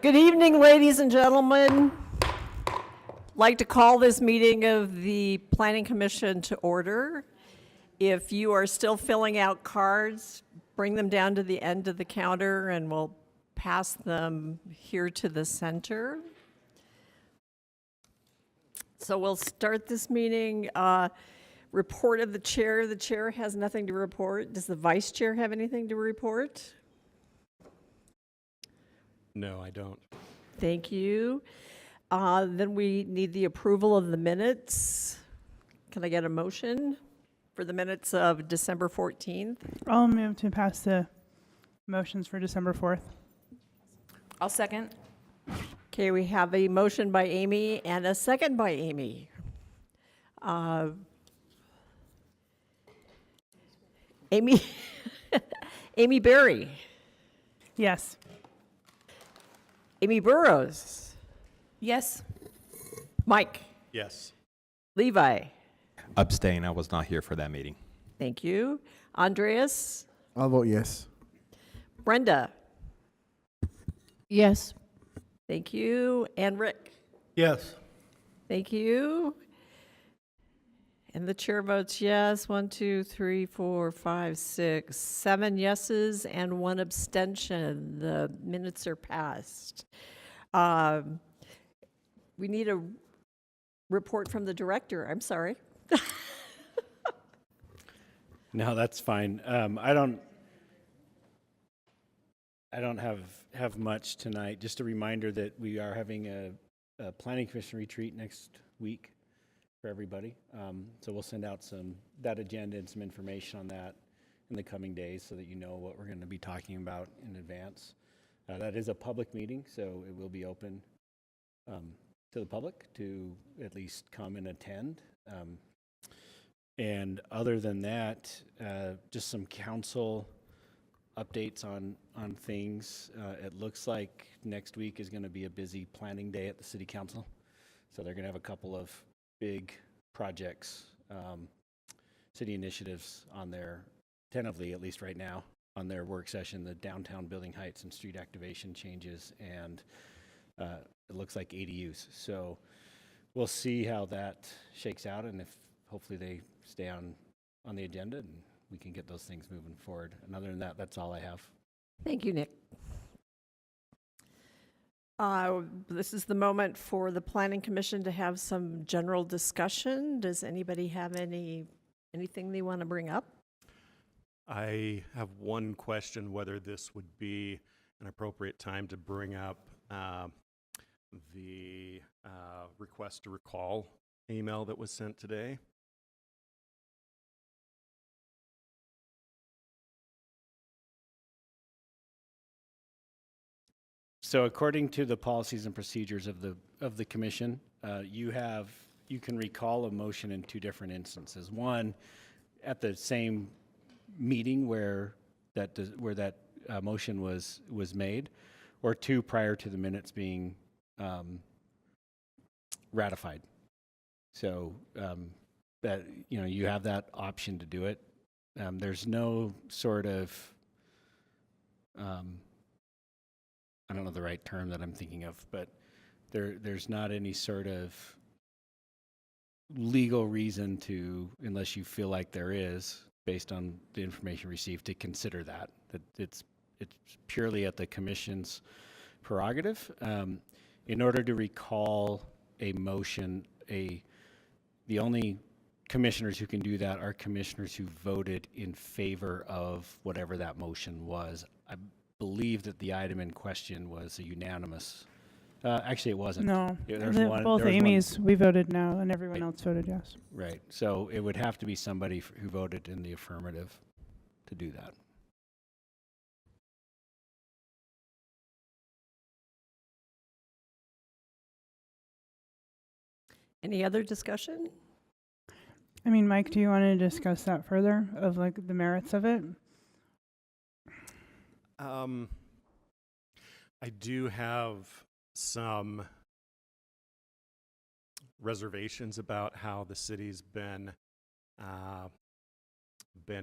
Good evening, ladies and gentlemen. I'd like to call this meeting of the Planning Commission to order. If you are still filling out cards, bring them down to the end of the counter and we'll pass them here to the center. So we'll start this meeting. Report of the chair. The chair has nothing to report. Does the vice chair have anything to report? No, I don't. Thank you. Then we need the approval of the minutes. Can I get a motion for the minutes of December 14th? I'll move to pass the motions for December 4th. I'll second. Okay, we have a motion by Amy and a second by Amy. Amy, Amy Berry, Yes. Amy Burrows, Yes. Mike, Yes. Levi, Abstain. I was not here for that meeting. thank you. Andreas, I'll vote yes. Brenda, Yes. thank you, and Rick, Yes. thank you. And the chair votes yes. 1, 2, 3, 4, 5, 6, 7 yeses and 1 abstention. The minutes are passed. We need a report from the director. I'm sorry. No, that's fine. I don't have much tonight. Just a reminder that we are having a planning commission retreat next week for everybody. So we'll send out that agenda and some information on that in the coming days so that you know what we're going to be talking about in advance. That is a public meeting, so it will be open to the public to at least come and attend. And other than that, just some council updates on things. It looks like next week is going to be a busy planning day at the city council. So they're going to have a couple of big projects, city initiatives on their, tentatively at least right now, on their work session, the downtown building heights and street activation changes, and it looks like ADUs. So we'll see how that shakes out, and if hopefully they stay on the agenda and we can get those things moving forward. And other than that, that's all I have. Thank you, Nick. This is the moment for the Planning Commission to have some general discussion. Does anybody have anything they want to bring up? I have one question, whether this would be an appropriate time to bring up the request to recall email that was sent today. So according to the policies and procedures of the commission, you can recall a motion in 2 different instances. One, at the same meeting where that motion was made, or 2, prior to the minutes being ratified. So that you have that option to do it. There's no sort of I don't know the right term that I'm thinking of, but there's not any sort of legal reason to, unless you feel like there is, based on the information received, to consider that it's purely at the commission's prerogative. In order to recall a motion, the only commissioners who can do that are commissioners who voted in favor of whatever that motion was. I believe that the item in question was a unanimous. Actually, it wasn't. No. There was Both there was Amy's, we voted no, and everyone Right. else voted yes. Right. So it would have to be somebody who voted in the affirmative to do that. Any other discussion? I mean, Mike, do you want to discuss that further, of like the merits of it? I do have some reservations about how the city's been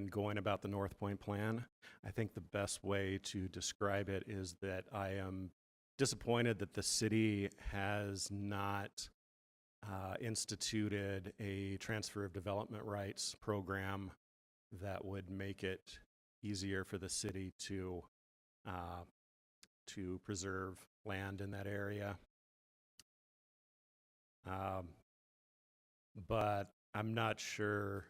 going about the North Point plan. I think the best way to describe it is that I am disappointed that the city has not instituted a transfer of development rights program that would make it easier for the city to preserve land in that area. But I'm not sure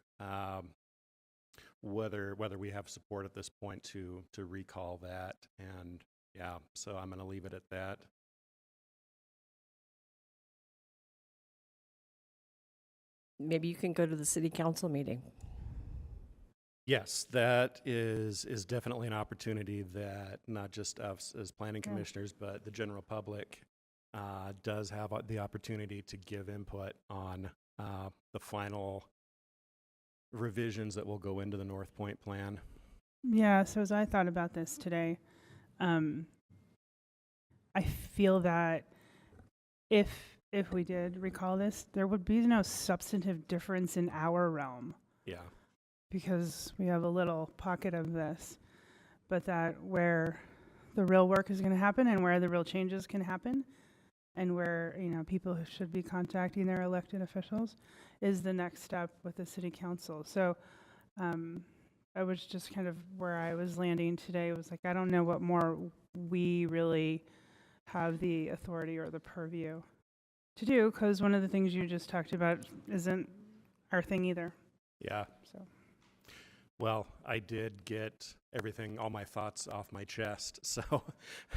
whether we have support at this point to recall that. And yeah, so I'm going to leave it at that. Maybe you can go to the city council meeting. Yes, that is definitely an opportunity that not just us as planning commissioners, but the general public does have the opportunity to give input on the final revisions that will go into the North Point plan. Yeah, so as I thought about this today, I feel that if we did recall this, there would be no substantive difference in our realm Yeah. because we have a little pocket of this, but that where the real work is going to happen and where the real changes can happen and where, you know, people who should be contacting their elected officials is the next step with the city council. So I was just kind of where I was landing today was like, I don't know what more we really have the authority or the purview to do, because one of the things you just talked about isn't our thing either. Yeah. So Well, I did get everything, all my thoughts off my chest, so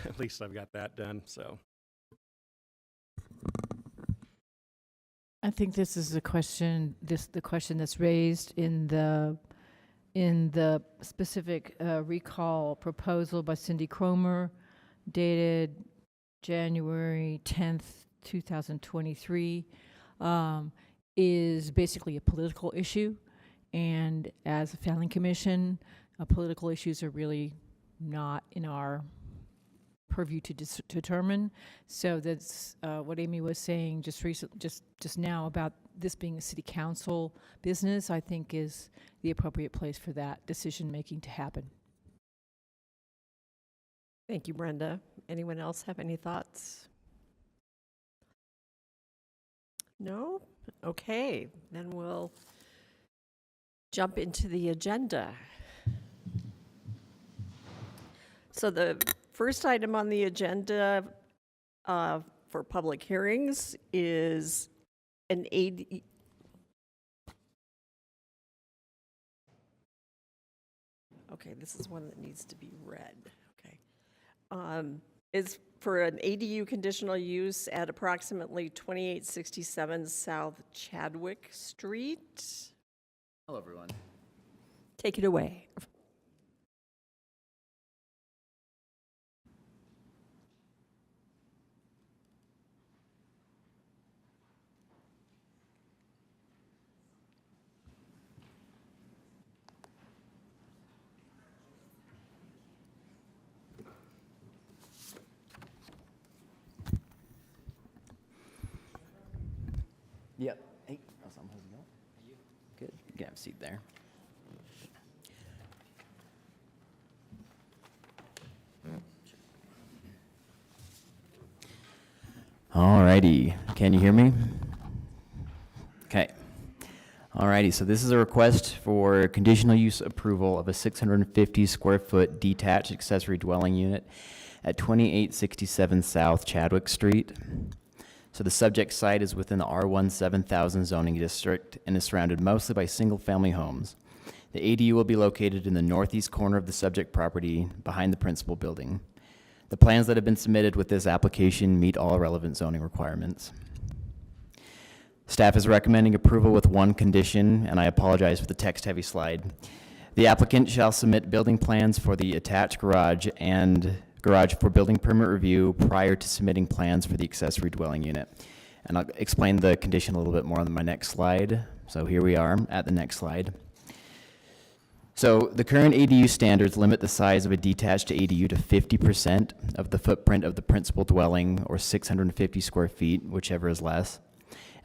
at least I've got that done, so. I think this is the question that's raised in the specific recall proposal by Cindy Cromer, dated January 10th, 2023, is basically a political issue. And as a planning commission, political issues are really not in our purview to determine. So that's what Amy was saying just now about this being a city council business, I think is the appropriate place for that decision making to happen. Thank you, Brenda. Anyone else have any thoughts? No? Okay, then we'll jump into the agenda. So the first item on the agenda for public hearings is an AD. Okay, this is one that needs to be read. Okay. Is for an ADU conditional use at approximately 2867 South Chadwick Street. Hello, everyone. Take it away. Yep. Hey, how's it going? Good. You can have a seat there. Alrighty. Can you hear me? Okay. Alrighty, so this is a request for conditional use approval of a 650 square foot detached accessory dwelling unit at 2867 South Chadwick Street. So the subject site is within the R1 7000 zoning district and is surrounded mostly by single-family homes. The ADU will be located in the northeast corner of the subject property behind the principal building. The plans that have been submitted with this application meet all relevant zoning requirements. Staff is recommending approval with one condition, and I apologize for the text-heavy slide. The applicant shall submit building plans for the attached garage and garage for building permit review prior to submitting plans for the accessory dwelling unit. And I'll explain the condition a little bit more on my next slide. So here we are at the next slide. So the current ADU standards limit the size of a detached ADU to 50% of the footprint of the principal dwelling, or 650 square feet, whichever is less.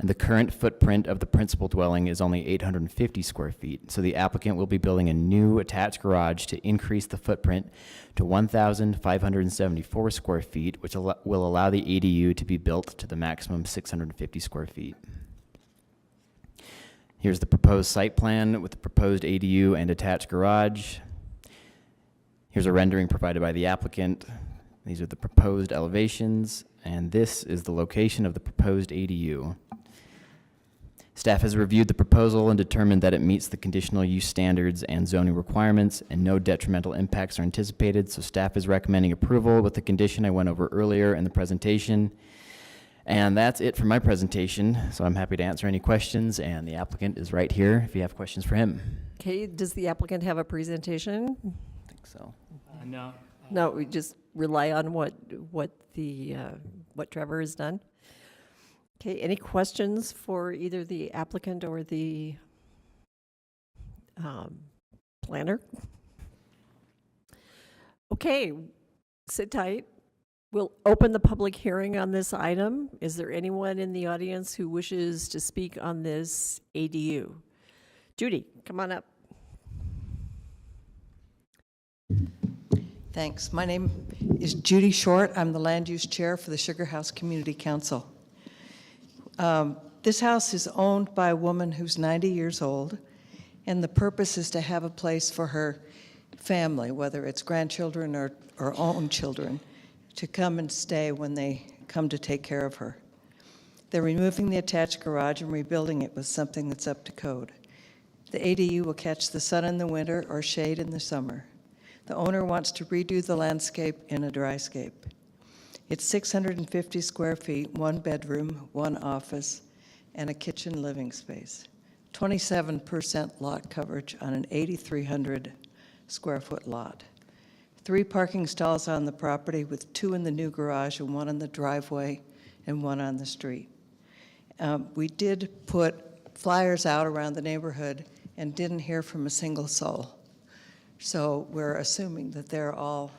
and the current footprint of the principal dwelling is only 850 square feet. So the applicant will be building a new attached garage to increase the footprint to 1,574 square feet, which will allow the ADU to be built to the maximum 650 square feet. Here's the proposed site plan with the proposed ADU and attached garage. Here's a rendering provided by the applicant. These are the proposed elevations, and this is the location of the proposed ADU. Staff has reviewed the proposal and determined that it meets the conditional use standards and zoning requirements, and no detrimental impacts are anticipated, so staff is recommending approval with the condition I went over earlier in the presentation. And that's it for my presentation, so I'm happy to answer any questions, and the applicant is right here if you have questions for him. Okay, does the applicant have a presentation? I think so. No. No, we just rely on what Trevor has done. Okay, any questions for either the applicant or the planner? Okay, sit tight. We'll open the public hearing on this item. Is there anyone in the audience who wishes to speak on this ADU? Judy, come on up. Thanks. My name is Judy Short. I'm the Land Use Chair for the Sugar House Community Council. This house is owned by a woman who's 90 years old, and the purpose is to have a place for her family, whether it's grandchildren or own children, to come and stay when they come to take care of her. They're removing the attached garage and rebuilding it with something that's up to code. The ADU will catch the sun in the winter or shade in the summer. The owner wants to redo the landscape in a dryscape. It's 650 square feet, 1 bedroom, 1 office, and a kitchen living space. 27% lot coverage on an 8,300 square foot lot. 3 parking stalls on the property with 2 in the new garage and 1 in the driveway and 1 on the street. We did put flyers out around the neighborhood and didn't hear from a single soul. So we're assuming that they're all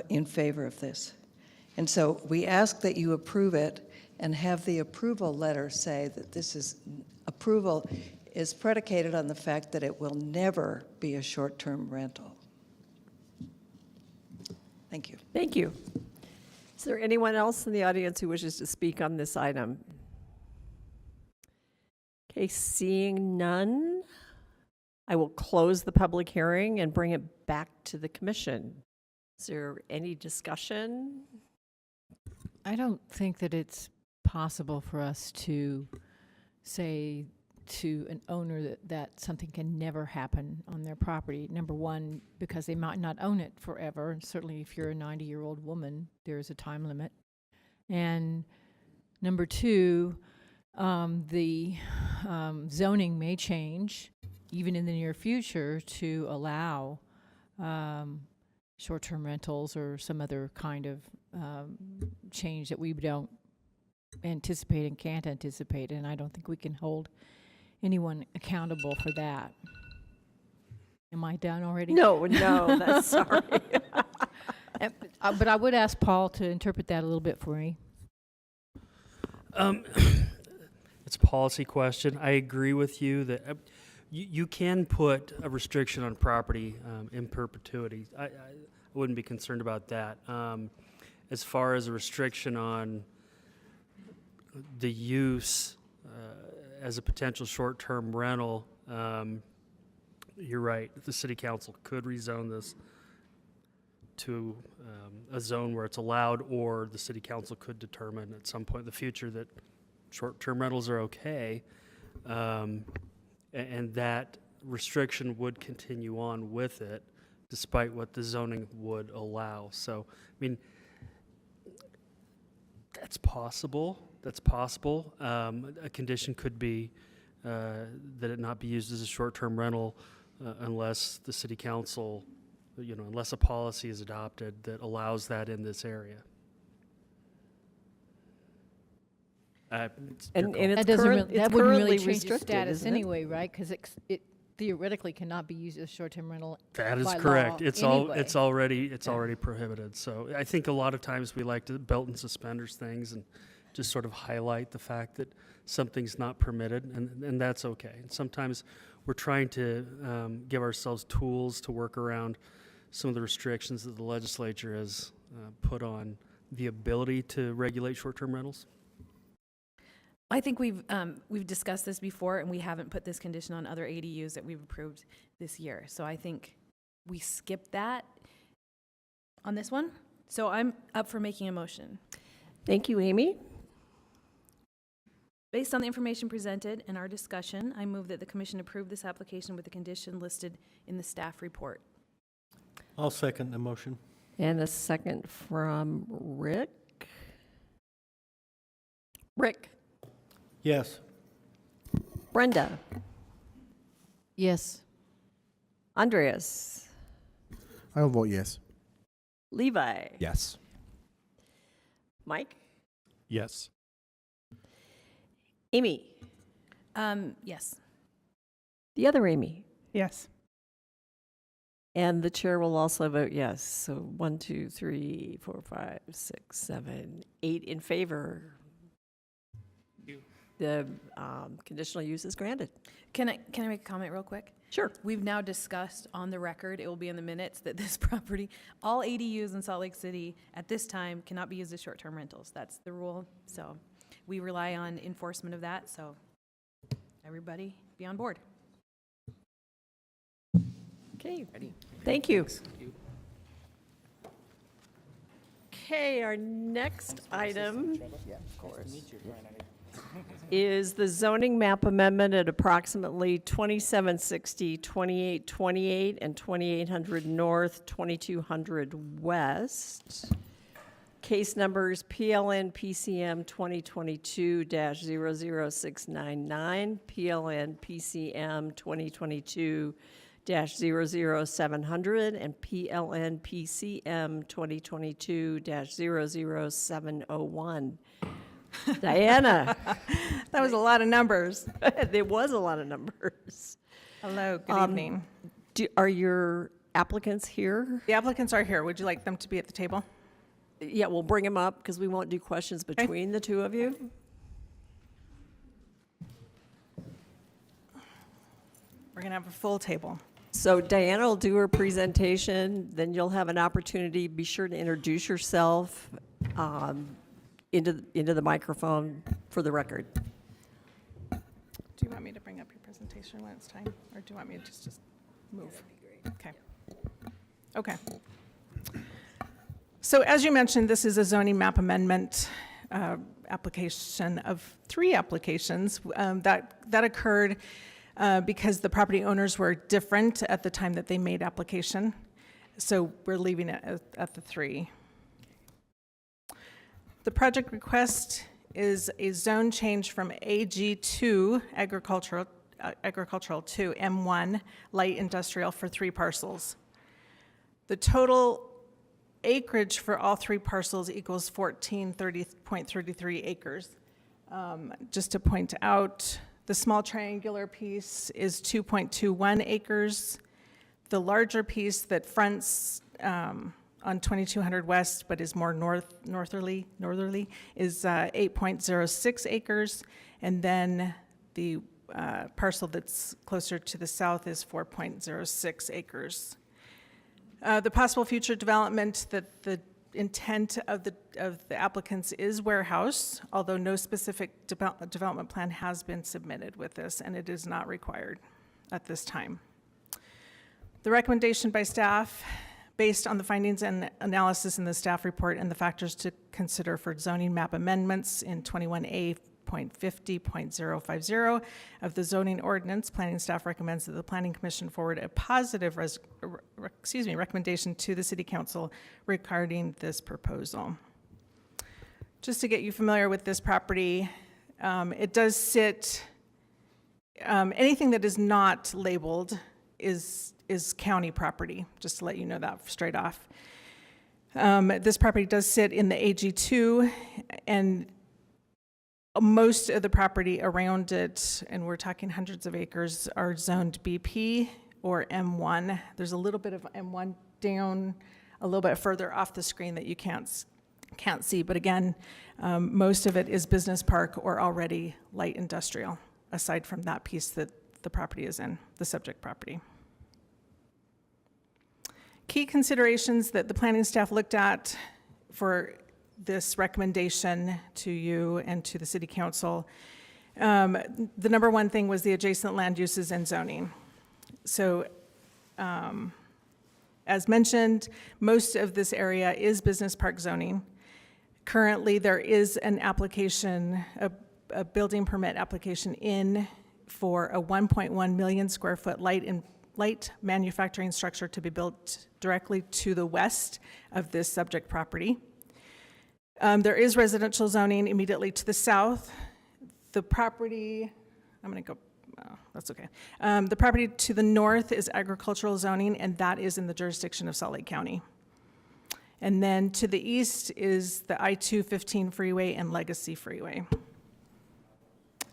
in favor of this. And so we ask that you approve it and have the approval letter say that approval is predicated on the fact that it will never be a short-term rental. Thank you. Thank you. Is there anyone else in the audience who wishes to speak on this item? Okay, seeing none, I will close the public hearing and bring it back to the commission. Is there any discussion? I don't think that it's possible for us to say to an owner that something can never happen on their property. Number one, because they might not own it forever. And certainly if you're a 90-year-old woman, there's a time limit. And number two, the zoning may change even in the near future to allow short-term rentals or some other kind of change that we don't anticipate and can't anticipate. And I don't think we can hold anyone accountable for that. Am I done already? No, that's sorry. But I would ask Paul to interpret that a little bit for me. It's a policy question. I agree with you that you can put a restriction on property in perpetuity. I wouldn't be concerned about that. As far as a restriction on the use as a potential short-term rental, you're right. The city council could rezone this to a zone where it's allowed, or the city council could determine at some point in the future that short-term rentals are okay, and that restriction would continue on with it despite what the zoning would allow. So, I mean, that's possible. That's possible. A condition could be that it not be used as a short-term rental unless the city council, unless a policy is adopted that allows that in this area. And That it's wouldn't really currently change its restricted, status isn't it? anyway, right? Because it theoretically cannot be used as short-term rental. That is by correct. law It's anyway. already prohibited. So I think a lot of times we like to belt and suspenders things, and just sort of highlight the fact that something's not permitted, and that's okay. And sometimes we're trying to give ourselves tools to work around some of the restrictions that the legislature has put on the ability to regulate short-term rentals. I think we've discussed this before, and we haven't put this condition on other ADUs that we've approved this year. So I think we skipped that on this one. So I'm up for making a motion. Thank you, Amy. Based on the information presented and our discussion, I move that the commission approve this application with the condition listed in the staff report. I'll second the motion. And a second from Rick. Rick. Yes. Brenda. Yes. Andreas. I'll vote yes. Levi. Yes. Mike. Yes. Amy. Yes. The other Amy. Yes. And the chair will also vote yes. So 1, 2, 3, 4, 5, 6, 7, 8 in favor. The conditional use is granted. Can I make a comment real quick? Sure. We've now discussed on the record, it will be in the minutes, that this property, all ADUs in Salt Lake City at this time cannot be used as short-term rentals. That's the rule. So we rely on enforcement of that. So everybody be on board. Okay. Ready. Thank you. Okay, our next item is the zoning map amendment at approximately 2760, 2828, and 2800 North, 2200 West. Case numbers PLN PCM 2022-00699, PLN PCM 2022-00700, and PLN PCM 2022-00701. Diana. That was a lot of numbers. There was a lot of numbers. Hello, good evening. Are your applicants here? The applicants are here. Would you like them to be at the table? Yeah, we'll bring them up because we won't do questions between the two of you. We're going to have a full table. So Diana will do her presentation, then you'll have an opportunity. Be sure to introduce yourself into the microphone for the record. Do you want me to bring up your presentation when it's time? Or do you want me to just move? Okay. Okay. So as you mentioned, this is a zoning map amendment application of 3 applications that occurred because the property owners were different at the time that they made application. So we're leaving it at the 3. The project request is a zone change from AG2 agricultural to M1 light industrial for 3 parcels. The total acreage for all 3 parcels equals 1430.33 acres. Just to point out, the small triangular piece is 2.21 acres. The larger piece that fronts on 2200 West, but is more northerly is 8.06 acres. And then the parcel that's closer to the south is 4.06 acres. The possible future development that the intent of the applicants is warehouse, although no specific development plan has been submitted with this, and it is not required at this time. The recommendation by staff, based on the findings and analysis in the staff report and the factors to consider for zoning map amendments in 21A.50.050 of the zoning ordinance, planning staff recommends that the Planning Commission forward a positive recommendation to the City Council regarding this proposal. Just to get you familiar with this property, it does sit, anything that is not labeled is county property, just to let you know that straight off. This property does sit in the AG2, and most of the property around it, and we're talking hundreds of acres, are zoned BP or M1. There's a little bit of M1 down a little bit further off the screen that you can't can't see, but again, most of it is business park or already light industrial, aside from that piece that the property is in, the subject property. Key considerations that the planning staff looked at for this recommendation to you and to the city council. The number one thing was the adjacent land uses and zoning. So, as mentioned, most of this area is business park zoning. Currently, there is an application, a building permit application in for a 1.1 million square foot light manufacturing structure to be built directly to the west of this subject property. There is residential zoning immediately to the south. The property, I'm going to go, oh, that's okay. The property to the north is agricultural zoning, and that is in the jurisdiction of Salt Lake County. And then to the east is the I-215 freeway and Legacy Freeway.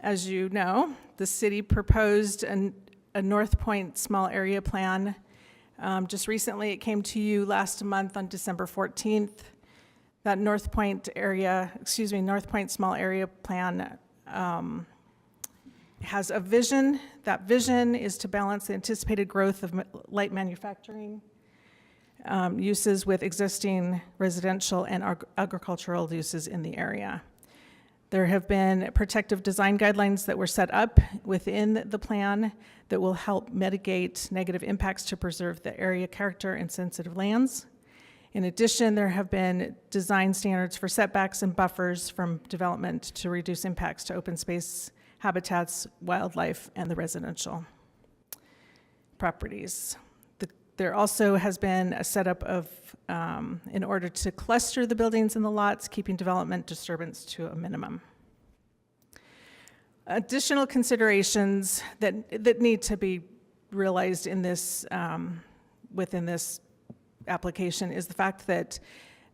As you know, the city proposed a North Point small area plan. Just recently, it came to you last month on December 14th. That North Point small area plan has a vision. That vision is to balance the anticipated growth of light manufacturing uses with existing residential and agricultural uses in the area. There have been protective design guidelines that were set up within the plan that will help mitigate negative impacts to preserve the area character and sensitive lands. In addition, there have been design standards for setbacks and buffers from development to reduce impacts to open space, habitats, wildlife, and the residential properties. There also has been a setup of, in order to cluster the buildings in the lots, keeping development disturbance to a minimum. Additional considerations that need to be realized in this, within this application is the fact that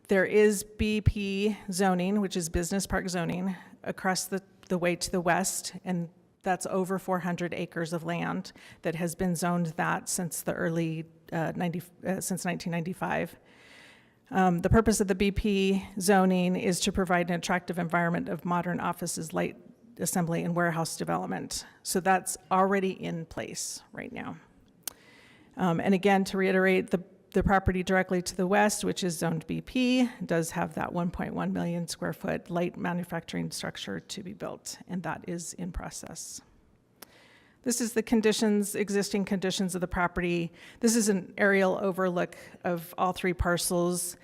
there is BP zoning, which is business park zoning, across the way to the west, and that's over 400 acres of land that has been zoned that since the early since 1995. The purpose of the BP zoning is to provide an attractive environment of modern offices, light assembly, and warehouse development. So that's already in place right now. And again, to reiterate, the property directly to the west, which is zoned BP, does have that 1.1 million square foot light manufacturing structure to be built, and that is in process. This is the conditions, existing conditions of the property. This is an aerial overlook of all three parcels.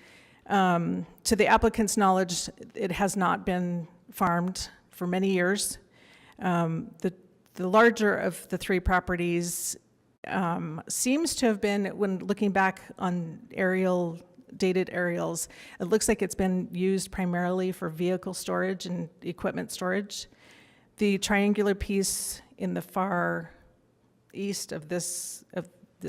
To the applicant's knowledge, it has not been farmed for many years. The larger of the three properties seems to have been, when looking back on dated aerials, it looks like it's been used primarily for vehicle storage and equipment storage. The triangular piece in the far east of this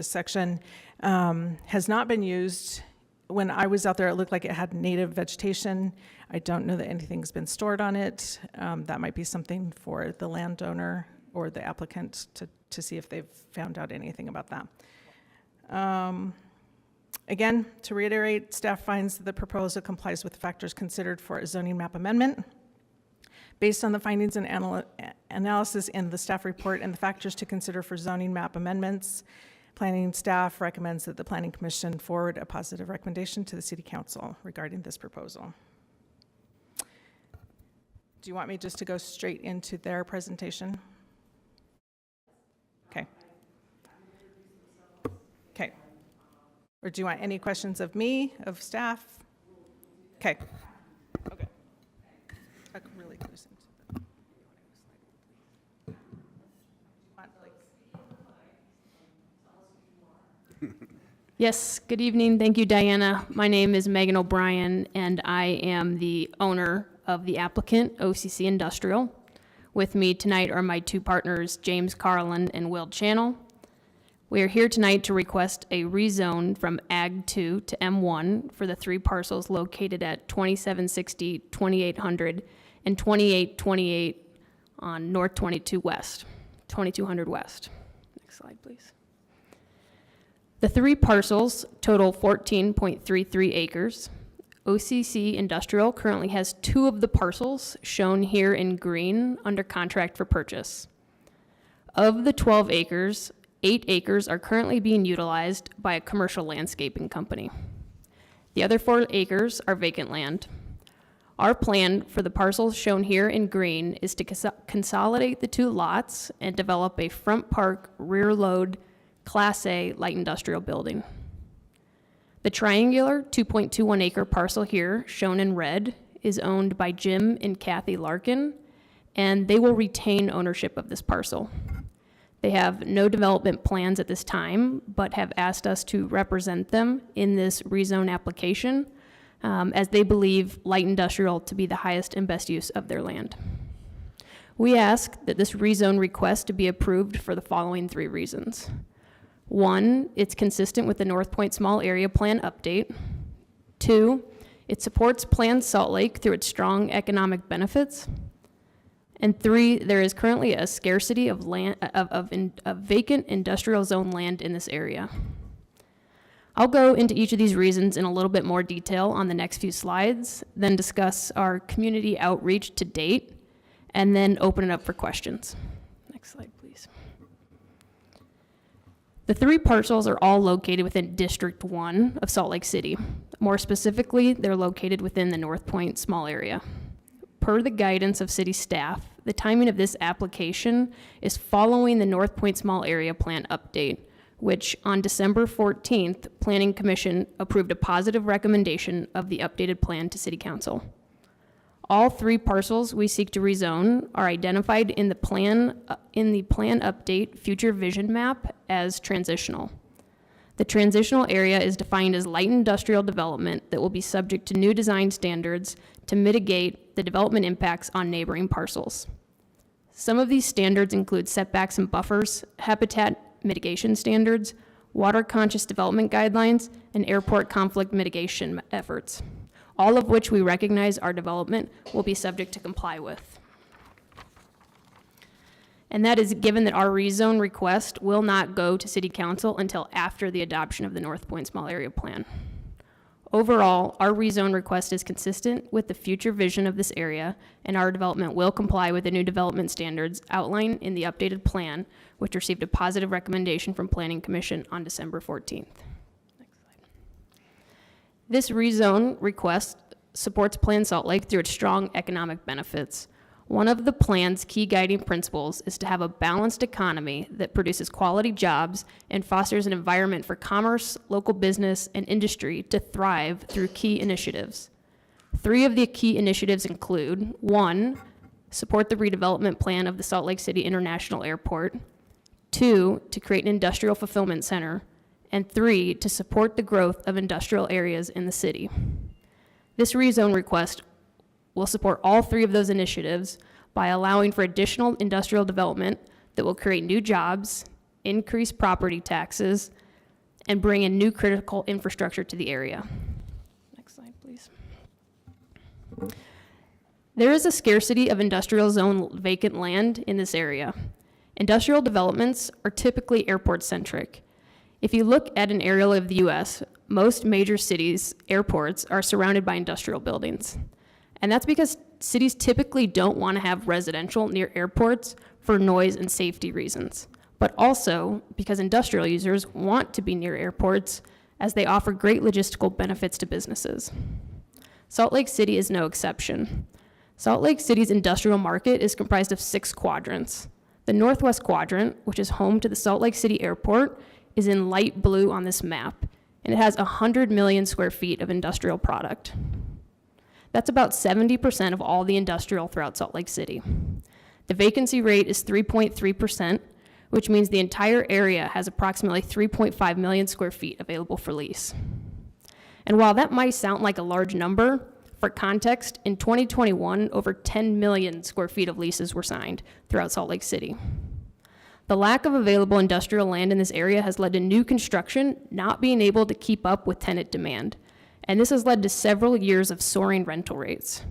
section has not been used. When I was out there, it looked like it had native vegetation. I don't know that anything's been stored on it. That might be something for the landowner or the applicant to see if they've found out anything about that. Again, to reiterate, staff finds that the proposal complies with the factors considered for a zoning map amendment. Based on the findings and analysis in the staff report and the factors to consider for zoning map amendments, planning staff recommends that the Planning Commission forward a positive recommendation to the City Council regarding this proposal. Do you want me just to go straight into their presentation? Okay. Okay. Or do you want any questions of me, of staff? Okay. Okay. Really close into Yes, good evening. Thank you, Diana. My name is Megan O'Brien, and I am the owner of the applicant, OCC Industrial. With me tonight are my two partners, James Carlin and Will Channel. We are here tonight to request a rezone from Ag 2 to M1 for the three parcels located at 2760, 2800, and 2828 on North 2200 West. Next slide, please. The three parcels total 14.33 acres. OCC Industrial currently has 2 of the parcels shown here in green under contract for purchase. Of the 12 acres, 8 acres are currently being utilized by a commercial landscaping company. The other 4 acres are vacant land. Our plan for the parcels shown here in green is to consolidate the 2 lots and develop a front park, rear load, Class A light industrial building. The triangular 2.21 acre parcel here, shown in red, is owned by Jim and Kathy Larkin, and they will retain ownership of this parcel. They have no development plans at this time, but have asked us to represent them in this rezone application, as they believe light industrial to be the highest and best use of their land. We ask that this rezone request to be approved for the following 3 reasons. 1, it's consistent with the North Point Small Area Plan update. 2, it supports Plan Salt Lake through its strong economic benefits. And 3, there is currently a scarcity of land, of vacant industrial zone land in this area. I'll go into each of these reasons in a little bit more detail on the next few slides, then discuss our community outreach to date, and then open it up for questions. Next slide, please. The 3 parcels are all located within District 1 of Salt Lake City. More specifically, they're located within the North Point Small Area. Per the guidance of city staff, the timing of this application is following the North Point Small Area Plan update, which on December 14th, Planning Commission approved a positive recommendation of the updated plan to City Council. All 3 parcels we seek to rezone are identified in the plan update future vision map as transitional. The transitional area is defined as light industrial development that will be subject to new design standards to mitigate the development impacts on neighboring parcels. Some of these standards include setbacks and buffers, habitat mitigation standards, water-conscious development guidelines, and airport conflict mitigation efforts, all of which we recognize our development will be subject to comply with. And that is given that our rezone request will not go to City Council until after the adoption of the North Point Small Area Plan. Overall, our rezone request is consistent with the future vision of this area, and our development will comply with the new development standards outlined in the updated plan, which received a positive recommendation from Planning Commission on December 14th. Next slide. This rezone request supports Plan Salt Lake through its strong economic benefits. One of the plan's key guiding principles is to have a balanced economy that produces quality jobs and fosters an environment for commerce, local business, and industry to thrive through key initiatives. 3 of the key initiatives include: 1, support the redevelopment plan of the Salt Lake City International Airport; 2, to create an industrial fulfillment center; and 3, to support the growth of industrial areas in the city. This rezone request will support all 3 of those initiatives by allowing for additional industrial development that will create new jobs, increase property taxes, and bring in new critical infrastructure to the area. Next slide, please. There is a scarcity of industrial zone vacant land in this area. Industrial developments are typically airport-centric. If you look at an aerial of the US, most major cities' airports are surrounded by industrial buildings. And that's because cities typically don't want to have residential near airports for noise and safety reasons, but also because industrial users want to be near airports as they offer great logistical benefits to businesses. Salt Lake City is no exception. Salt Lake City's industrial market is comprised of 6 quadrants. The northwest quadrant, which is home to the Salt Lake City Airport, is in light blue on this map, and it has 100 million square feet of industrial product. That's about 70% of all the industrial throughout Salt Lake City. The vacancy rate is 3.3%, which means the entire area has approximately 3.5 million square feet available for lease. And while that might sound like a large number, for context, in 2021, over 10 million square feet of leases were signed throughout Salt Lake City. The lack of available industrial land in this area has led to new construction not being able to keep up with tenant demand. And this has led to several years of soaring rental rates.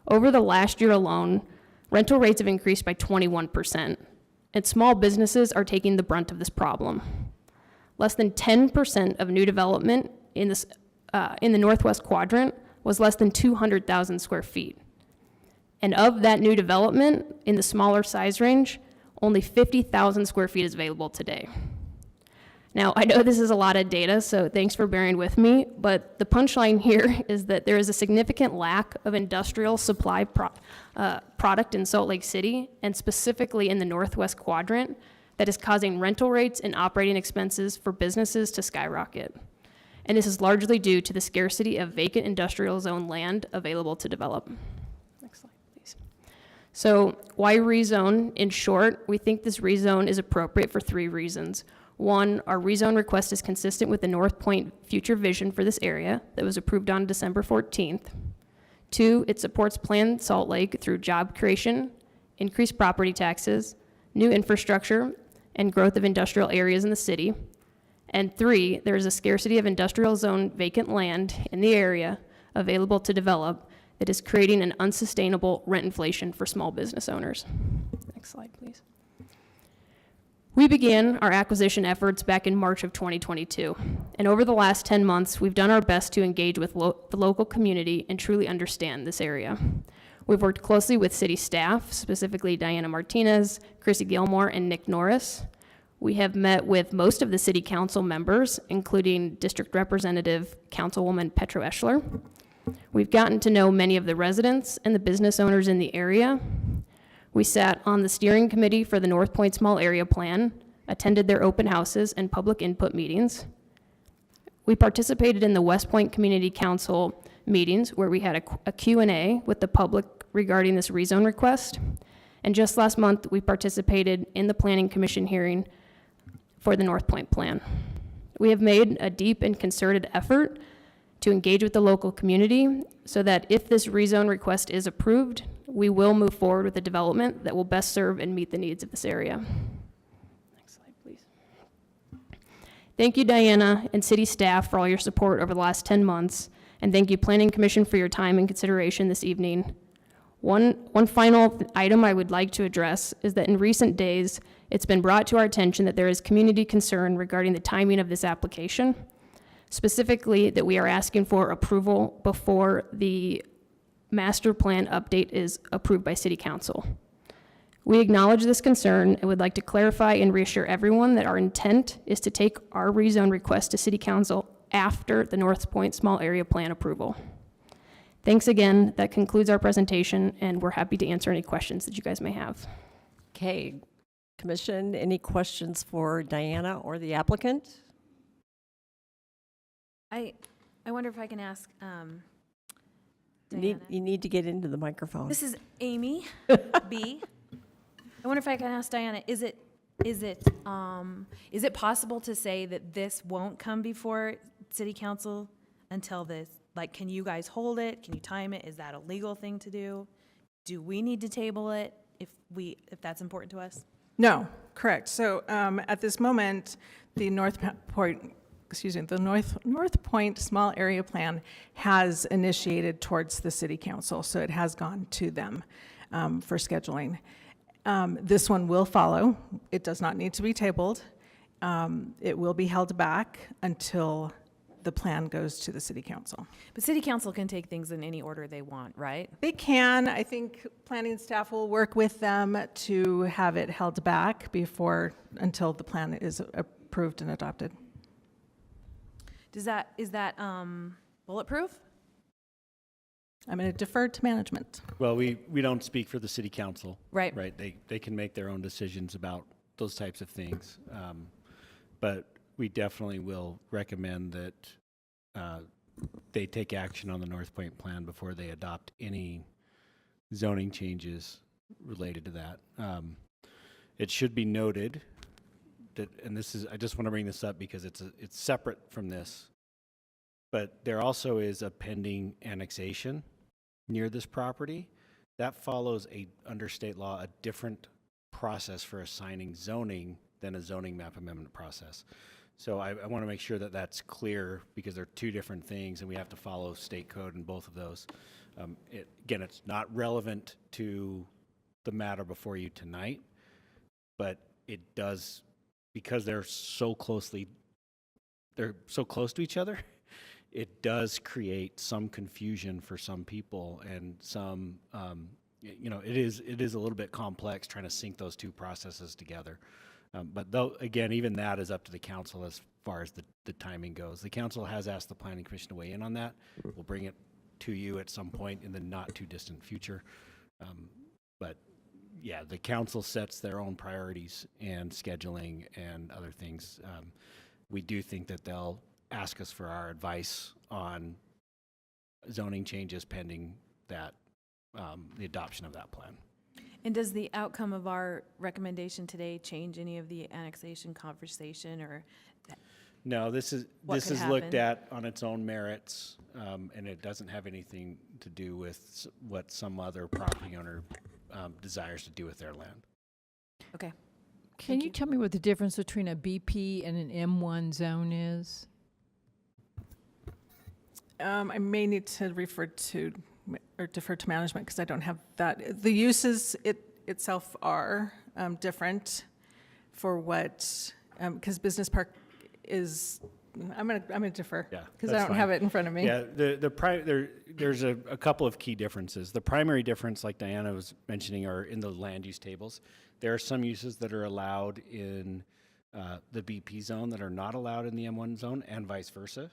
Over the last year alone, rental rates have increased by 21%, and small businesses are taking the brunt of this problem. Less than 10% of new development in the northwest quadrant was less than 200,000 square feet. And of that new development in the smaller size range, only 50,000 square feet is available today. Now, I know this is a lot of data, so thanks for bearing with me, but the punchline here is that there is a significant lack of industrial supply product in Salt Lake City, and specifically in the northwest quadrant, that is causing rental rates and operating expenses for businesses to skyrocket. And this is largely due to the scarcity of vacant industrial zone land available to develop. Next slide, please. So why rezone? In short, we think this rezone is appropriate for 3 reasons. 1, our rezone request is consistent with the North Point future vision for this area that was approved on December 14th. 2, it supports Planned Salt Lake through job creation, increased property taxes, new infrastructure, and growth of industrial areas in the city. And 3, there is a scarcity of industrial zone vacant land in the area available to develop that is creating an unsustainable rent inflation for small business owners. Next slide, please. We began our acquisition efforts back in March of 2022, and over the last 10 months, we've done our best to engage with the local community and truly understand this area. We've worked closely with city staff, specifically Diana Martinez, Chrissy Gilmore, and Nick Norris. We have met with most of the city council members, including District Representative Councilwoman Petro Eschler. We've gotten to know many of the residents and the business owners in the area. We sat on the steering committee for the North Point Small Area Plan, attended their open houses and public input meetings. We participated in the West Point Community Council meetings where we had a Q&A with the public regarding this rezone request. And just last month, we participated in the Planning Commission hearing for the North Point Plan. We have made a deep and concerted effort to engage with the local community so that if this rezone request is approved, we will move forward with a development that will best serve and meet the needs of this area. Next slide, please. Thank you, Diana and city staff, for all your support over the last 10 months, and thank you, Planning Commission, for your time and consideration this evening. One final item I would like to address is that in recent days, it's been brought to our attention that there is community concern regarding the timing of this application, specifically that we are asking for approval before the master plan update is approved by City Council. We acknowledge this concern and would like to clarify and reassure everyone that our intent is to take our rezone request to City Council after the North Point Small Area Plan approval. Thanks again. That concludes our presentation, and we're happy to answer any questions that you guys may have. Okay, Commission, any questions for Diana or the applicant? I wonder if I can ask You Diana. need to get into the microphone. This is Amy B. I wonder if I can ask Diana, is it possible to say that this won't come before City Council until this, like, can you guys hold it? Can you time it? Is that a legal thing to do? Do we need to table it if that's important to us? No, correct. So at this moment, the North Point Small Area Plan has initiated towards the City Council, so it has gone to them for scheduling. This one will follow. It does not need to be tabled. It will be held back until the plan goes to the City Council. But City Council can take things in any order they want, right? They can. I think planning staff will work with them to have it held back until the plan is approved and adopted. Is that bulletproof? I'm going to defer to management. Well, we don't speak for the city council. Right. Right. They can make their own decisions about those types of things. But we definitely will recommend that they take action on the North Point plan before they adopt any zoning changes related to that. It should be noted that, and I just want to bring this up because it's separate from this, but there also is a pending annexation near this property. That follows under state law, a different process for assigning zoning than a zoning map amendment process. So I want to make sure that that's clear because they're two different things and we have to follow state code in both of those. Again, it's not relevant to the matter before you tonight, but it does, because they're so close to each other, it does create some confusion for some people and some, it is a little bit complex trying to sync those two processes together. But though, again, even that is up to the council as far as the timing goes. The council has asked the planning commission to weigh in on that. We'll bring it to you at some point in the not too distant future. But yeah, the council sets their own priorities and scheduling and other things. We do think that they'll ask us for our advice on zoning changes pending that, the adoption of that plan. And does the outcome of our recommendation today change any of the annexation conversation, or? No, this is What could looked happen? at on its own merits, and it doesn't have anything to do with what some other property owner desires to do with their land. Okay. Can you tell me what the difference between a BP and an M1 zone is? I may need to refer to or defer to management because I don't have that. The uses itself are different for what, because business park is, I'm gonna defer. Yeah, because I that's don't have fine. it in front of me. Yeah, there's a couple of key differences. The primary difference, like Diana was mentioning, are in the land use tables. There are some uses that are allowed in the BP zone that are not allowed in the M1 zone, and vice versa.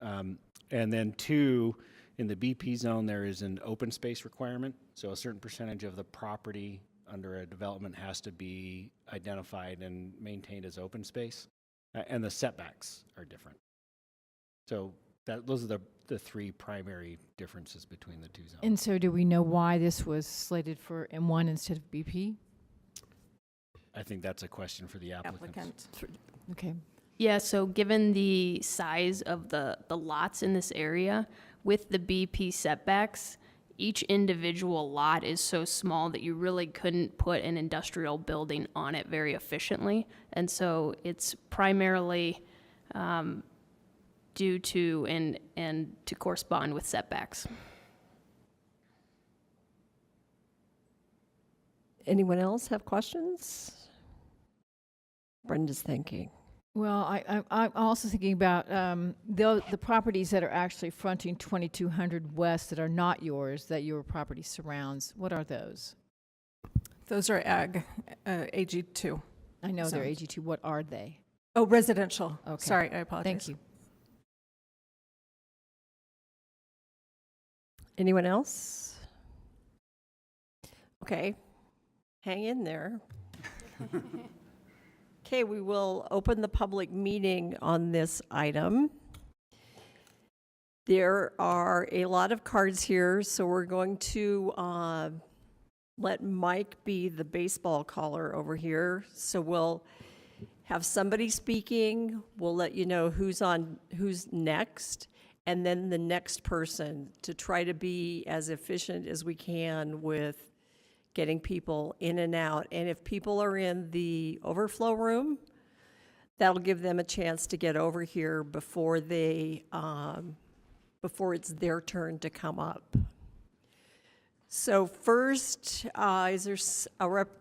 And then two, in the BP zone, there is an open space requirement. So a certain percentage of the property under a development has to be identified and maintained as open space. And the setbacks are different. So those are the three primary differences between the two zones. And so do we know why this was slated for M1 instead of BP? I think that's a question for the applicants. Okay. Yeah, so given the size of the lots in this area, with the BP setbacks, each individual lot is so small that you really couldn't put an industrial building on it very efficiently. And so it's primarily due to and to correspond with setbacks. Anyone else have questions? Brenda's thinking. Well, I'm also thinking about the properties that are actually fronting 2200 West that are not yours, that your property surrounds. What are those? Those are ag, AG2. I know they're zones. AG2. What are they? Oh, residential. Okay. Sorry, I apologize. Thank you. Anyone else? Okay, hang in there. Okay, we will open the public meeting on this item. There are a lot of cards here, so we're going to let Mike be the baseball caller over here. So we'll have somebody speaking. We'll let you know who's next, and then the next person, to try to be as efficient as we can with getting people in and out. And if people are in the overflow room, that'll give them a chance to get over here before it's their turn to come up. So first, is there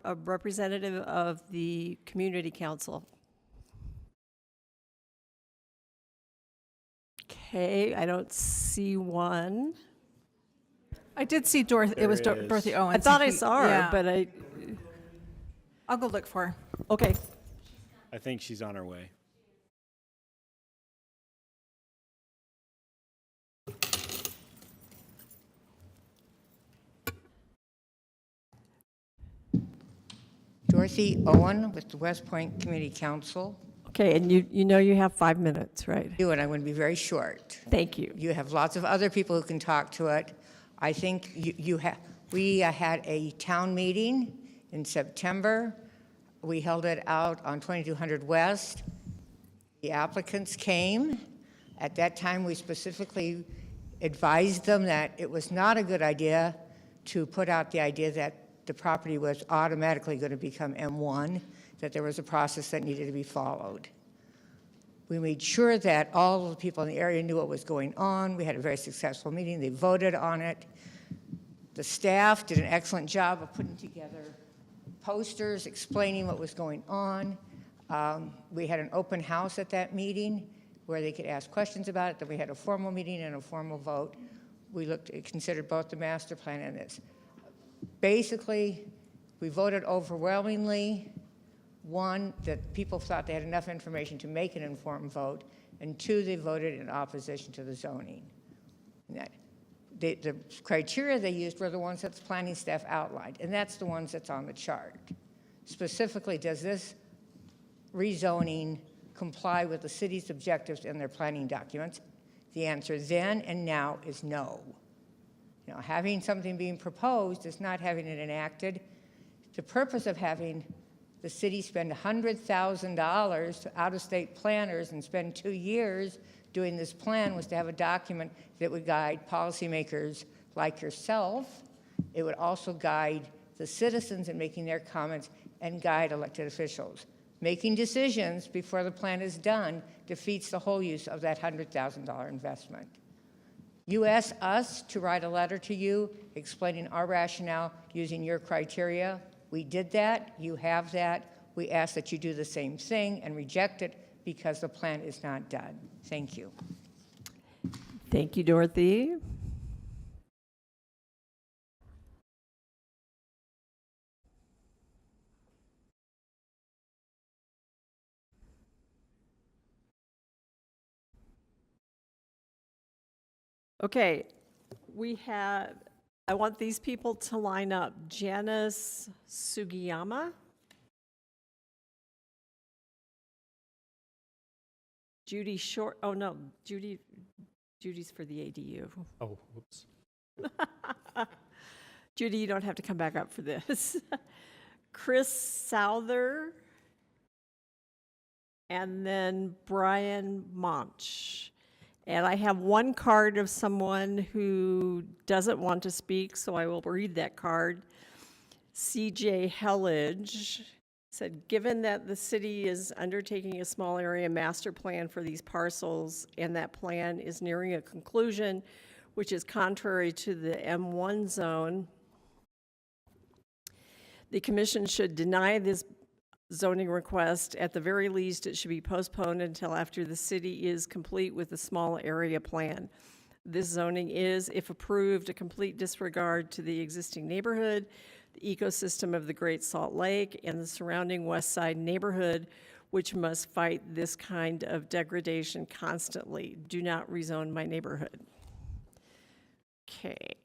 a representative of the community council? Okay, I don't see one. I did see Dorothy. It was There is. Dorothy Owens. I thought I He- saw her, yeah. but I'll go look for her. okay. I think she's on her way. Dorothy Owen with the West Point Community Council. Okay, and you know you have 5 minutes, right? And I'm going to be very short. Thank you. You have lots of other people who can talk to it. I think we had a town meeting in September. We held it out on 2200 West. The applicants came. At that time, we specifically advised them that it was not a good idea to put out the idea that the property was automatically going to become M1, that there was a process that needed to be followed. We made sure that all of the people in the area knew what was going on. We had a very successful meeting. They voted on it. The staff did an excellent job of putting together posters explaining what was going on. We had an open house at that meeting. where they could ask questions about it. Then we had a formal meeting and a formal vote. We considered both the master plan and this. Basically, we voted overwhelmingly. One, that people thought they had enough information to make an informed vote, and two, they voted in opposition to the zoning. And that, the criteria they used were the ones that the planning staff outlined, and that's the ones that's on the chart. Specifically, does this rezoning comply with the city's objectives in their planning documents? The answer then and now is no. Now, having something being proposed is not having it enacted. The purpose of having the city spend $100,000 to out-of-state planners and spend 2 years doing this plan was to have a document that would guide policymakers like yourself. It would also guide the citizens in making their comments and guide elected officials. Making decisions before the plan is done defeats the whole use of that $100,000 investment. You asked us to write a letter to you explaining our rationale using your criteria. We did that. You have that. We ask that you do the same thing and reject it because the plan is not done. Thank you. Thank you, Dorothy. Okay, I want these people to line up. Janice Sugiyama. Judy Short, oh no, Judy's for the ADU. Oh, whoops. Judy, you don't have to come back up for this. Chris Souther. And then Brian Monch. And I have one card of someone who doesn't want to speak, so I will read that card. CJ Helledge said, given that the city is undertaking a small area master plan for these parcels and that plan is nearing a conclusion, which is contrary to the M1 zone, the commission should deny this zoning request. At the very least, it should be postponed until after the city is complete with the small area plan. This zoning is, if approved, a complete disregard to the existing neighborhood, the ecosystem of the Great Salt Lake, and the surrounding West Side neighborhood, which must fight this kind of degradation constantly. Do not rezone my neighborhood. Okay,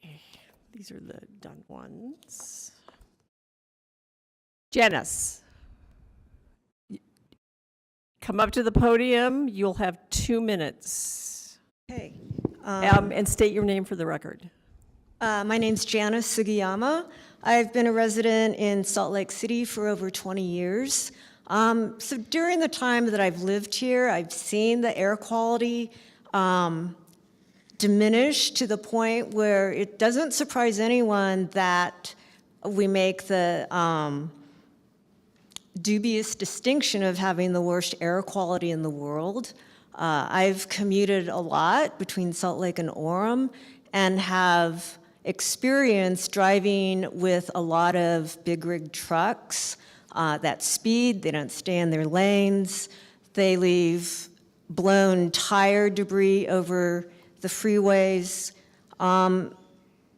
these are the done ones. Janice. Come up to the podium. You'll have 2 minutes. Okay. And state your name for the record. My name's Janice Sugiyama. I've been a resident in Salt Lake City for over 20 years. So during the time that I've lived here, I've seen the air quality diminish to the point where it doesn't surprise anyone that we make the dubious distinction of having the worst air quality in the world. I've commuted a lot between Salt Lake and Orem and have experienced driving with a lot of big rig trucks that speed. They don't stay in their lanes. They leave blown tire debris over the freeways.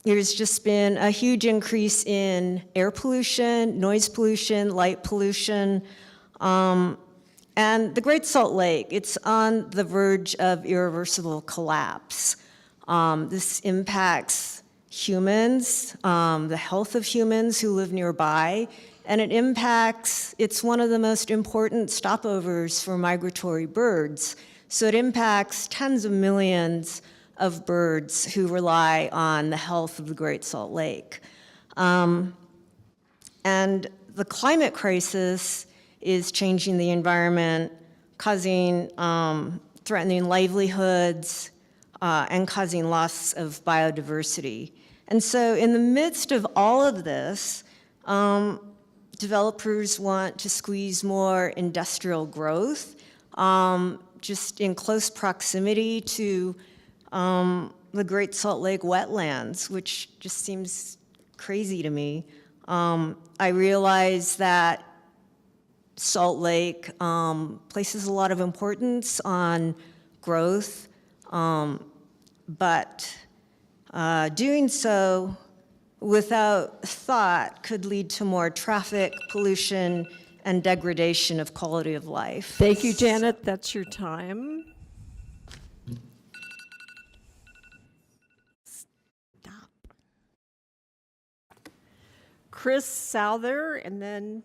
There's just been a huge increase in air pollution, noise pollution, light pollution. And the Great Salt Lake, it's on the verge of irreversible collapse. This impacts humans, the health of humans who live nearby, and it's one of the most important stopovers for migratory birds. So it impacts tens of millions of birds who rely on the health of the Great Salt Lake. And the climate crisis is changing the environment, causing, threatening livelihoods, and causing loss of biodiversity. And so in the midst of all of this, developers want to squeeze more industrial growth, just in close proximity to the Great Salt Lake wetlands, which just seems crazy to me. I realize that Salt Lake places a lot of importance on growth, but doing so without thought could lead to more traffic, pollution, and degradation of quality of life. Thank you, Janet. That's your time. Stop. Chris Souther, and then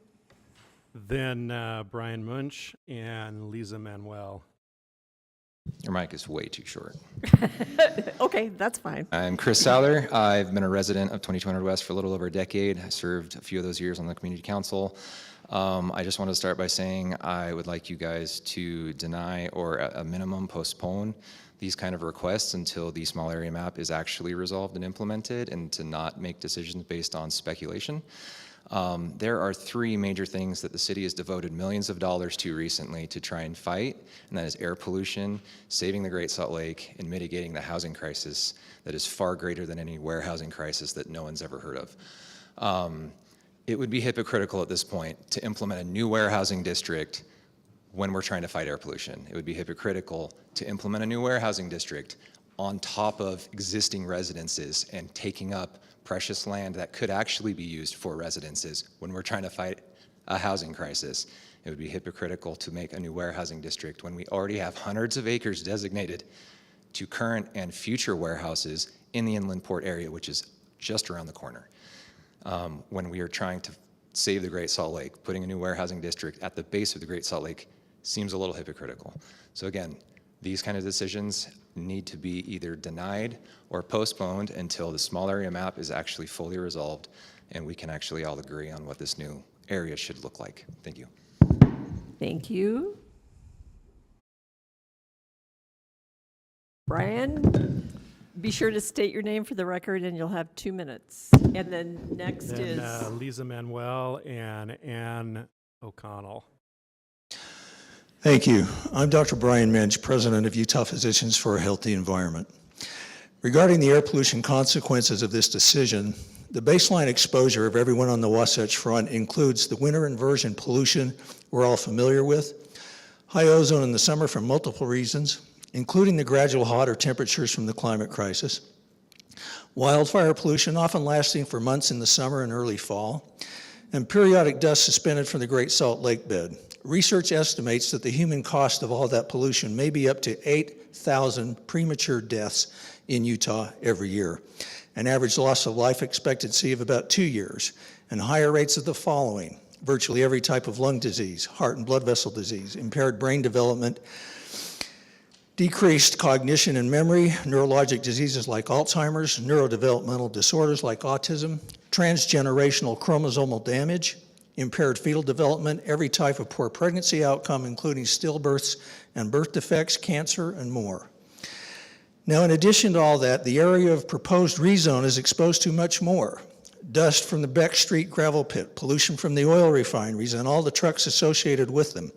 Brian Munch and Lisa Manuel. Your mic is way too short. okay, that's fine. I'm Chris Souther. I've been a resident of 2200 West for a little over a decade. I served a few of those years on the community council. I just want to start by saying I would like you guys to deny or at a minimum postpone these kind of requests until the small area map is actually resolved and implemented, and to not make decisions based on speculation. There are three major things that the city has devoted millions of dollars to recently to try and fight, and that is air pollution, saving the Great Salt Lake, and mitigating the housing crisis that is far greater than any warehousing crisis that no one's ever heard of. It would be hypocritical at this point to implement a new warehousing district when we're trying to fight air pollution. It would be hypocritical to implement a new warehousing district on top of existing residences and taking up precious land that could actually be used for residences when we're trying to fight a housing crisis. It would be hypocritical to make a new warehousing district when we already have hundreds of acres designated to current and future warehouses in the inland port area, which is just around the corner. When we are trying to save the Great Salt Lake, putting a new warehousing district at the base of the Great Salt Lake seems a little hypocritical. So again, these kind of decisions need to be either denied or postponed until the small area map is actually fully resolved and we can actually all agree on what this new area should look like. Thank you. Thank you. Brian, be sure to state your name for the record and you'll have 2 minutes. And then next is Lisa Manuel and Ann O'Connell. Thank you. I'm Dr. Brian Minch, president of Utah Physicians for a Healthy Environment. Regarding the air pollution consequences of this decision, the baseline exposure of everyone on the Wasatch Front includes the winter inversion pollution we're all familiar with, high ozone in the summer for multiple reasons, including the gradual hotter temperatures from the climate crisis, wildfire pollution often lasting for months in the summer and early fall, and periodic dust suspended from the Great Salt Lake bed. Research estimates that the human cost of all that pollution may be up to 8,000 premature deaths in Utah every year, an average loss of life expectancy of about 2 years, and higher rates of the following: virtually every type of lung disease, heart and blood vessel disease, impaired brain development, decreased cognition and memory, neurologic diseases like Alzheimer's, neurodevelopmental disorders like autism, transgenerational chromosomal damage, impaired fetal development, every type of poor pregnancy outcome, including stillbirths and birth defects, cancer, and more. Now, in addition to all that, the area of proposed rezone is exposed to much more. Dust from the Beck Street gravel pit, pollution from the oil refineries and all the trucks associated with them,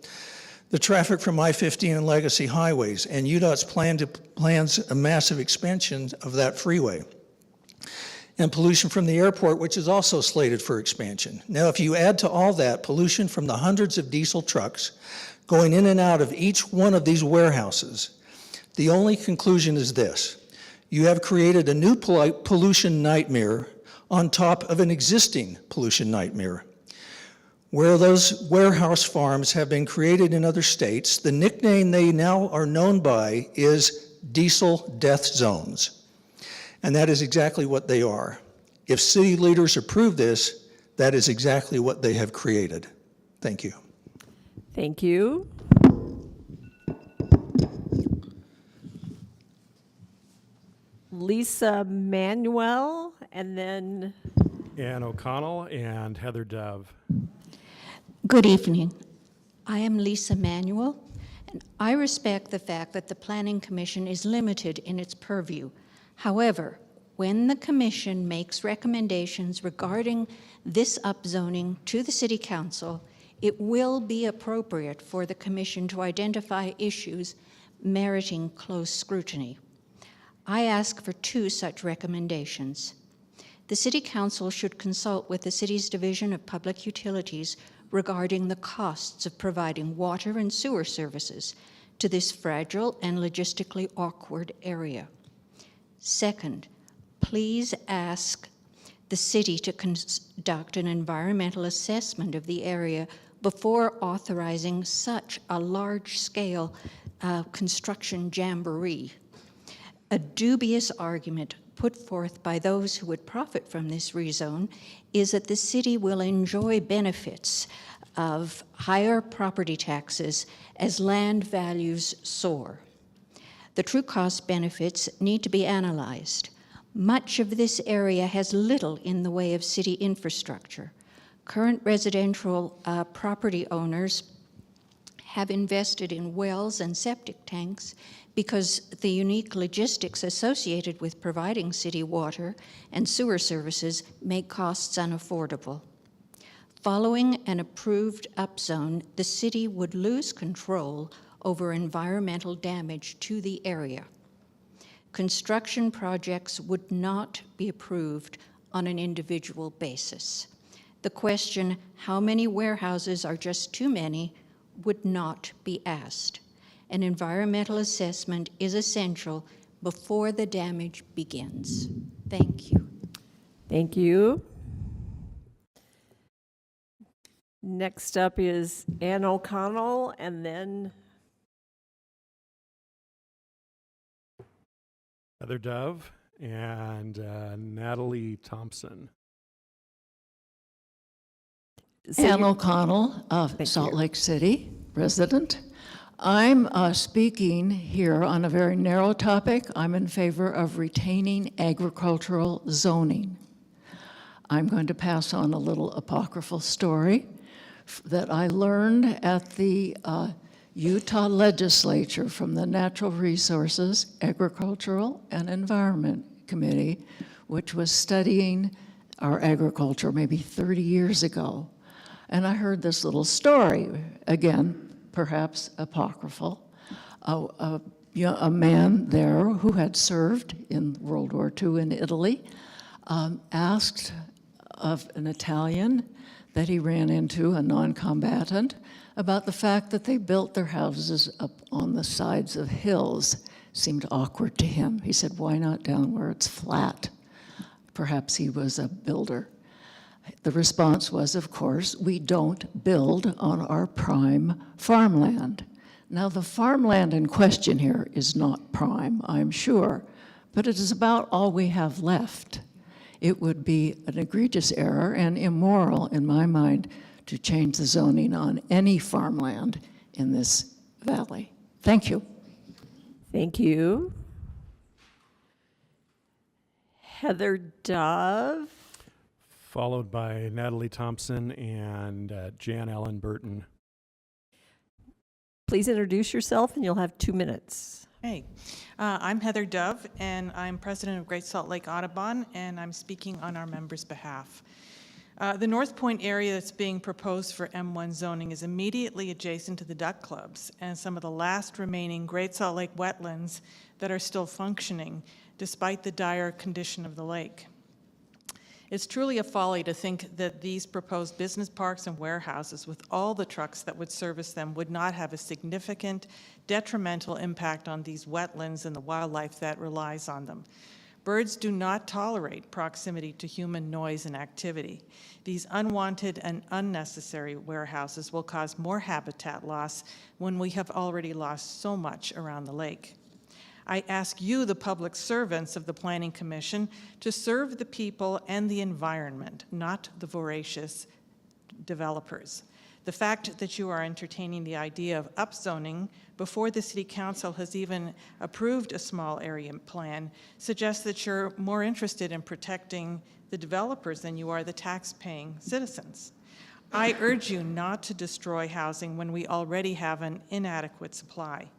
the traffic from I-15 and Legacy highways, and UDOT's plans a massive expansion of that freeway, and pollution from the airport, which is also slated for expansion. Now, if you add to all that pollution from the hundreds of diesel trucks going in and out of each one of these warehouses, the only conclusion is this: you have created a new pollution nightmare on top of an existing pollution nightmare. Where those warehouse farms have been created in other states, the nickname they now are known by is diesel death zones. And that is exactly what they are. If city leaders approve this, that is exactly what they have created. Thank you. Thank you. Lisa Manuel, and then Ann O'Connell and Heather Dove. Good evening. I am Lisa Manuel, and I respect the fact that the Planning Commission is limited in its purview. However, when the Commission makes recommendations regarding this upzoning to the City Council, it will be appropriate for the Commission to identify issues meriting close scrutiny. I ask for 2 such recommendations. The City Council should consult with the City's Division of Public Utilities regarding the costs of providing water and sewer services to this fragile and logistically awkward area. Second, please ask the city to conduct an environmental assessment of the area before authorizing such a large-scale construction jamboree. A dubious argument put forth by those who would profit from this rezone is that the city will enjoy benefits of higher property taxes as land values soar. The true cost benefits need to be analyzed. Much of this area has little in the way of city infrastructure. Current residential property owners have invested in wells and septic tanks because the unique logistics associated with providing city water and sewer services make costs unaffordable. Following an approved upzone, the city would lose control over environmental damage to the area. Construction projects would not be approved on an individual basis. The question, how many warehouses are just too many, would not be asked. An environmental assessment is essential before the damage begins. Thank you. Thank you. Next up is Ann O'Connell, and then Heather Dove and Natalie Thompson. Ann O'Connell of Salt Lake City, resident. I'm speaking here on a very narrow topic. I'm in favor of retaining agricultural zoning. I'm going to pass on a little apocryphal story that I learned at the Utah legislature from the Natural Resources, Agricultural, and Environment Committee, which was studying our agriculture maybe 30 years ago. And I heard this little story, again, perhaps apocryphal. A man there who had served in World War II in Italy asked of an Italian that he ran into, a non-combatant, about the fact that they built their houses up on the sides of hills. Seemed awkward to him. He said, why not down where it's flat? Perhaps he was a builder. The response was, of course, we don't build on our prime farmland. Now, the farmland in question here is not prime, I'm sure, but it is about all we have left. It would be an egregious error and immoral, in my mind, to change the zoning on any farmland in this valley. Thank you. thank you. Heather Dove. Followed by Natalie Thompson and Jan Ellen Burton. Please introduce yourself, and you'll have 2 minutes. Hey, I'm Heather Dove, and I'm president of Great Salt Lake Audubon, and I'm speaking on our members' behalf. The North Point area that's being proposed for M1 zoning is immediately adjacent to the duck clubs and some of the last remaining Great Salt Lake wetlands that are still functioning, despite the dire condition of the lake. It's truly a folly to think that these proposed business parks and warehouses, with all the trucks that would service them, would not have a significant detrimental impact on these wetlands and the wildlife that relies on them. Birds do not tolerate proximity to human noise and activity. These unwanted and unnecessary warehouses will cause more habitat loss when we have already lost so much around the lake. I ask you, the public servants of the Planning Commission, to serve the people and the environment, not the voracious developers. The fact that you are entertaining the idea of upzoning before the City Council has even approved a small area plan suggests that you're more interested in protecting the developers than you are the tax-paying citizens. I urge you not to destroy housing when we already have an inadequate supply.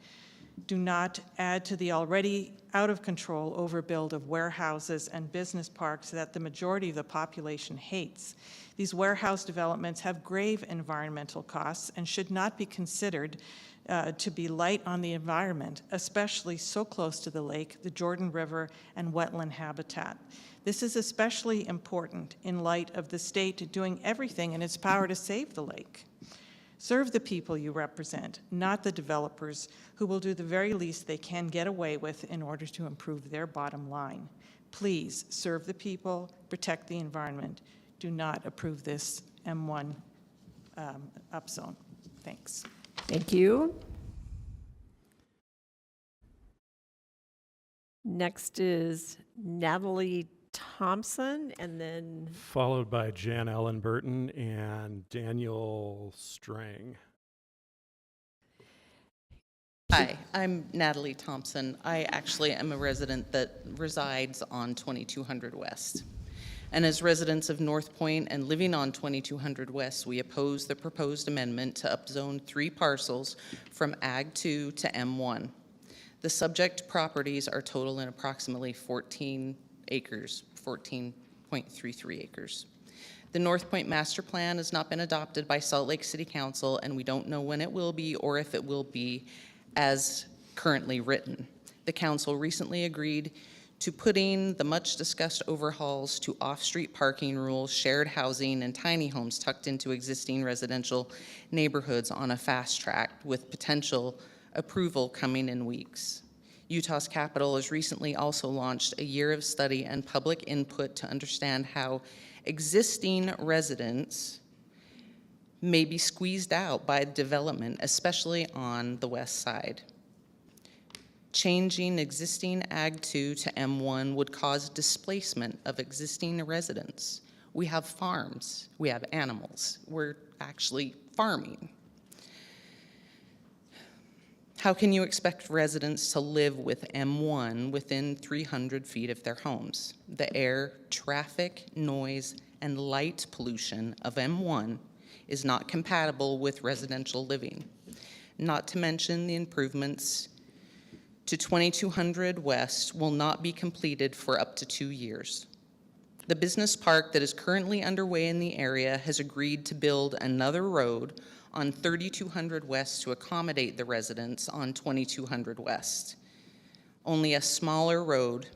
Do not add to the already out-of-control overbuild of warehouses and business parks that the majority of the population hates. These warehouse developments have grave environmental costs and should not be considered to be light on the environment, especially so close to the lake, the Jordan River, and wetland habitat. This is especially important in light of the state doing everything in its power to save the lake. Serve the people you represent, not the developers who will do the very least they can get away with in order to improve their bottom line. Please serve the people, protect the environment. Do not approve this M1 upzone. Thanks. Thank you. Next is Natalie Thompson, and then Followed by Jan Ellen Burton and Daniel Strang. Hi, I'm Natalie Thompson. I actually am a resident that resides on 2200 West. And as residents of North Point and living on 2200 West, we oppose the proposed amendment to upzone 3 parcels from Ag 2 to M1. The subject properties are total in approximately 14 acres, 14.33 acres. The North Point Master Plan has not been adopted by Salt Lake City Council, and we don't know when it will be or if it will be as currently written. The council recently agreed to putting the much-discussed overhauls to off-street parking rules, shared housing, and tiny homes tucked into existing residential neighborhoods on a fast track with potential approval coming in weeks. Utah's Capitol has recently also launched a year of study and public input to understand how existing residents may be squeezed out by development, especially on the west side. Changing existing Ag 2 to M1 would cause displacement of existing residents. We have farms, we have animals, we're actually farming. How can you expect residents to live with M1 within 300 feet of their homes? The air, traffic, noise, and light pollution of M1 is not compatible with residential living. Not to mention the improvements to 2200 West will not be completed for up to 2 years. The business park that is currently underway in the area has agreed to build another road on 3200 West to accommodate the residents on 2200 West. Only a smaller road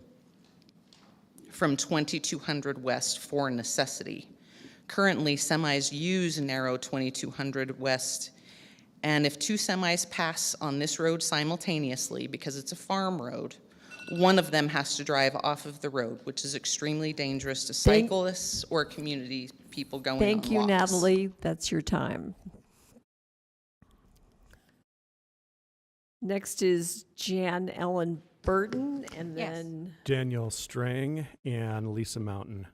from 2200 West for necessity. Currently, semis use narrow 2200 West, and if 2 semis pass on this road simultaneously, because it's a farm road, one of them has to drive off of the road, which is extremely dangerous to cyclists or community people going on walks. thank you, Natalie. That's your time. Next is Jan Ellen Burton, and then Daniel Strang and Lisa Mountain.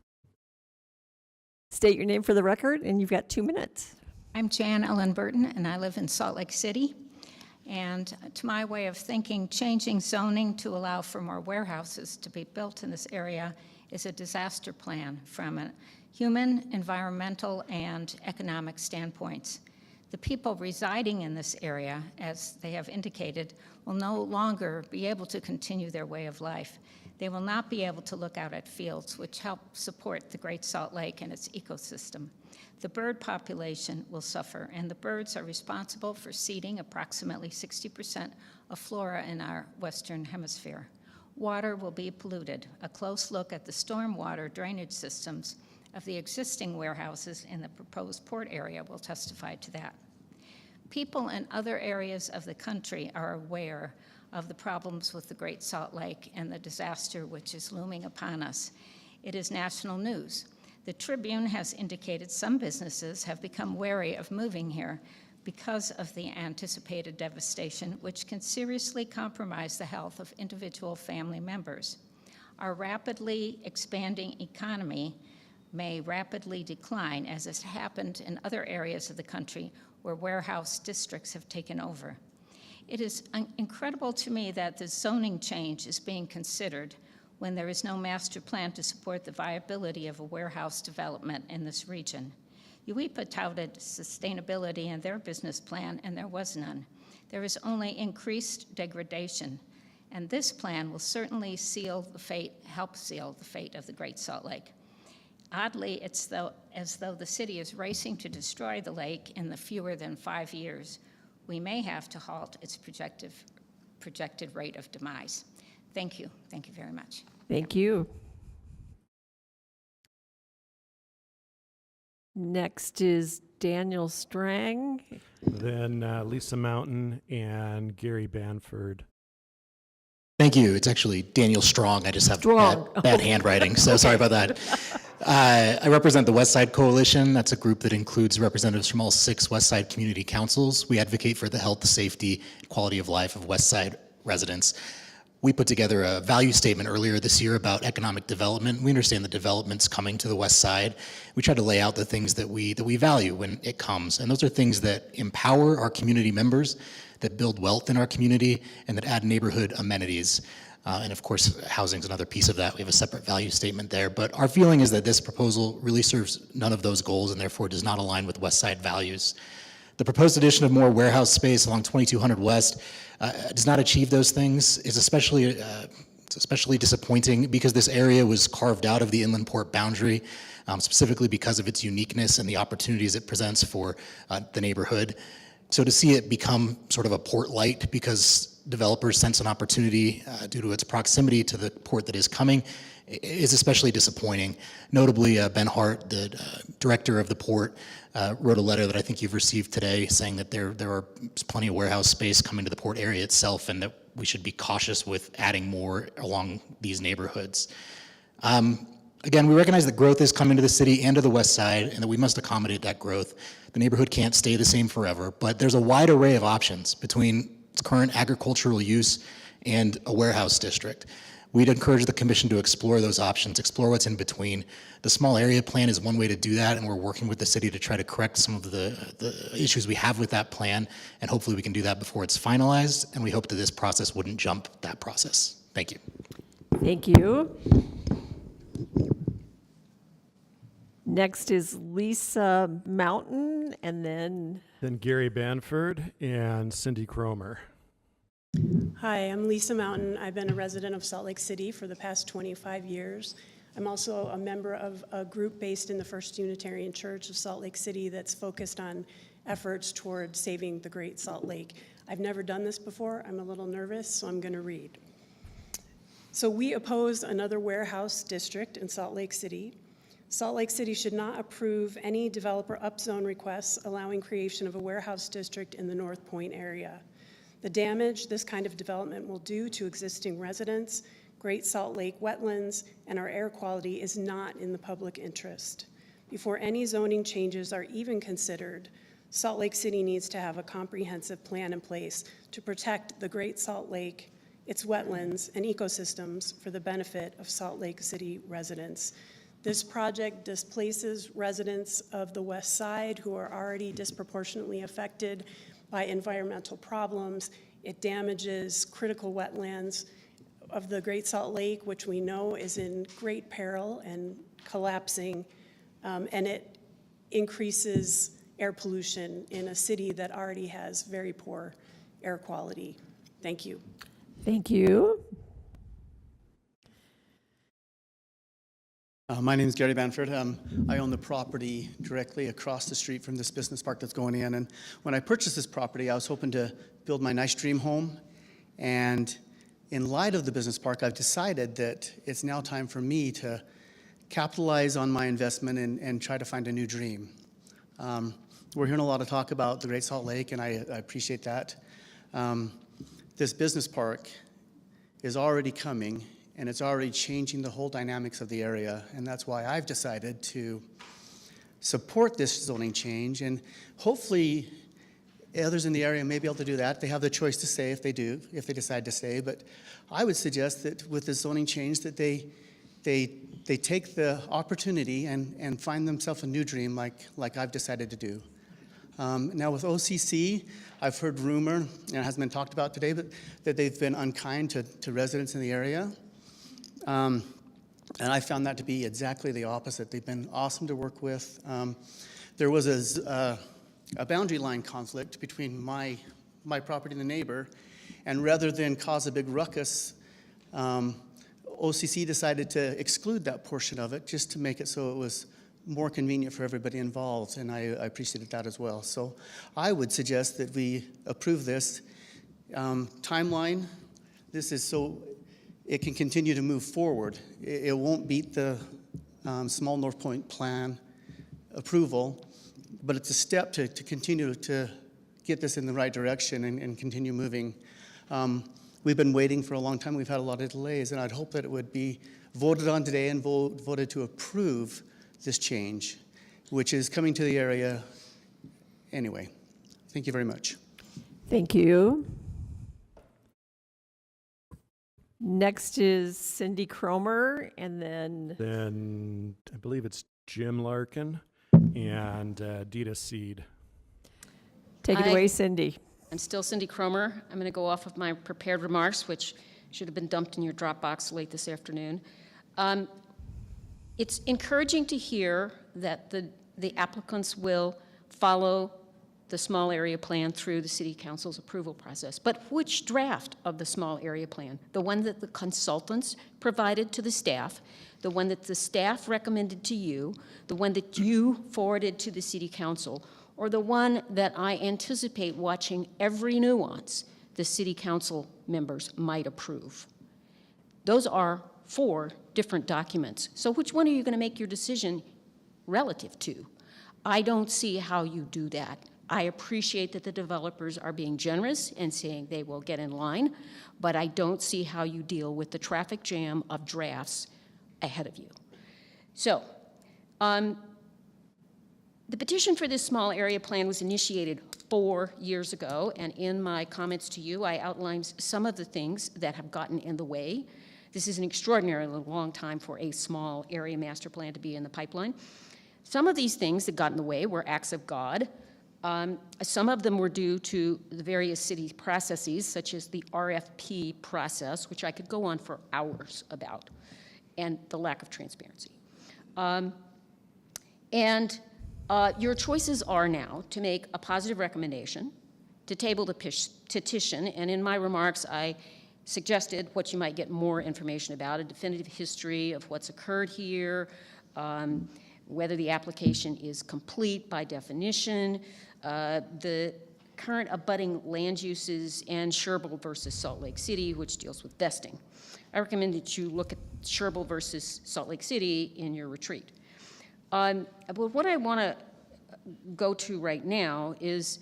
state your name for the record, and you've got 2 minutes. I'm Jan Ellen Burton, and I live in Salt Lake City. And to my way of thinking, changing zoning to allow for more warehouses to be built in this area is a disaster plan from a human, environmental, and economic standpoints. The people residing in this area, as they have indicated, will no longer be able to continue their way of life. They will not be able to look out at fields which help support the Great Salt Lake and its ecosystem. The bird population will suffer, and the birds are responsible for seeding approximately 60% of flora in our Western Hemisphere. Water will be polluted. A close look at the stormwater drainage systems of the existing warehouses in the proposed port area will testify to that. People in other areas of the country are aware of the problems with the Great Salt Lake and the disaster which is looming upon us. It is national news. The Tribune has indicated some businesses have become wary of moving here because of the anticipated devastation, which can seriously compromise the health of individual family members. Our rapidly expanding economy may rapidly decline, as has happened in other areas of the country where warehouse districts have taken over. It is incredible to me that the zoning change is being considered when there is no master plan to support the viability of a warehouse development in this region. UEPA touted sustainability in their business plan, and there was none. There is only increased degradation, and this plan will certainly help seal the fate of the Great Salt Lake. Oddly, it's as though the city is racing to destroy the lake in the fewer than 5 years. We may have to halt its projected rate of demise. Thank you. Thank you very much. Thank you. Next is Daniel Strang. Then Lisa Mountain and Gary Banford. Thank you. It's actually Daniel Strong. I just have bad handwriting, so sorry about that. I represent the West Side Coalition. That's a group that includes representatives from all 6 West Side community councils. We advocate for the health, safety, and quality of life of West Side residents. We put together a value statement earlier this year about economic development. We understand the development's coming to the West Side. We try to lay out the things that we value when it comes, and those are things that empower our community members, that build wealth in our community, and that add neighborhood amenities. And of course, housing is another piece of that. We have a separate value statement there. But our feeling is that this proposal really serves none of those goals and therefore does not align with West Side values. The proposed addition of more warehouse space along 2200 West does not achieve those things. It's especially disappointing because this area was carved out of the inland port boundary, specifically because of its uniqueness and the opportunities it presents for the neighborhood. So to see it become sort of a port light because developers sense an opportunity due to its proximity to the port that is coming is especially disappointing. Notably, Ben Hart, the director of the port, wrote a letter that I think you've received today saying that there are plenty of warehouse space coming to the port area itself and that we should be cautious with adding more along these neighborhoods. Again, we recognize that growth is coming to the city and to the West Side and that we must accommodate that growth. The neighborhood can't stay the same forever, but there's a wide array of options between its current agricultural use and a warehouse district. We'd encourage the commission to explore those options, explore what's in between. The small area plan is one way to do that, and we're working with the city to try to correct some of the issues we have with that plan, and hopefully we can do that before it's finalized, and we hope that this process wouldn't jump that process. Thank you. Thank you. Next is Lisa Mountain, and then Gary Banford and Cindy Cromer. Hi, I'm Lisa Mountain. I've been a resident of Salt Lake City for the past 25 years. I'm also a member of a group based in the First Unitarian Church of Salt Lake City that's focused on efforts toward saving the Great Salt Lake. I've never done this before. I'm a little nervous, so I'm going to read. So we oppose another warehouse district in Salt Lake City. Salt Lake City should not approve any developer upzone requests allowing creation of a warehouse district in the North Point area. The damage this kind of development will do to existing residents, Great Salt Lake wetlands, and our air quality is not in the public interest. Before any zoning changes are even considered, Salt Lake City needs to have a comprehensive plan in place to protect the Great Salt Lake, its wetlands, and ecosystems for the benefit of Salt Lake City residents. This project displaces residents of the West Side who are already disproportionately affected by environmental problems. It damages critical wetlands of the Great Salt Lake, which we know is in great peril and collapsing, and it increases air pollution in a city that already has very poor air quality. Thank you. Thank you. My name is Gary Banford. I own the property directly across the street from this business park that's going in. And when I purchased this property, I was hoping to build my nice dream home. And in light of the business park, I've decided that it's now time for me to capitalize on my investment and try to find a new dream. We're hearing a lot of talk about the Great Salt Lake, and I appreciate that. This business park is already coming, and it's already changing the whole dynamics of the area, and that's why I've decided to support this zoning change, and hopefully others in the area may be able to do that. They have the choice to stay if they decide to stay, but I would suggest that with this zoning change that they take the opportunity and find themselves a new dream like I've decided to do. Now with OCC, I've heard rumor, and it hasn't been talked about today, but that they've been unkind to residents in the area. And I found that to be exactly the opposite. They've been awesome to work with. There was a boundary line conflict between my property and the neighbor, and rather than cause a big ruckus, OCC decided to exclude that portion of it just to make it so it was more convenient for everybody involved, and I appreciated that as well. So I would suggest that we approve this timeline. This is so it can continue to move forward. It won't beat the small North Point plan approval, but it's a step to continue to get this in the right direction and continue moving. We've been waiting for a long time. We've had a lot of delays, and I'd hope that it would be voted on today and voted to approve this change, which is coming to the area anyway. Thank you very much. Thank you. Next is Cindy Cromer, and Then I believe it's Jim Larkin and Dita Seed. take it away, Cindy. I'm still Cindy Cromer. I'm going to go off of my prepared remarks, which should have been dumped in your Dropbox late this afternoon. It's encouraging to hear that the applicants will follow the small area plan through the City Council's approval process. But which draft of the small area plan? The one that the consultants provided to the staff, the one that the staff recommended to you, the one that you forwarded to the City Council, or the one that I anticipate watching every nuance the City Council members might approve? Those are 4 different documents. So which one are you going to make your decision relative to? I don't see how you do that. I appreciate that the developers are being generous and saying they will get in line, but I don't see how you deal with the traffic jam of drafts ahead of you. So, the petition for this small area plan was initiated 4 years ago, and in my comments to you, I outlined some of the things that have gotten in the way. This is an extraordinarily long time for a small area master plan to be in the pipeline. Some of these things that got in the way were acts of God. Some of them were due to the various city processes, such as the RFP process, which I could go on for hours about, and the lack of transparency. Your choices are now to make a positive recommendation, to table the petition, and in my remarks, I suggested what you might get more information about, a definitive history of what's occurred here, whether the application is complete by definition, the current abutting land uses, and Sherbill versus Salt Lake City, which deals with vesting. I recommend that you look at Sherbill versus Salt Lake City in your retreat. But what I want to go to right now is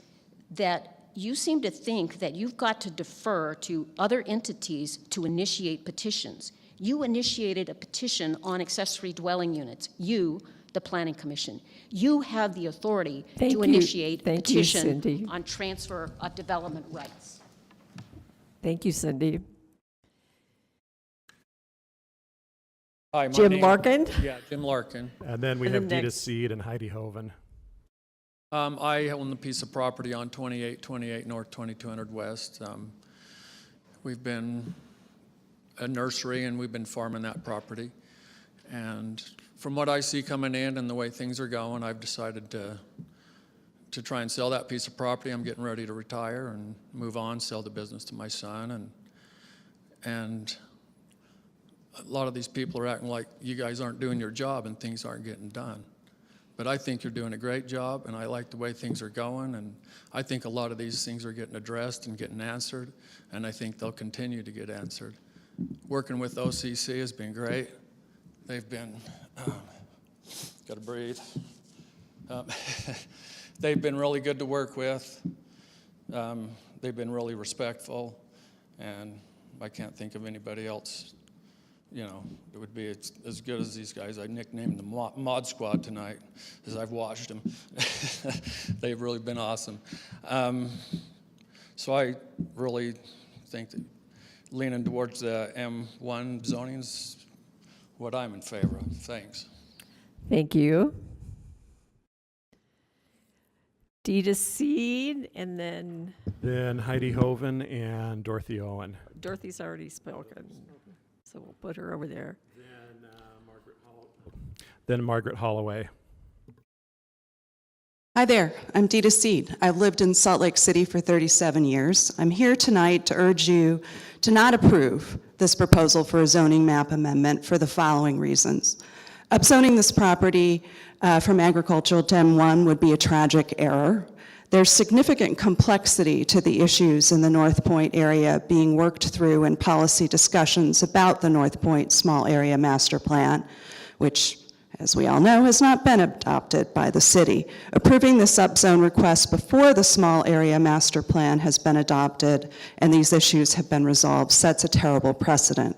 that you seem to think that you've got to defer to other entities to initiate petitions. You initiated a petition on accessory dwelling units. You, the Planning Commission. You have the authority to initiate a petition on transfer of development rights. Thank you, Cindy. Hi, my Jim name- Larkin? Yeah, Jim Larkin. And then we have Dita Seed and Heidi Hoven. I own the piece of property on 2828 North 2200 West. We've been a nursery and we've been farming that property. And from what I see coming in and the way things are going, I've decided to try and sell that piece of property. I'm getting ready to retire and move on, sell the business to my son. And a lot of these people are acting like you guys aren't doing your job and things aren't getting done. But I think you're doing a great job, and I like the way things are going, and I think a lot of these things are getting addressed and getting answered, and I think they'll continue to get answered. Working with OCC has been great. They've been, gotta breathe. They've been really good to work with. They've been really respectful, and I can't think of anybody else, you know, it would be as good as these guys. I nicknamed them Mod Squad tonight as I've watched them. They've really been awesome. So I really think that leaning towards the M1 zoning is what I'm in favor of. Thanks. Thank you. Dita Seed, and then Heidi Hoven and Dorothy Owen. Dorothy's already spoken, so we'll put her over there. Then Margaret Holloway. Hi there, I'm Dita Seed. I've lived in Salt Lake City for 37 years. I'm here tonight to urge you to not approve this proposal for a zoning map amendment for the following reasons. Upzoning this property from agricultural to M1 would be a tragic error. There's significant complexity to the issues in the North Point area being worked through in policy discussions about the North Point Small Area Master Plan, which as we all know, has not been adopted by the city. Approving the subzone request before the small area master plan has been adopted and these issues have been resolved sets a terrible precedent.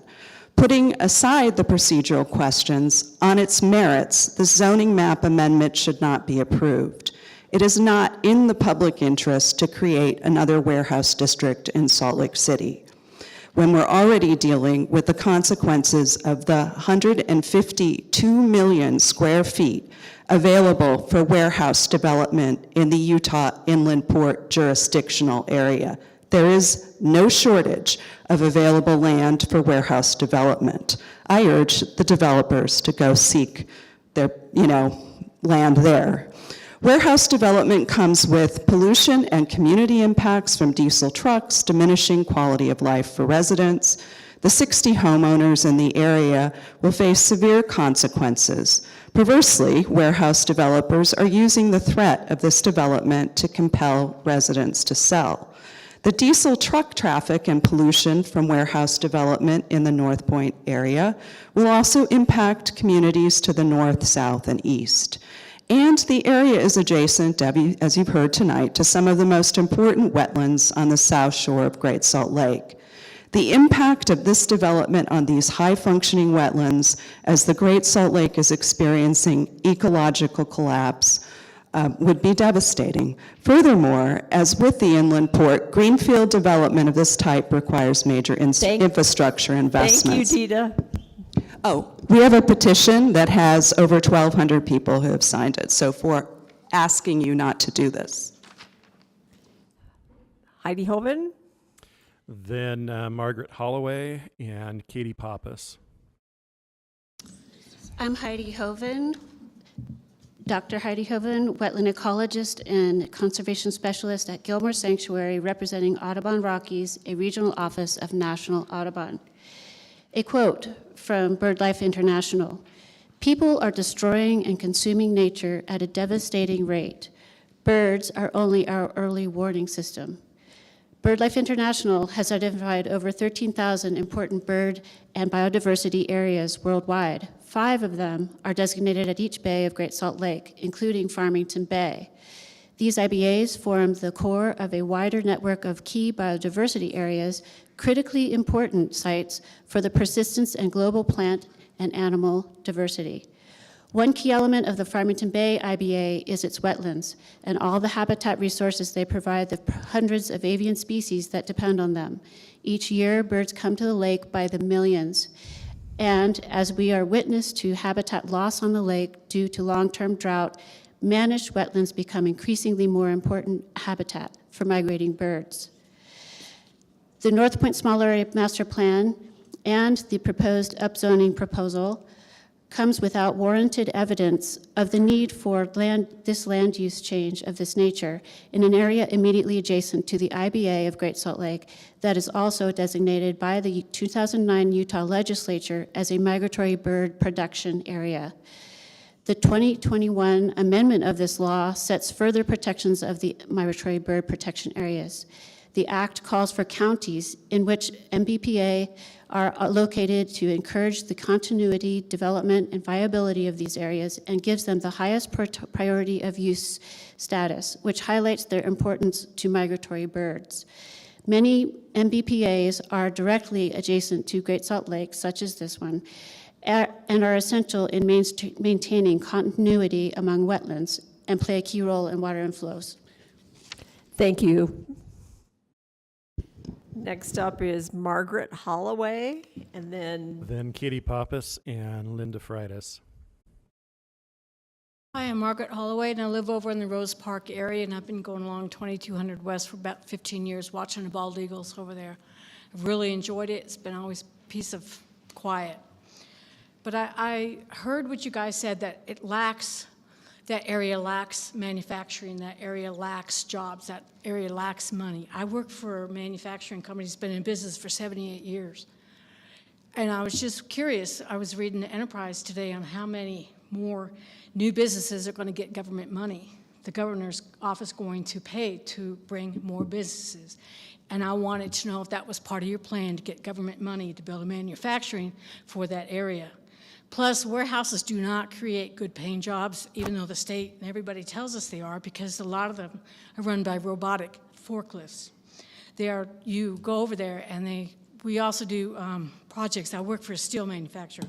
Putting aside the procedural questions, on its merits, the zoning map amendment should not be approved. It is not in the public interest to create another warehouse district in Salt Lake City, when we're already dealing with the consequences of the 152 million square feet available for warehouse development in the Utah Inland Port jurisdictional area. There is no shortage of available land for warehouse development. I urge the developers to go seek their, land there. Warehouse development comes with pollution and community impacts from diesel trucks, diminishing quality of life for residents. The 60 homeowners in the area will face severe consequences. Perversely, warehouse developers are using the threat of this development to compel residents to sell. The diesel truck traffic and pollution from warehouse development in the North Point area will also impact communities to the north, south, and east. And the area is adjacent, as you've heard tonight, to some of the most important wetlands on the south shore of Great Salt Lake. The impact of this development on these high-functioning wetlands as the Great Salt Lake is experiencing ecological collapse would be devastating. Furthermore, as with the inland port, greenfield development of this type requires major infrastructure investments. Thank you, Dita. Oh, we have a petition that has over 1,200 people who have signed it, so for asking you not to do this. Heidi Hoven? Then Margaret Holloway and Katie Pappas. I'm Heidi Hoven, Dr. Heidi Hoven, wetland ecologist and conservation specialist at Gilmore Sanctuary, representing Audubon Rockies, a regional office of National Audubon. A quote from BirdLife International: "People are destroying and consuming nature at a devastating rate. Birds are only our early warning system." BirdLife International has identified over 13,000 important bird and biodiversity areas worldwide. 5 of them are designated at each bay of Great Salt Lake, including Farmington Bay. These IBAs form the core of a wider network of key biodiversity areas, critically important sites for the persistence and global plant and animal diversity. One key element of the Farmington Bay IBA is its wetlands and all the habitat resources they provide the hundreds of avian species that depend on them. Each year, birds come to the lake by the millions. And as we are witness to habitat loss on the lake due to long-term drought, managed wetlands become increasingly more important habitat for migrating birds. The North Point Small Area Master Plan and the proposed upzoning proposal comes without warranted evidence of the need for this land use change of this nature in an area immediately adjacent to the IBA of Great Salt Lake that is also designated by the 2009 Utah legislature as a migratory bird production area. The 2021 amendment of this law sets further protections of the migratory bird protection areas. The act calls for counties in which MBPA are located to encourage the continuity, development, and viability of these areas and gives them the highest priority of use status, which highlights their importance to migratory birds. Many MBPAs are directly adjacent to Great Salt Lake, such as this one, and are essential in maintaining continuity among wetlands and play a key role in water inflows. Thank you. Next up is Margaret Holloway, and then Katie Pappas and Linda Freitas. Hi, I'm Margaret Holloway, and I live over in the Rose Park area, and I've been going along 2200 West for about 15 years, watching the bald eagles over there. I've really enjoyed it. It's been always a piece of quiet. But I heard what you guys said, that that area lacks manufacturing, that area lacks jobs, that area lacks money. I work for a manufacturing company that's been in business for 78 years. And I was just curious, I was reading the Enterprise today on how many more new businesses are going to get government money. The governor's office going to pay to bring more businesses. And I wanted to know if that was part of your plan to get government money to build a manufacturing for that area. Plus, warehouses do not create good paying jobs, even though the state and everybody tells us they are, because a lot of them are run by robotic forklifts. You go over there and we also do projects. I work for a steel manufacturer.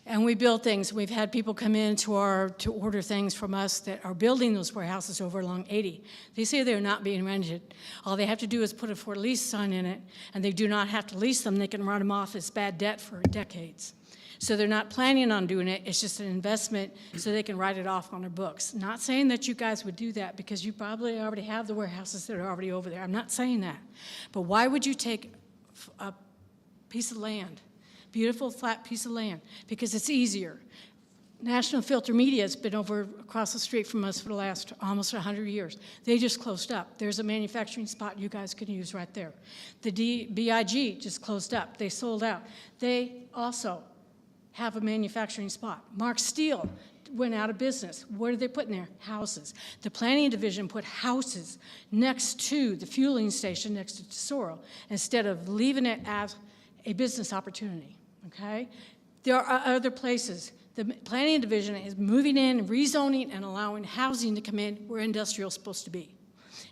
And we build things. We've had people come in to order things from us that are building those warehouses over along 80. They say they're not being rented. All they have to do is put a for lease sign in it, and they do not have to lease them. They can run them off as bad debt for decades. So they're not planning on doing it. It's just an investment so they can write it off on their books. Not saying that you guys would do that, because you probably already have the warehouses that are already over there. I'm not saying that. But why would you take a piece of land, beautiful flat piece of land, because it's easier? National Filter Media has been over across the street from us for the last almost 100 years. They just closed up. There's a manufacturing spot you guys can use right there. The BIG just closed up. They sold out. They also have a manufacturing spot. Mark Steel went out of business. What are they putting there? Houses. The planning division put houses next to the fueling station next to Tesoro instead of leaving it as a business opportunity, okay? There are other places. The planning division is moving in, rezoning, and allowing housing to come in where industrial is supposed to be.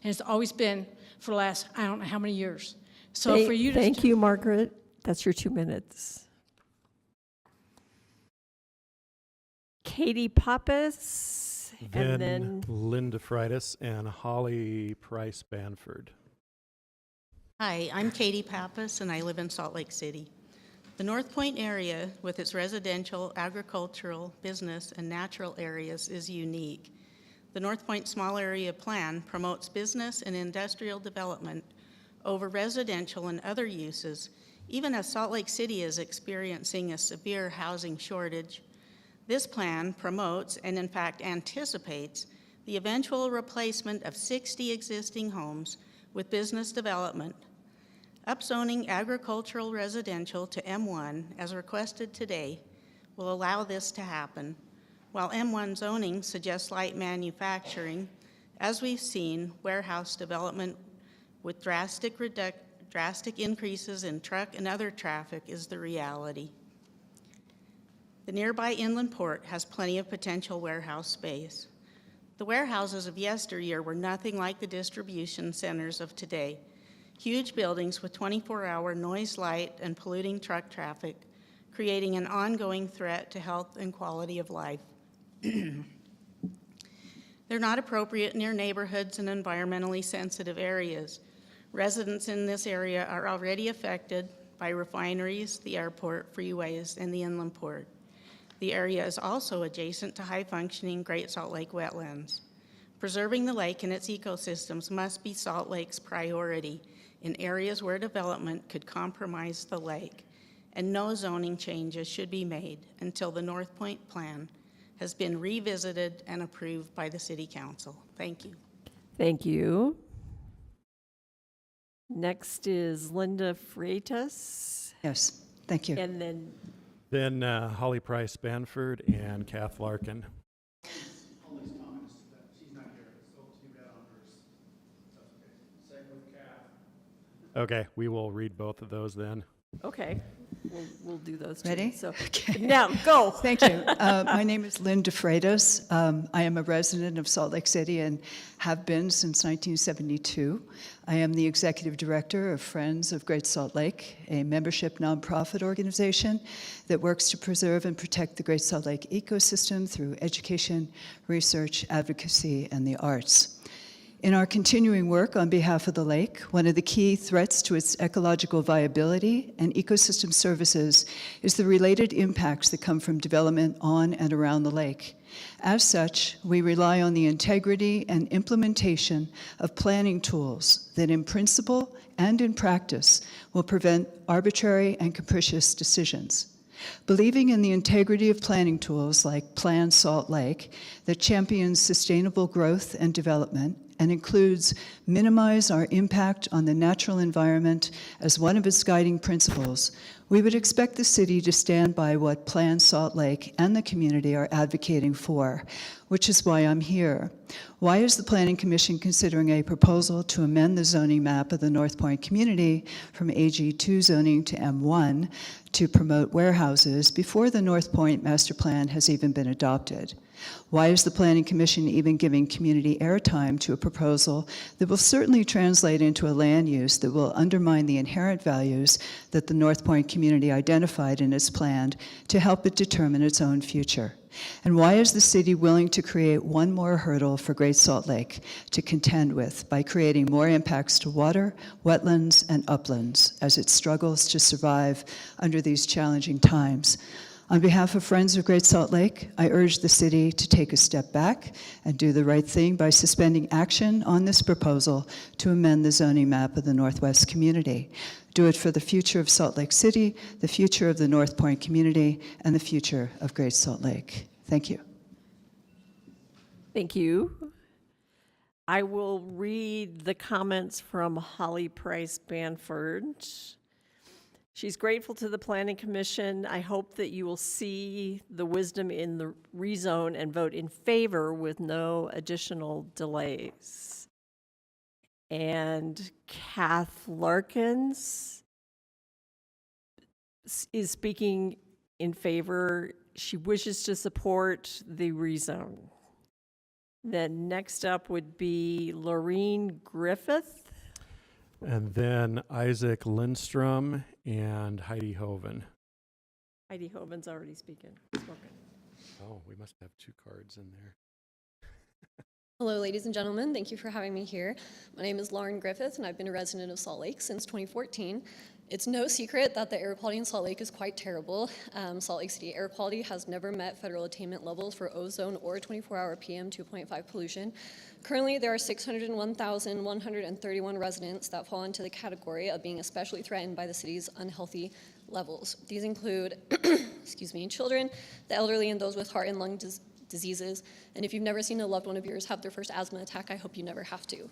And it's always been for the last, I don't know how many years. So for you to... Thank you, Margaret. That's your 2 minutes. Katie Pappas, and then Linda Freitas and Holly Price Banford. Hi, I'm Katie Pappas, and I live in Salt Lake City. The North Point area, with its residential, agricultural, business, and natural areas, is unique. The North Point Small Area Plan promotes business and industrial development over residential and other uses, even as Salt Lake City is experiencing a severe housing shortage. This plan promotes, and in fact anticipates, the eventual replacement of 60 existing homes with business development. Upzoning agricultural residential to M1, as requested today, will allow this to happen, while M1 zoning suggests light manufacturing. As we've seen, warehouse development with drastic increases in truck and other traffic is the reality. The nearby inland port has plenty of potential warehouse space. The warehouses of yesteryear were nothing like the distribution centers of today. Huge buildings with 24-hour noise, light, and polluting truck traffic, creating an ongoing threat to health and quality of life. They're not appropriate near neighborhoods and environmentally sensitive areas. Residents in this area are already affected by refineries, the airport, freeways, and the inland port. The area is also adjacent to high-functioning Great Salt Lake wetlands. Preserving the lake and its ecosystems must be Salt Lake's priority in areas where development could compromise the lake, and no zoning changes should be made until the North Point Plan has been revisited and approved by the City Council. Thank you. Thank you. Next is Linda Freitas. Yes, thank you. And Then Holly Price Banford and Kath Larkin. Okay, we will read both of those then. okay, we'll do those two. Ready? So Okay. now, go. Thank you. My name is Linda Freitas. I am a resident of Salt Lake City and have been since 1972. I am the executive director of Friends of Great Salt Lake, a membership nonprofit organization that works to preserve and protect the Great Salt Lake ecosystem through education, research, advocacy, and the arts. In our continuing work on behalf of the lake, one of the key threats to its ecological viability and ecosystem services is the related impacts that come from development on and around the lake. As such, we rely on the integrity and implementation of planning tools that in principle and in practice will prevent arbitrary and capricious decisions. Believing in the integrity of planning tools like Plan Salt Lake that champions sustainable growth and development and includes minimize our impact on the natural environment as one of its guiding principles, we would expect the city to stand by what Plan Salt Lake and the community are advocating for, which is why I'm here. Why is the Planning Commission considering a proposal to amend the zoning map of the North Point community from AG2 zoning to M1 to promote warehouses before the North Point master plan has even been adopted? Why is the Planning Commission even giving community airtime to a proposal that will certainly translate into a land use that will undermine the inherent values that the North Point community identified in its plan to help it determine its own future? And why is the city willing to create one more hurdle for Great Salt Lake to contend with by creating more impacts to water, wetlands, and uplands as it struggles to survive under these challenging times? On behalf of Friends of Great Salt Lake, I urge the city to take a step back and do the right thing by suspending action on this proposal to amend the zoning map of the Northwest community. Do it for the future of Salt Lake City, the future of the North Point community, and the future of Great Salt Lake. Thank you. Thank you. I will read the comments from Holly Price Banford. She's grateful to the Planning Commission. I hope that you will see the wisdom in the rezone and vote in favor with no additional delays. And Kath Larkins is speaking in favor. She wishes to support the rezone. Then next up would be Laureen Griffith. And then Isaac Lindstrom and Heidi Hoven. Heidi Hoven's already spoken. Oh, we must have two cards in there. Hello, ladies and gentlemen. Thank you for having me here. My name is Lauren Griffith, and I've been a resident of Salt Lake since 2014. It's no secret that the air quality in Salt Lake is quite terrible. Salt Lake City air quality has never met federal attainment levels for ozone or 24-hour PM 2.5 pollution. Currently, there are 601,131 residents that fall into the category of being especially threatened by the city's unhealthy levels. These include, excuse me, children, the elderly, and those with heart and lung diseases. And if you've never seen a loved one of yours have their first asthma attack, I hope you never have to.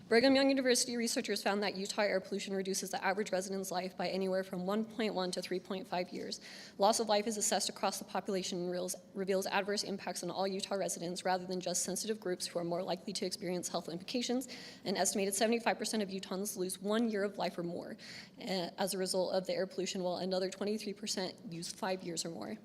Brigham Young University researchers found that Utah air pollution reduces the average resident's life by anywhere from 1.1 to 3.5 years. Loss of life is assessed across the population and reveals adverse impacts on all Utah residents rather than just sensitive groups who are more likely to experience health implications. An estimated 75% of Utahns lose 1 year of life or more as a result of the air pollution, while another 23% lose 5 years or more.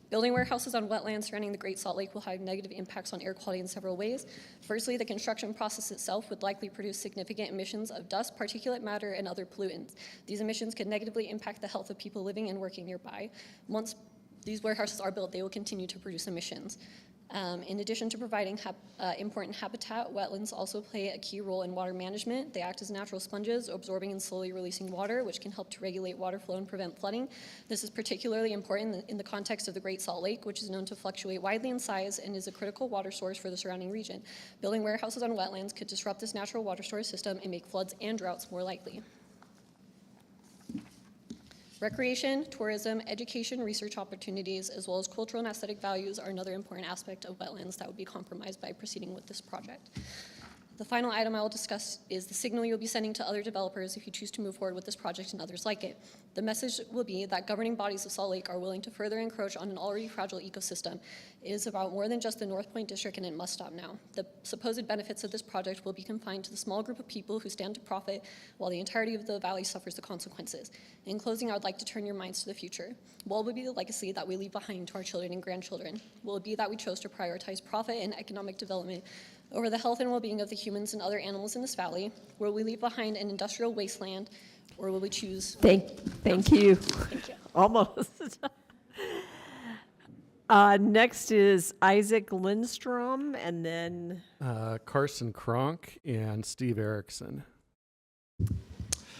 Building warehouses on wetlands surrounding the Great Salt Lake will have negative impacts on air quality in several ways. Firstly, the construction process itself would likely produce significant emissions of dust, particulate matter, and other pollutants. These emissions could negatively impact the health of people living and working nearby. Once these warehouses are built, they will continue to produce emissions. In addition to providing important habitat, wetlands also play a key role in water management. They act as natural sponges, absorbing and slowly releasing water, which can help to regulate water flow and prevent flooding. This is particularly important in the context of the Great Salt Lake, which is known to fluctuate widely in size and is a critical water source for the surrounding region. Building warehouses on wetlands could disrupt this natural water storage system and make floods and droughts more likely. Recreation, tourism, education, research opportunities, as well as cultural and aesthetic values are another important aspect of wetlands that would be compromised by proceeding with this project. The final item I will discuss is the signal you'll be sending to other developers if you choose to move forward with this project and others like it. The message will be that governing bodies of Salt Lake are willing to further encroach on an already fragile ecosystem. It is about more than just the North Point district, and it must stop now. The supposed benefits of this project will be confined to the small group of people who stand to profit, while the entirety of the valley suffers the consequences. In closing, I would like to turn your minds to the future. What will be the legacy that we leave behind to our children and grandchildren? Will it be that we chose to prioritize profit and economic development over the health and well-being of the humans and other animals in this valley? Will we leave behind an industrial wasteland, or will we choose? Thank you. Thank you. Almost. Next is Isaac Lindstrom, and then Carson Kronk and Steve Erickson.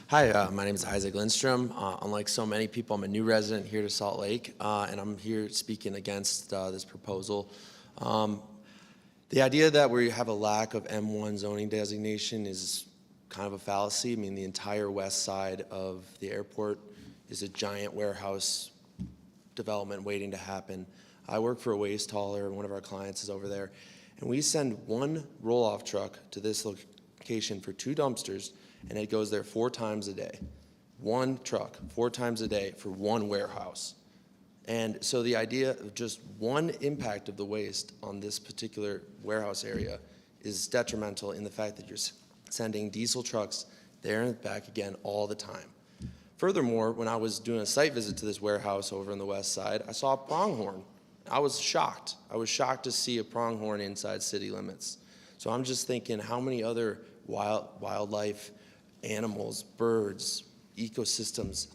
Hi, my name is Isaac Lindstrom. Unlike so many people, I'm a new resident here to Salt Lake, and I'm here speaking against this proposal. The idea that we have a lack of M1 zoning designation is kind of a fallacy. I mean, the entire west side of the airport is a giant warehouse development waiting to happen. I work for a waste hauler, and one of our clients is over there. and we send one roll-off truck to this location for 2 dumpsters, and it goes there 4 times a day. 1 truck, 4 times a day for 1 warehouse. And so the idea of just one impact of the waste on this particular warehouse area is detrimental in the fact that you're sending diesel trucks there and back again all the time. Furthermore, when I was doing a site visit to this warehouse over on the west side, I saw a pronghorn. I was shocked. I was shocked to see a pronghorn inside city limits. So I'm just thinking, how many other wildlife, animals, birds, ecosystems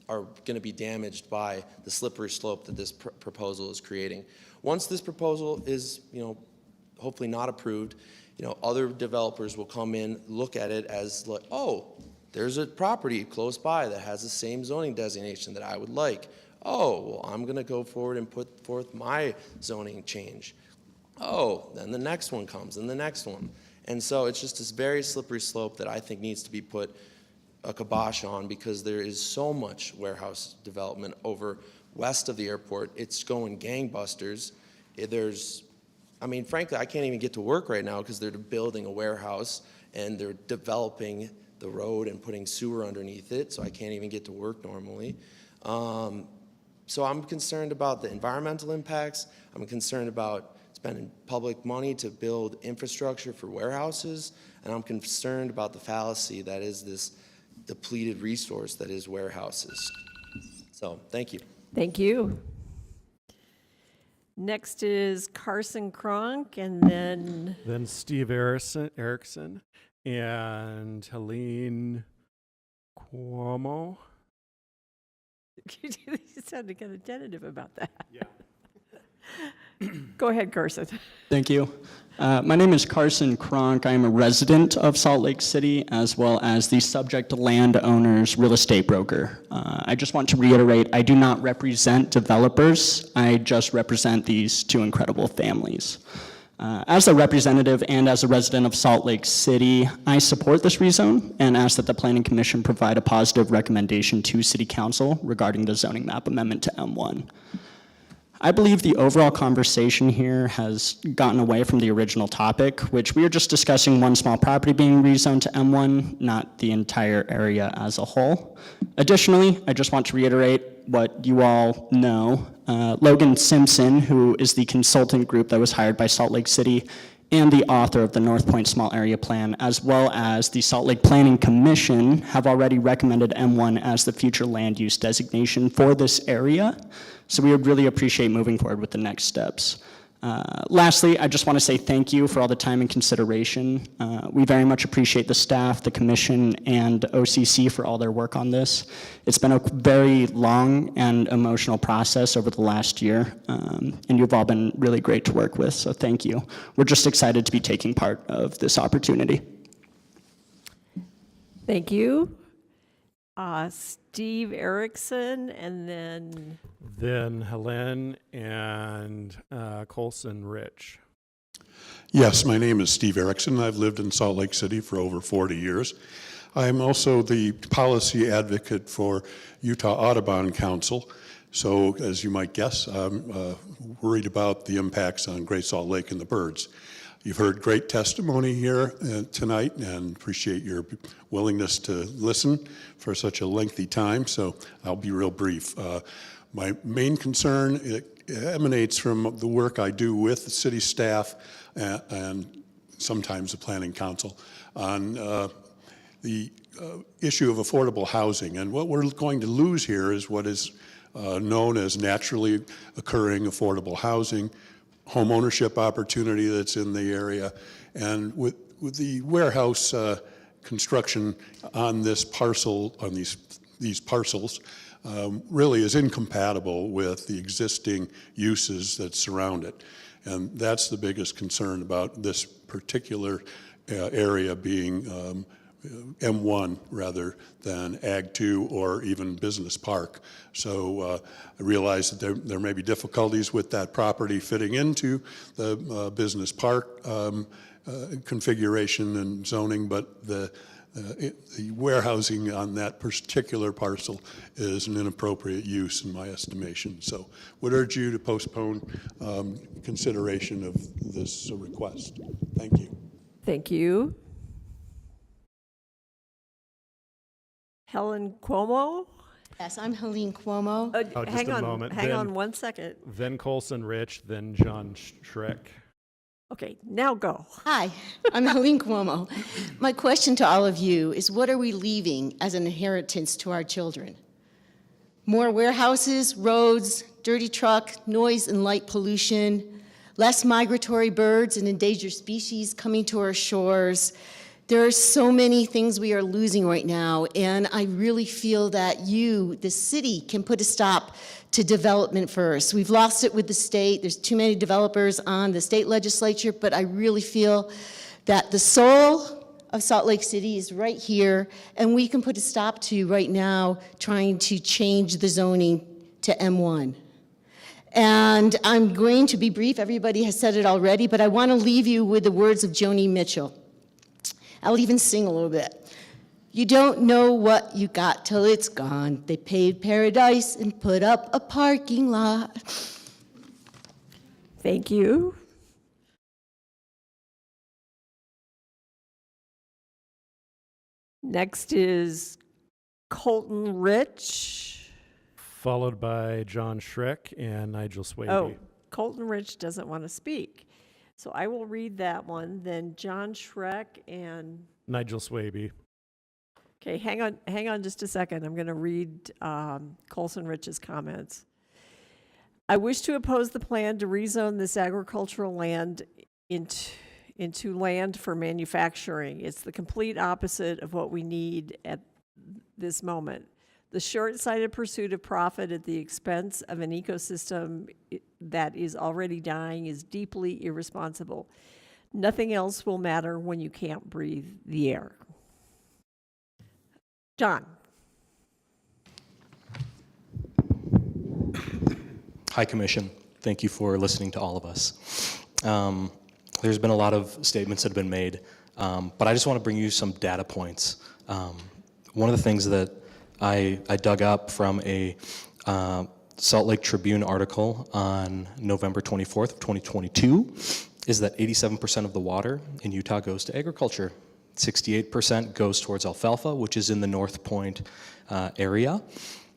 are going to be damaged by the slippery slope that this proposal is creating? Once this proposal is, hopefully not approved, other developers will come in, look at it as like, oh, there's a property close by that has the same zoning designation that I would like. Oh, well, I'm going to go forward and put forth my zoning change. Oh, then the next one comes, and the next one. And so it's just this very slippery slope that I think needs to be put a kibosh on, because there is so much warehouse development over west of the airport. It's going gangbusters. Frankly, I can't even get to work right now because they're building a warehouse and they're developing the road and putting sewer underneath it, so I can't even get to work normally. So I'm concerned about the environmental impacts. I'm concerned about spending public money to build infrastructure for warehouses, and I'm concerned about the fallacy that is this depleted resource that is warehouses. So, thank you. Thank you. Next is Carson Kronk, and then Steve Erickson and Helene Cuomo. You sounded kind of tentative about that. Yeah. Go ahead, Carson. Thank you. My name is Carson Kronk. I am a resident of Salt Lake City, as well as the subject landowner's real estate broker. I just want to reiterate, I do not represent developers. I just represent these 2 incredible families. As a representative and as a resident of Salt Lake City, I support this rezone and ask that the Planning Commission provide a positive recommendation to City Council regarding the zoning map amendment to M1. I believe the overall conversation here has gotten away from the original topic, which we were just discussing one small property being rezoned to M1, not the entire area as a whole. Additionally, I just want to reiterate what you all know. Logan Simpson, who is the consultant group that was hired by Salt Lake City and the author of the North Point Small Area Plan, as well as the Salt Lake Planning Commission, have already recommended M1 as the future land use designation for this area. So we would really appreciate moving forward with the next steps. Lastly, I just want to say thank you for all the time and consideration. We very much appreciate the staff, the commission, and OCC for all their work on this. It's been a very long and emotional process over the last year, and you've all been really great to work with, so thank you. We're just excited to be taking part of this opportunity. Thank you. Steve Erickson, and then Helene and Colson Rich. Yes, my name is Steve Erickson. I've lived in Salt Lake City for over 40 years. I'm also the policy advocate for Utah Audubon Council. So, as you might guess, I'm worried about the impacts on Great Salt Lake and the birds. You've heard great testimony here tonight, and appreciate your willingness to listen for such a lengthy time, so I'll be real brief. My main concern emanates from the work I do with the city staff and sometimes the Planning Council on the issue of affordable housing. And what we're going to lose here is what is known as naturally occurring affordable housing, home ownership opportunity that's in the area, and with the warehouse construction on this parcel, on these parcels, really is incompatible with the existing uses that surround it. And that's the biggest concern about this particular area being M1 rather than Ag 2 or even Business Park. So I realize that there may be difficulties with that property fitting into the Business Park configuration and zoning, but the warehousing on that particular parcel is an inappropriate use in my estimation. So would urge you to postpone consideration of this request. Thank you. Thank you. Helen Cuomo? Yes, I'm Helene Cuomo. Oh, just hang a on, moment. hang Then- on 1 second. Then Colson Rich, then John Schreck. Okay, now go. Hi, I'm Helene Cuomo. My question to all of you is, what are we leaving as an inheritance to our children? More warehouses, roads, dirty truck, noise and light pollution, less migratory birds and endangered species coming to our shores. There are so many things we are losing right now, and I really feel that you, the city, can put a stop to development first. We've lost it with the state. There's too many developers on the state legislature, but I really feel that the soul of Salt Lake City is right here, and we can put a stop to right now trying to change the zoning to M1. And I'm going to be brief. Everybody has said it already, but I want to leave you with the words of Joni Mitchell. I'll even sing a little bit. You don't know what you got till it's gone. They paved paradise and put up a parking lot. Thank you. Next is Colton Rich. Followed by John Schreck and Nigel Swaby. Oh, Colton Rich doesn't want to speak. So I will read that one, then John Schreck and... Nigel Swaby. Okay, hang on just a second. I'm going to read Colson Rich's comments. I wish to oppose the plan to rezone this agricultural land into land for manufacturing. It's the complete opposite of what we need at this moment. The short-sighted pursuit of profit at the expense of an ecosystem that is already dying is deeply irresponsible. Nothing else will matter when you can't breathe the air. John. Hi, Commission. Thank you for listening to all of us. There's been a lot of statements that have been made, but I just want to bring you some data points. One of the things that I dug up from a Salt Lake Tribune article on November 24th of 2022 is that 87% of the water in Utah goes to agriculture. 68% goes towards alfalfa, which is in the North Point area,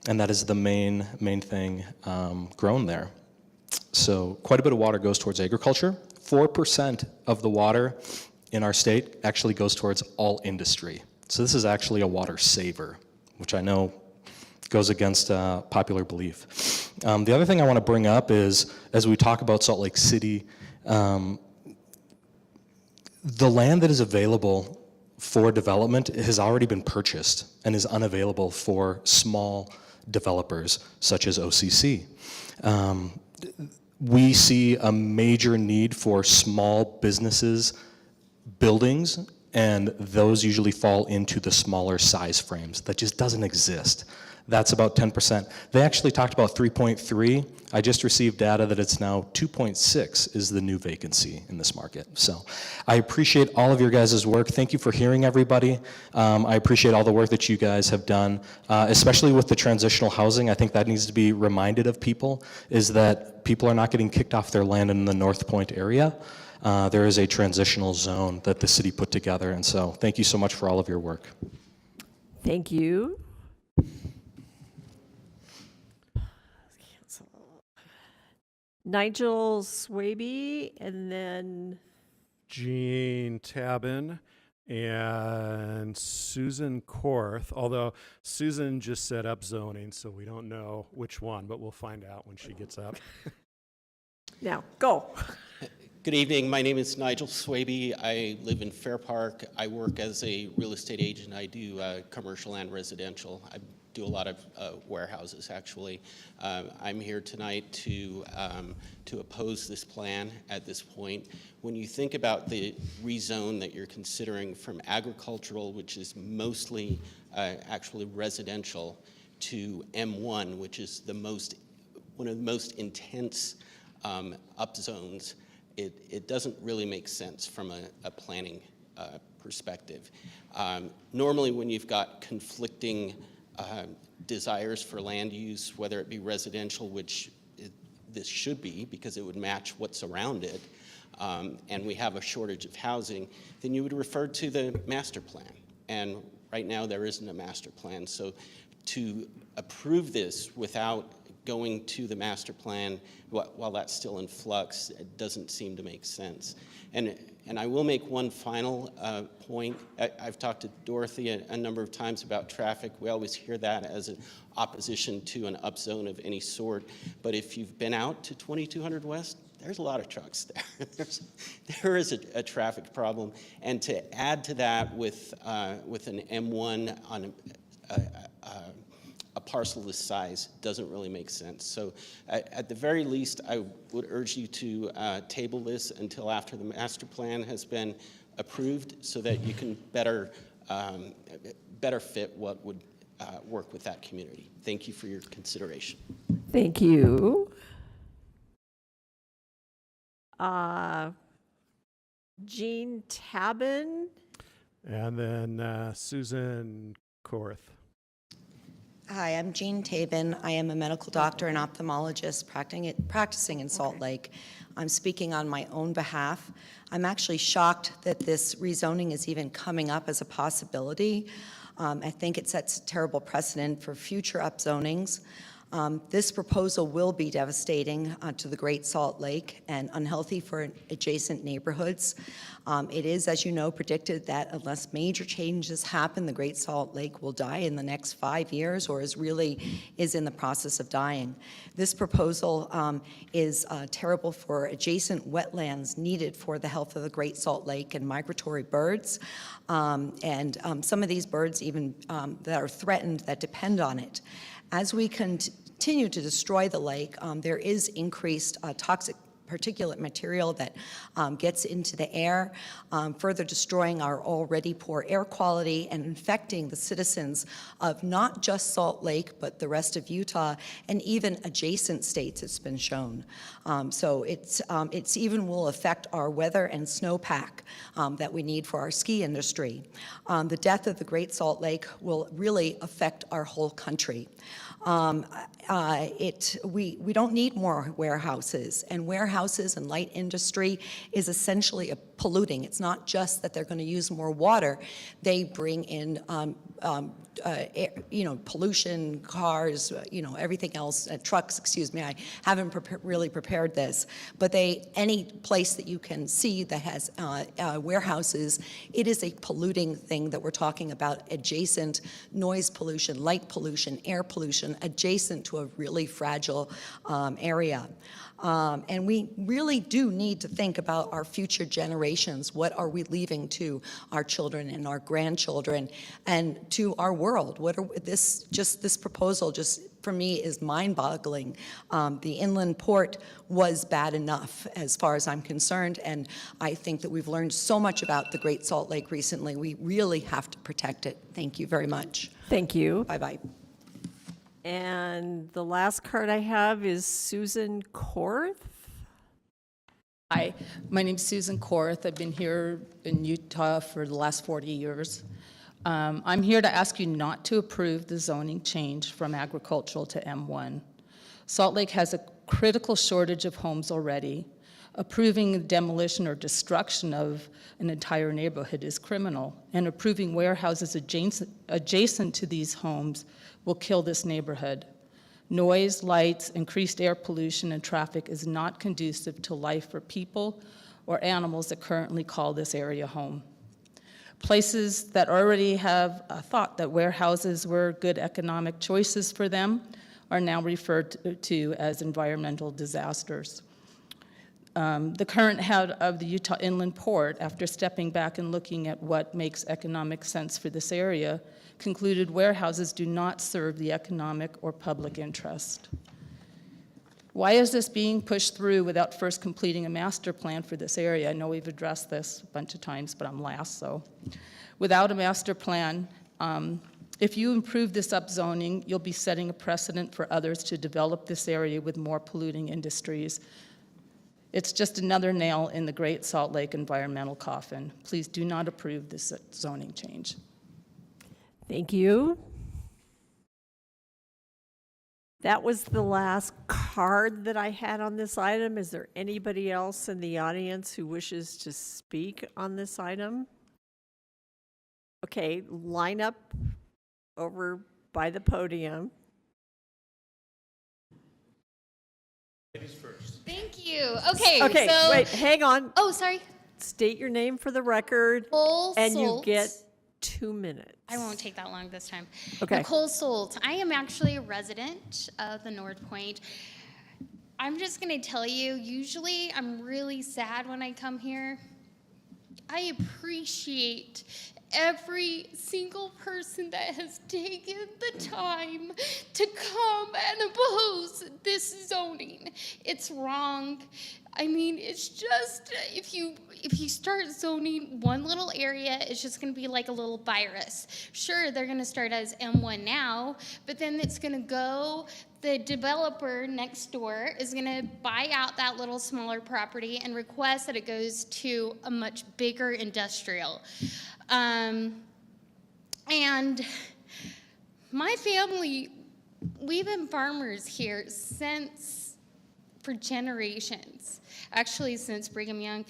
and that is the main thing grown there. So quite a bit of water goes towards agriculture. 4% of the water in our state actually goes towards all industry. So this is actually a water saver, which I know goes against popular belief. The other thing I want to bring up is, as we talk about Salt Lake City, the land that is available for development has already been purchased and is unavailable for small developers such as OCC. We see a major need for small businesses, buildings, and those usually fall into the smaller size frames. That just doesn't exist. That's about 10%. They actually talked about 3.3. I just received data that it's now 2.6 is the new vacancy in this market. So I appreciate all of your guys' work. Thank you for hearing everybody. I appreciate all the work that you guys have done, especially with the transitional housing. I think that needs to be reminded of people, is that people are not getting kicked off their land in the North Point area. There is a transitional zone that the city put together, and so thank you so much for all of your work. Thank you. Nigel Swaby, and then Jean Tabin and Susan Korth, although Susan just set up zoning, so we don't know which one, but we'll find out when she gets up. Now, go. Good evening. My name is Nigel Swaby. I live in Fair Park. I work as a real estate agent. I do commercial and residential. I do a lot of warehouses, actually. I'm here tonight to oppose this plan at this point. When you think about the rezone that you're considering from agricultural, which is mostly actually residential, to M1, which is one of the most intense upzones, it doesn't really make sense from a planning perspective. Normally, when you've got conflicting desires for land use, whether it be residential, which this should be because it would match what's around it, and we have a shortage of housing, then you would refer to the master plan. And right now there isn't a master plan. So to approve this without going to the master plan, while that's still in flux, it doesn't seem to make sense. And I will make one final point. I've talked to Dorothy a number of times about traffic. We always hear that as an opposition to an upzone of any sort. But if you've been out to 2200 West, there's a lot of trucks there. There is a traffic problem. And to add to that with an M1 on a parcel this size doesn't really make sense. So at the very least, I would urge you to table this until after the master plan has been approved so that you can better fit what would work with that community. Thank you for your consideration. Thank you. Jean Tabin. And then Susan Korth. Hi, I'm Jean Tabin. I am a medical doctor and ophthalmologist practicing in Salt Lake. I'm speaking on my own behalf. I'm actually shocked that this rezoning is even coming up as a possibility. I think it sets a terrible precedent for future upzonings. This proposal will be devastating to the Great Salt Lake and unhealthy for adjacent neighborhoods. It is, as you know, predicted that unless major changes happen, the Great Salt Lake will die in the next 5 years, or is in the process of dying. This proposal is terrible for adjacent wetlands needed for the health of the Great Salt Lake and migratory birds, and some of these birds even that are threatened that depend on it. As we continue to destroy the lake, there is increased toxic particulate material that gets into the air, further destroying our already poor air quality and infecting the citizens of not just Salt Lake, but the rest of Utah and even adjacent states, it's been shown. So it's even will affect our weather and snowpack that we need for our ski industry. The death of the Great Salt Lake will really affect our whole country. We don't need more warehouses, and warehouses and light industry is essentially polluting. It's not just that they're going to use more water; they bring in pollution, cars, everything else, trucks. Excuse me, I haven't really prepared this, but any place that you can see that has warehouses, it is a polluting thing that we're talking about. Adjacent noise pollution, light pollution, air pollution, adjacent to a really fragile area. And we really do need to think about our future generations. What are we leaving to our children and our grandchildren and to our world? This proposal just for me is mind-boggling. The inland port was bad enough as far as I'm concerned, and I think that we've learned so much about the Great Salt Lake recently. We really have to protect it. Thank you very much. Thank you. Bye-bye. And the last card I have is Susan Korth. Hi, my name's Susan Korth. I've been here in Utah for the last 40 years. I'm here to ask you not to approve the zoning change from agricultural to M1. Salt Lake has a critical shortage of homes already. Approving the demolition or destruction of an entire neighborhood is criminal, and approving warehouses adjacent to these homes will kill this neighborhood. Noise, lights, increased air pollution, and traffic is not conducive to life for people or animals that currently call this area home. Places that already have thought that warehouses were good economic choices for them are now referred to as environmental disasters. The current head of the Utah Inland Port, after stepping back and looking at what makes economic sense for this area, concluded warehouses do not serve the economic or public interest. Why is this being pushed through without first completing a master plan for this area? I know we've addressed this a bunch of times, but I'm last, so. Without a master plan, if you improve this upzoning, you'll be setting a precedent for others to develop this area with more polluting industries. It's just another nail in the Great Salt Lake environmental coffin. Please do not approve this zoning change. Thank you. That was the last card that I had on this item. Is there anybody else in the audience who wishes to speak on this item? Okay, line up over by the podium. Ladies first. Thank you. Okay, Okay, so wait, hang on. Oh, sorry. State your name for the record, Nicole and you Solt. get 2 minutes. I won't take that long this time. Okay. Nicole Solt. I am actually a resident of the North Point. I'm just going to tell you, usually I'm really sad when I come here. I appreciate every single person that has taken the time to come and oppose this zoning. It's wrong. I mean, it's just, if you start zoning one little area, it's just going to be like a little virus. Sure, they're going to start as M1 now, but then it's going to go, the developer next door is going to buy out that little smaller property and request that it goes to a much bigger industrial. And my family, we've been farmers here for generations, actually since Brigham Young.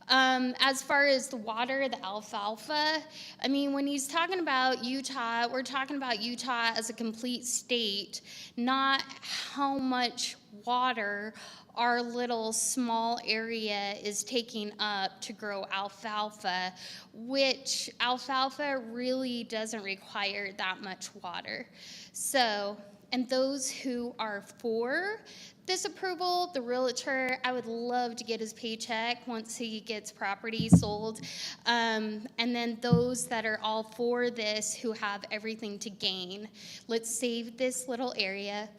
As far as the water, the alfalfa, I mean, when he's talking about Utah, we're talking about Utah as a complete state, not how much water our little small area is taking up to grow alfalfa, which alfalfa really doesn't require that much water. So, and those who are for this approval, the realtor, I would love to get his paycheck once he gets property sold. And then those that are all for this who have everything to gain. Let's save this little area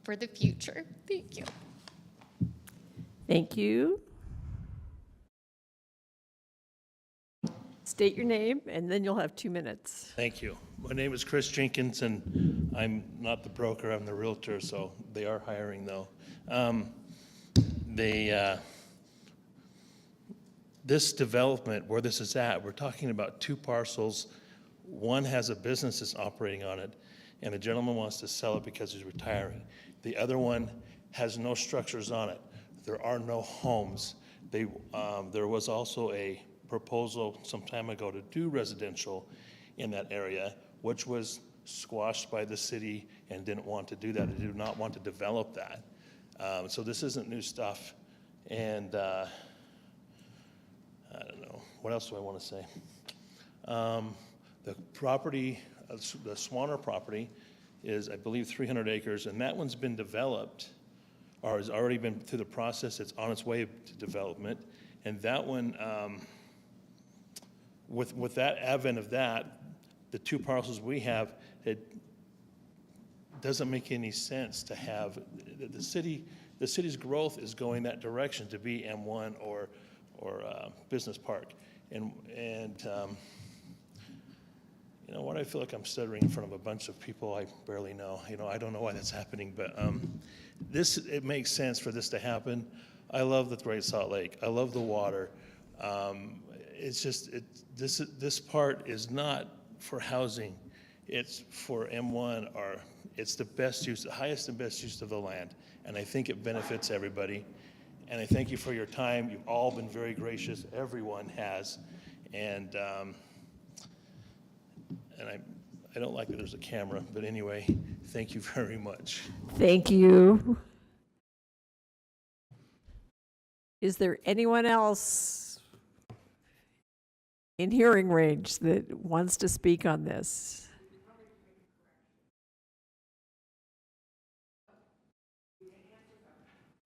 for the future. Thank you. Thank you. State your name, and then you'll have 2 minutes. Thank you. My name is Chris Jenkins, and I'm not the broker, I'm the realtor, so they are hiring, though. This development, where this is at, we're talking about 2 parcels. One has a business that's operating on it, and the gentleman wants to sell it because he's retiring. The other one has no structures on it. There are no homes. There was also a proposal some time ago to do residential in that area, which was squashed by the city and didn't want to do that. They do not want to develop that. So this isn't new stuff. And I don't know, what else do I want to say? The property, the Swanner property is, I believe, 300 acres, and that one's been developed, or has already been through the process. It's on its way to development. And that one, with that advent of that, the 2 parcels we have, it doesn't make any sense to have, the city's growth is going that direction to be M1 or Business Park. And you know what, I feel like I'm stuttering in front of a bunch of people I barely know. You know, I don't know why that's happening, but it makes sense for this to happen. I love the Great Salt Lake. I love the water. It's just, this part is not for housing. It's for M1, or it's the best use, the highest and best use of the land. And I think it benefits everybody. And I thank you for your time. You've all been very gracious. Everyone has. And I don't like that there's a camera, but anyway, thank you very much. Thank you. Is there anyone else in hearing range that wants to speak on this?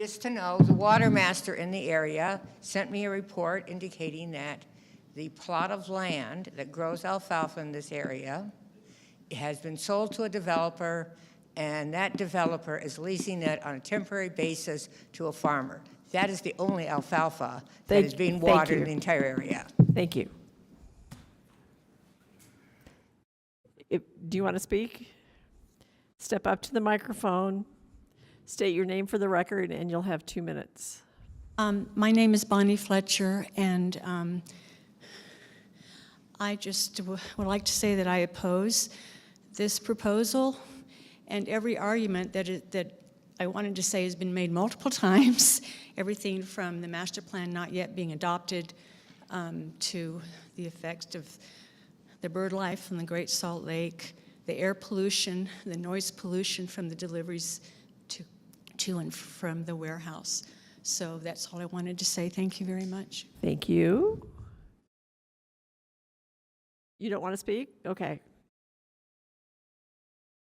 Just to know, the water master in the area sent me a report indicating that the plot of land that grows alfalfa in this area has been sold to a developer, and that developer is leasing it on a temporary basis to a farmer. That is the only alfalfa that is being watered in the entire area. Thank you. Do you want to speak? Step up to the microphone, state your name for the record, and you'll have 2 minutes. My name is Bonnie Fletcher, and I just would like to say that I oppose this proposal, and every argument that I wanted to say has been made multiple times. Everything from the master plan not yet being adopted to the effects of the bird life in the Great Salt Lake, the air pollution, the noise pollution from the deliveries to and from the warehouse. So that's all I wanted to say. Thank you very much. Thank you. You don't want to speak? Okay.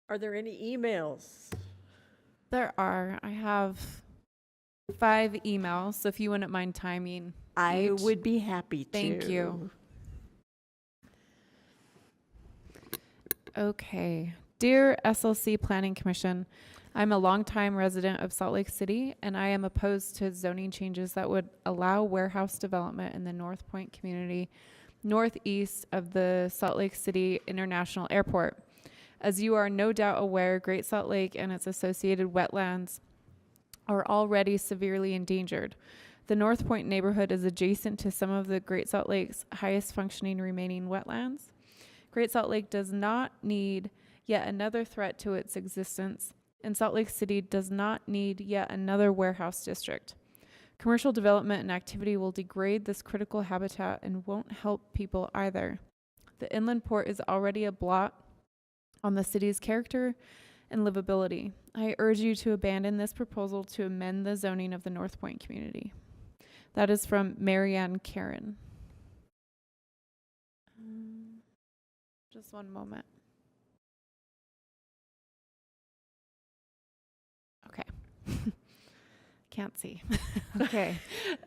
Are there any emails? There are. I have 5 emails, so if you wouldn't mind timing. I each. would be happy to. Thank you. Okay. Dear SLC Planning Commission, I'm a longtime resident of Salt Lake City, and I am opposed to zoning changes that would allow warehouse development in the North Point community, northeast of the Salt Lake City International Airport. As you are no doubt aware, Great Salt Lake and its associated wetlands are already severely endangered. The North Point neighborhood is adjacent to some of the Great Salt Lake's highest functioning remaining wetlands. Great Salt Lake does not need yet another threat to its existence, and Salt Lake City does not need yet another warehouse district. Commercial development and activity will degrade this critical habitat and won't help people either. The inland port is already a blot on the city's character and livability. I urge you to abandon this proposal to amend the zoning of the North Point community. That is from Marianne Karen. Just one moment. Okay. Can't see. Okay.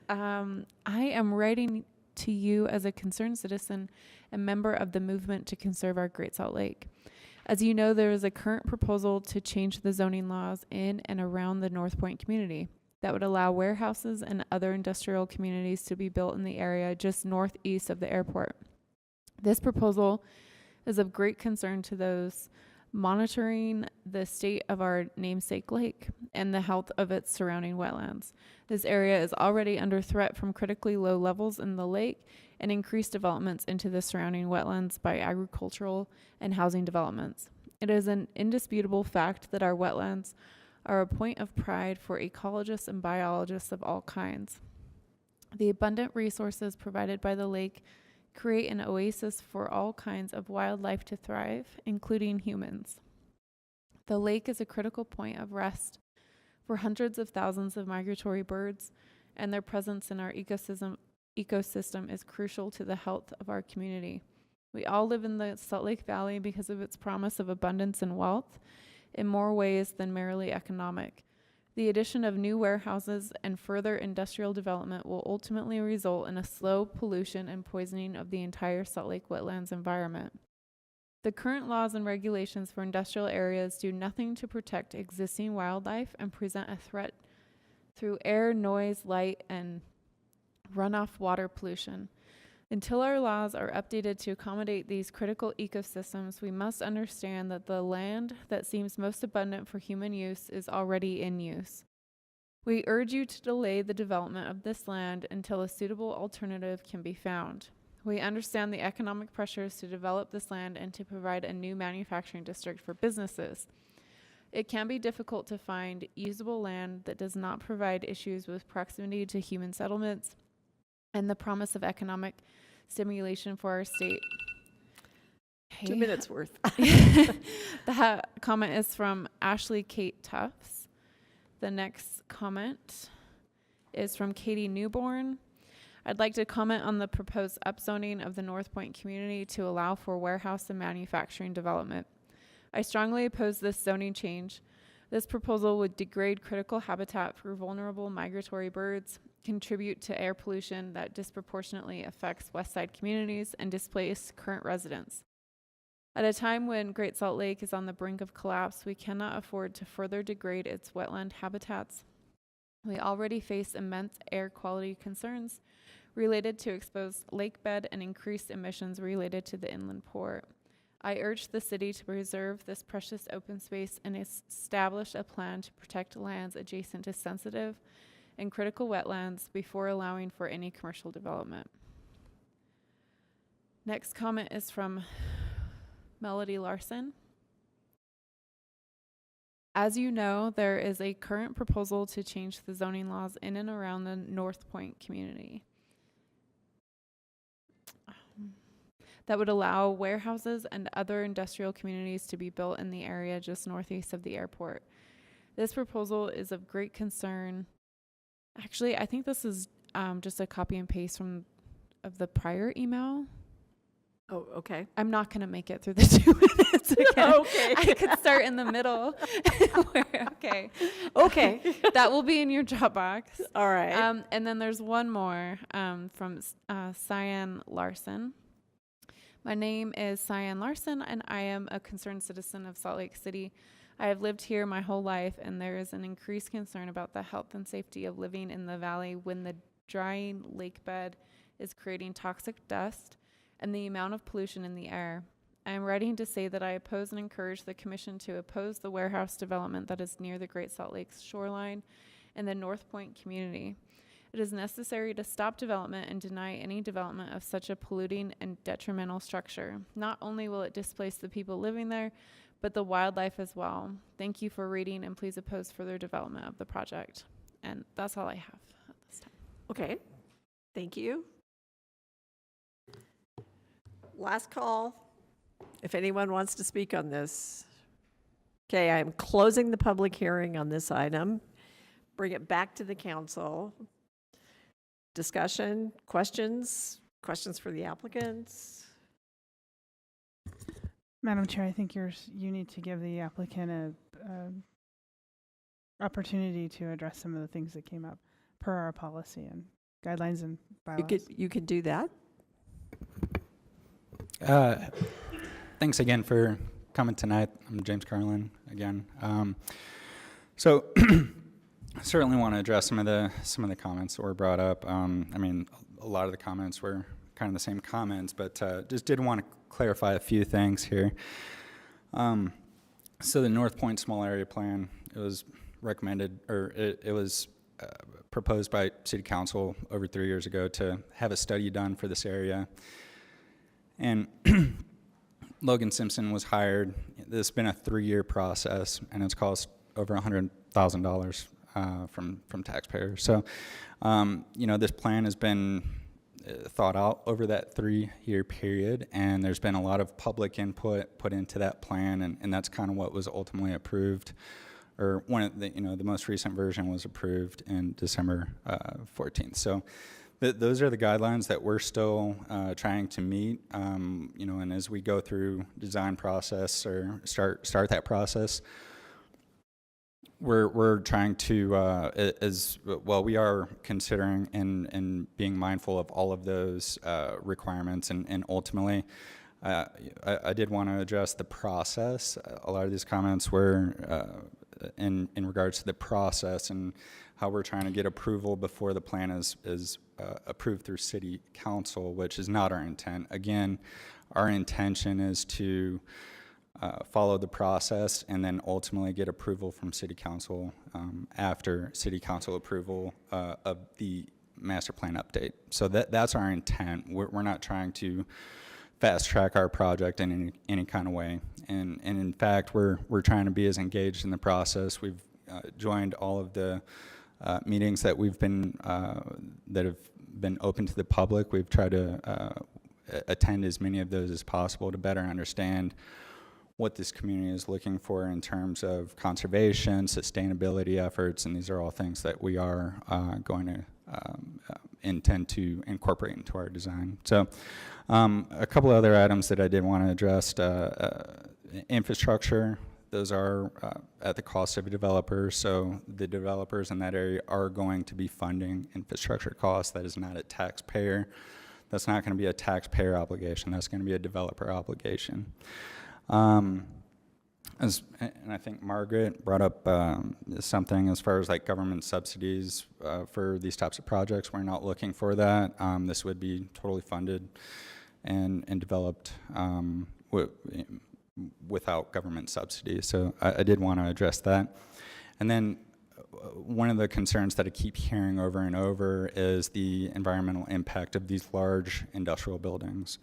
I am writing to you as a concerned citizen and member of the movement to conserve our Great Salt Lake. As you know, there is a current proposal to change the zoning laws in and around the North Point community that would allow warehouses and other industrial communities to be built in the area just northeast of the airport. This proposal is of great concern to those monitoring the state of our namesake lake and the health of its surrounding wetlands. This area is already under threat from critically low levels in the lake and increased developments into the surrounding wetlands by agricultural and housing developments. It is an indisputable fact that our wetlands are a point of pride for ecologists and biologists of all kinds. The abundant resources provided by the lake create an oasis for all kinds of wildlife to thrive, including humans. The lake is a critical point of rest for hundreds of thousands of migratory birds, and their presence in our ecosystem is crucial to the health of our community. We all live in the Salt Lake Valley because of its promise of abundance and wealth in more ways than merely economic. The addition of new warehouses and further industrial development will ultimately result in a slow pollution and poisoning of the entire Salt Lake wetlands environment. The current laws and regulations for industrial areas do nothing to protect existing wildlife and present a threat through air, noise, light, and runoff water pollution. Until our laws are updated to accommodate these critical ecosystems, we must understand that the land that seems most abundant for human use is already in use. We urge you to delay the development of this land until a suitable alternative can be found. We understand the economic pressures to develop this land and to provide a new manufacturing district for businesses. It can be difficult to find usable land that does not provide issues with proximity to human settlements and the promise of economic stimulation for our state. 2 minutes worth. That comment is from Ashley Kate Tufts. The next comment is from Katie Newborn. I'd like to comment on the proposed upzoning of the North Point community to allow for warehouse and manufacturing development. I strongly oppose this zoning change. This proposal would degrade critical habitat for vulnerable migratory birds, contribute to air pollution that disproportionately affects West Side communities, and displace current residents. At a time when Great Salt Lake is on the brink of collapse, we cannot afford to further degrade its wetland habitats. We already face immense air quality concerns related to exposed lake bed and increased emissions related to the inland port. I urge the city to preserve this precious open space and establish a plan to protect lands adjacent to sensitive and critical wetlands before allowing for any commercial development. Next comment is from Melody Larson. As you know, there is a current proposal to change the zoning laws in and around the North Point community that would allow warehouses and other industrial communities to be built in the area just northeast of the airport. This proposal is of great concern. Actually, I think this is just a copy and paste of the prior email. Oh, okay. I'm not going to make it through the 2 minutes again. Okay. I could start in the middle. Okay. Okay. That will be in your Dropbox. All right. And then there's one more from Cyan Larson. My name is Cyan Larson, and I am a concerned citizen of Salt Lake City. I have lived here my whole life, and there is an increased concern about the health and safety of living in the valley when the drying lake bed is creating toxic dust and the amount of pollution in the air. I am writing to say that I oppose and encourage the Commission to oppose the warehouse development that is near the Great Salt Lake shoreline and the North Point community. It is necessary to stop development and deny any development of such a polluting and detrimental structure. Not only will it displace the people living there, but the wildlife as well. Thank you for reading, and please oppose further development of the project. And that's all I have at this time. Okay. Thank you. Last call, if anyone wants to speak on this. Okay, I am closing the public hearing on this item. Bring it back to the council. Discussion, questions for the applicants? Madam Chair, I think you need to give the applicant a opportunity to address some of the things that came up per our policy and guidelines and bylaws. You could do that. Thanks again for coming tonight. I'm James Carlin again. So certainly want to address some of the comments that were brought up. I mean, a lot of the comments were kind of the same comments, but just did want to clarify a few things here. So the North Point Small Area Plan, it was recommended, or it was proposed by City Council over 3 years ago to have a study done for this area. And Logan Simpson was hired. This has been a 3-year process, and it's cost over $100,000 from taxpayers. So, this plan has been thought out over that 3-year period, and there's been a lot of public input put into that plan, and that's kind of what was ultimately approved, or one of the, the most recent version was approved in December 14th. So those are the guidelines that we're still trying to meet, and as we go through design process or start that process, we're trying to, we are considering and being mindful of all of those requirements, and ultimately, I did want to address the process. A lot of these comments were in regards to the process and how we're trying to get approval before the plan is approved through City Council, which is not our intent. Again, our intention is to follow the process and then ultimately get approval from City Council after City Council approval of the master plan update. So that's our intent. We're not trying to fast track our project in any kind of way. And in fact, we're trying to be as engaged in the process. We've joined all of the meetings that we've been that have been open to the public. We've tried to attend as many of those as possible to better understand what this community is looking for in terms of conservation, sustainability efforts, and these are all things that we are going to intend to incorporate into our design. So a couple other items that I did want to address, infrastructure. Those are at the cost of a developer, so the developers in that area are going to be funding infrastructure costs. That is not a taxpayer. That's not going to be a taxpayer obligation. That's going to be a developer obligation. And I think Margaret brought up something as far as like government subsidies for these types of projects. We're not looking for that. This would be totally funded and developed without government subsidies. So I did want to address that. And then one of the concerns that I keep hearing over and over is the environmental impact of these large industrial buildings.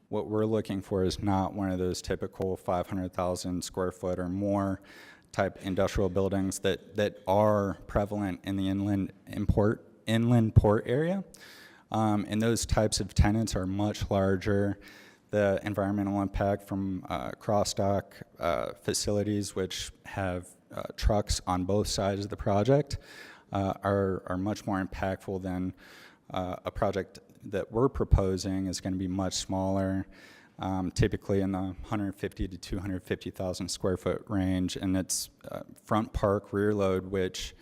What we're looking for is not one of those typical 500,000 square foot or more type industrial buildings that are prevalent in the inland port area. And those types of tenants are much larger. The environmental impact from cross-dock facilities, which have trucks on both sides of the project, are much more impactful than a project that we're proposing is going to be much smaller, typically in the 150 to 250,000 square foot range, and it's front park rear load, which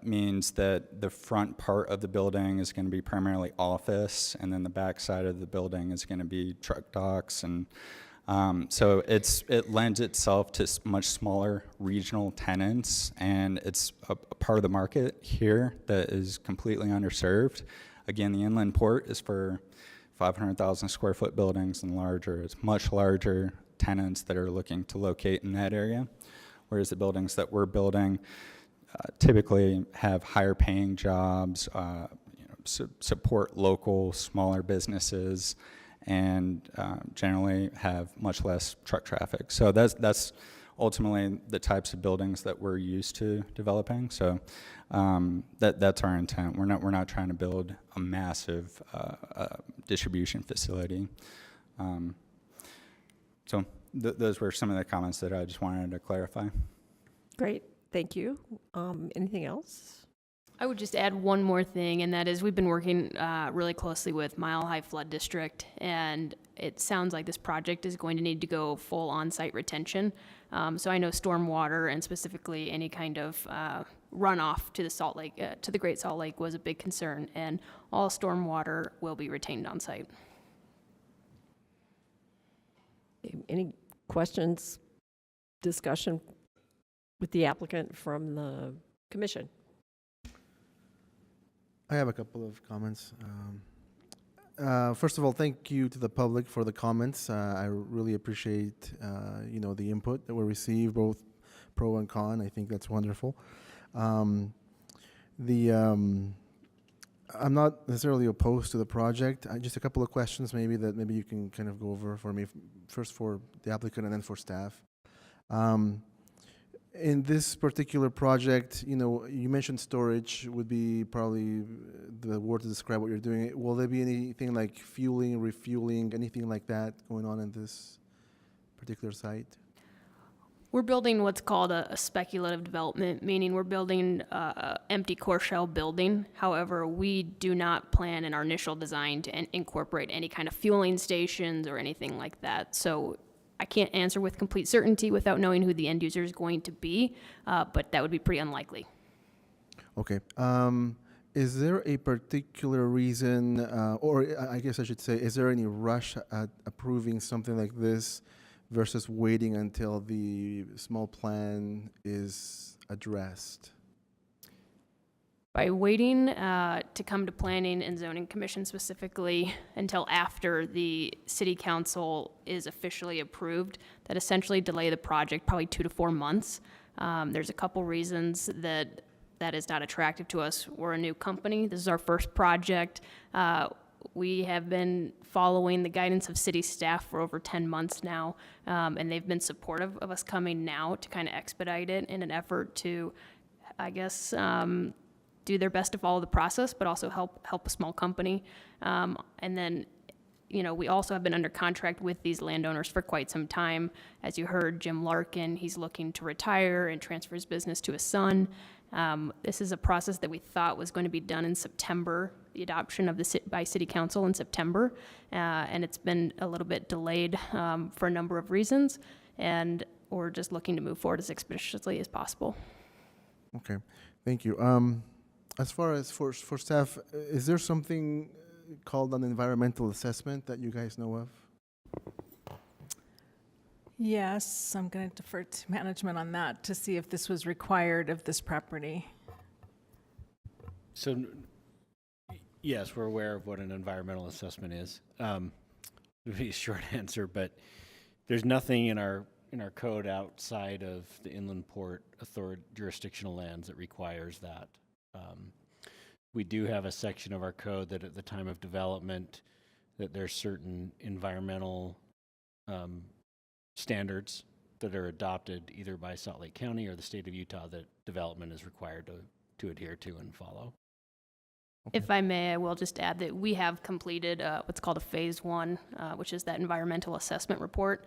means that the front part of the building is going to be primarily office, and then the back side of the building is going to be truck docks, and so it lends itself to much smaller regional tenants, and it's a part of the market here that is completely underserved. Again, the inland port is for 500,000 square foot buildings and larger. It's much larger tenants that are looking to locate in that area, whereas the buildings that we're building typically have higher paying jobs, support local smaller businesses, and generally have much less truck traffic. So that's ultimately the types of buildings that we're used to developing. So that's our intent. We're not trying to build a massive distribution facility. So those were some of the comments that I just wanted to clarify. Great, thank you. Anything else? I would just add one more thing, and that is we've been working really closely with Mile High Flood District, and it sounds like this project is going to need to go full on-site retention. So I know stormwater and specifically any kind of runoff to the Salt Lake, to the Great Salt Lake was a big concern, and all stormwater will be retained on-site. Any questions, discussion with the applicant from the commission? I have a couple of comments. First of all, thank you to the public for the comments. I really appreciate, the input that we received, both pro and con. I think that's wonderful. I'm not necessarily opposed to the project. Just a couple of questions maybe you can kind of go over for me, first for the applicant and then for staff. In this particular project, you mentioned storage would be probably the word to describe what you're doing. Will there be anything like fueling, refueling, anything like that going on in this particular site? We're building what's called a speculative development, meaning we're building an empty core shell building. However, we do not plan in our initial design to incorporate any kind of fueling stations or anything like that. So I can't answer with complete certainty without knowing who the end user is going to be, but that would be pretty unlikely. Okay. Is there a particular reason, or I guess I should say, is there any rush at approving something like this versus waiting until the small plan is addressed? By waiting to come to Planning and Zoning Commission specifically until after the City Council is officially approved, that essentially delay the project probably 2 to 4 months. There's a couple reasons that is not attractive to us. We're a new company. This is our first project. We have been following the guidance of city staff for over 10 months now, and they've been supportive of us coming now to kind of expedite it in an effort to, I guess, do their best to follow the process, but also help a small company. And then, we also have been under contract with these landowners for quite some time. As you heard, Jim Larkin, he's looking to retire and transfer his business to his son. This is a process that we thought was going to be done in September, the adoption of by City Council in September, and it's been a little bit delayed for a number of reasons, and we're just looking to move forward as expeditiously as possible. Okay, thank you. As far as for staff, is there something called an environmental assessment that you guys know of? Yes, I'm going to defer to management on that to see if this was required of this property. So, yes, we're aware of what an environmental assessment is. It would be a short answer, but there's nothing in our code outside of the inland port jurisdictional lands that requires that. We do have a section of our code that at the time of development, that there's certain environmental standards that are adopted either by Salt Lake County or the state of Utah that development is required to adhere to and follow. If I may, I will just add that we have completed what's called a phase 1, which is that environmental assessment report.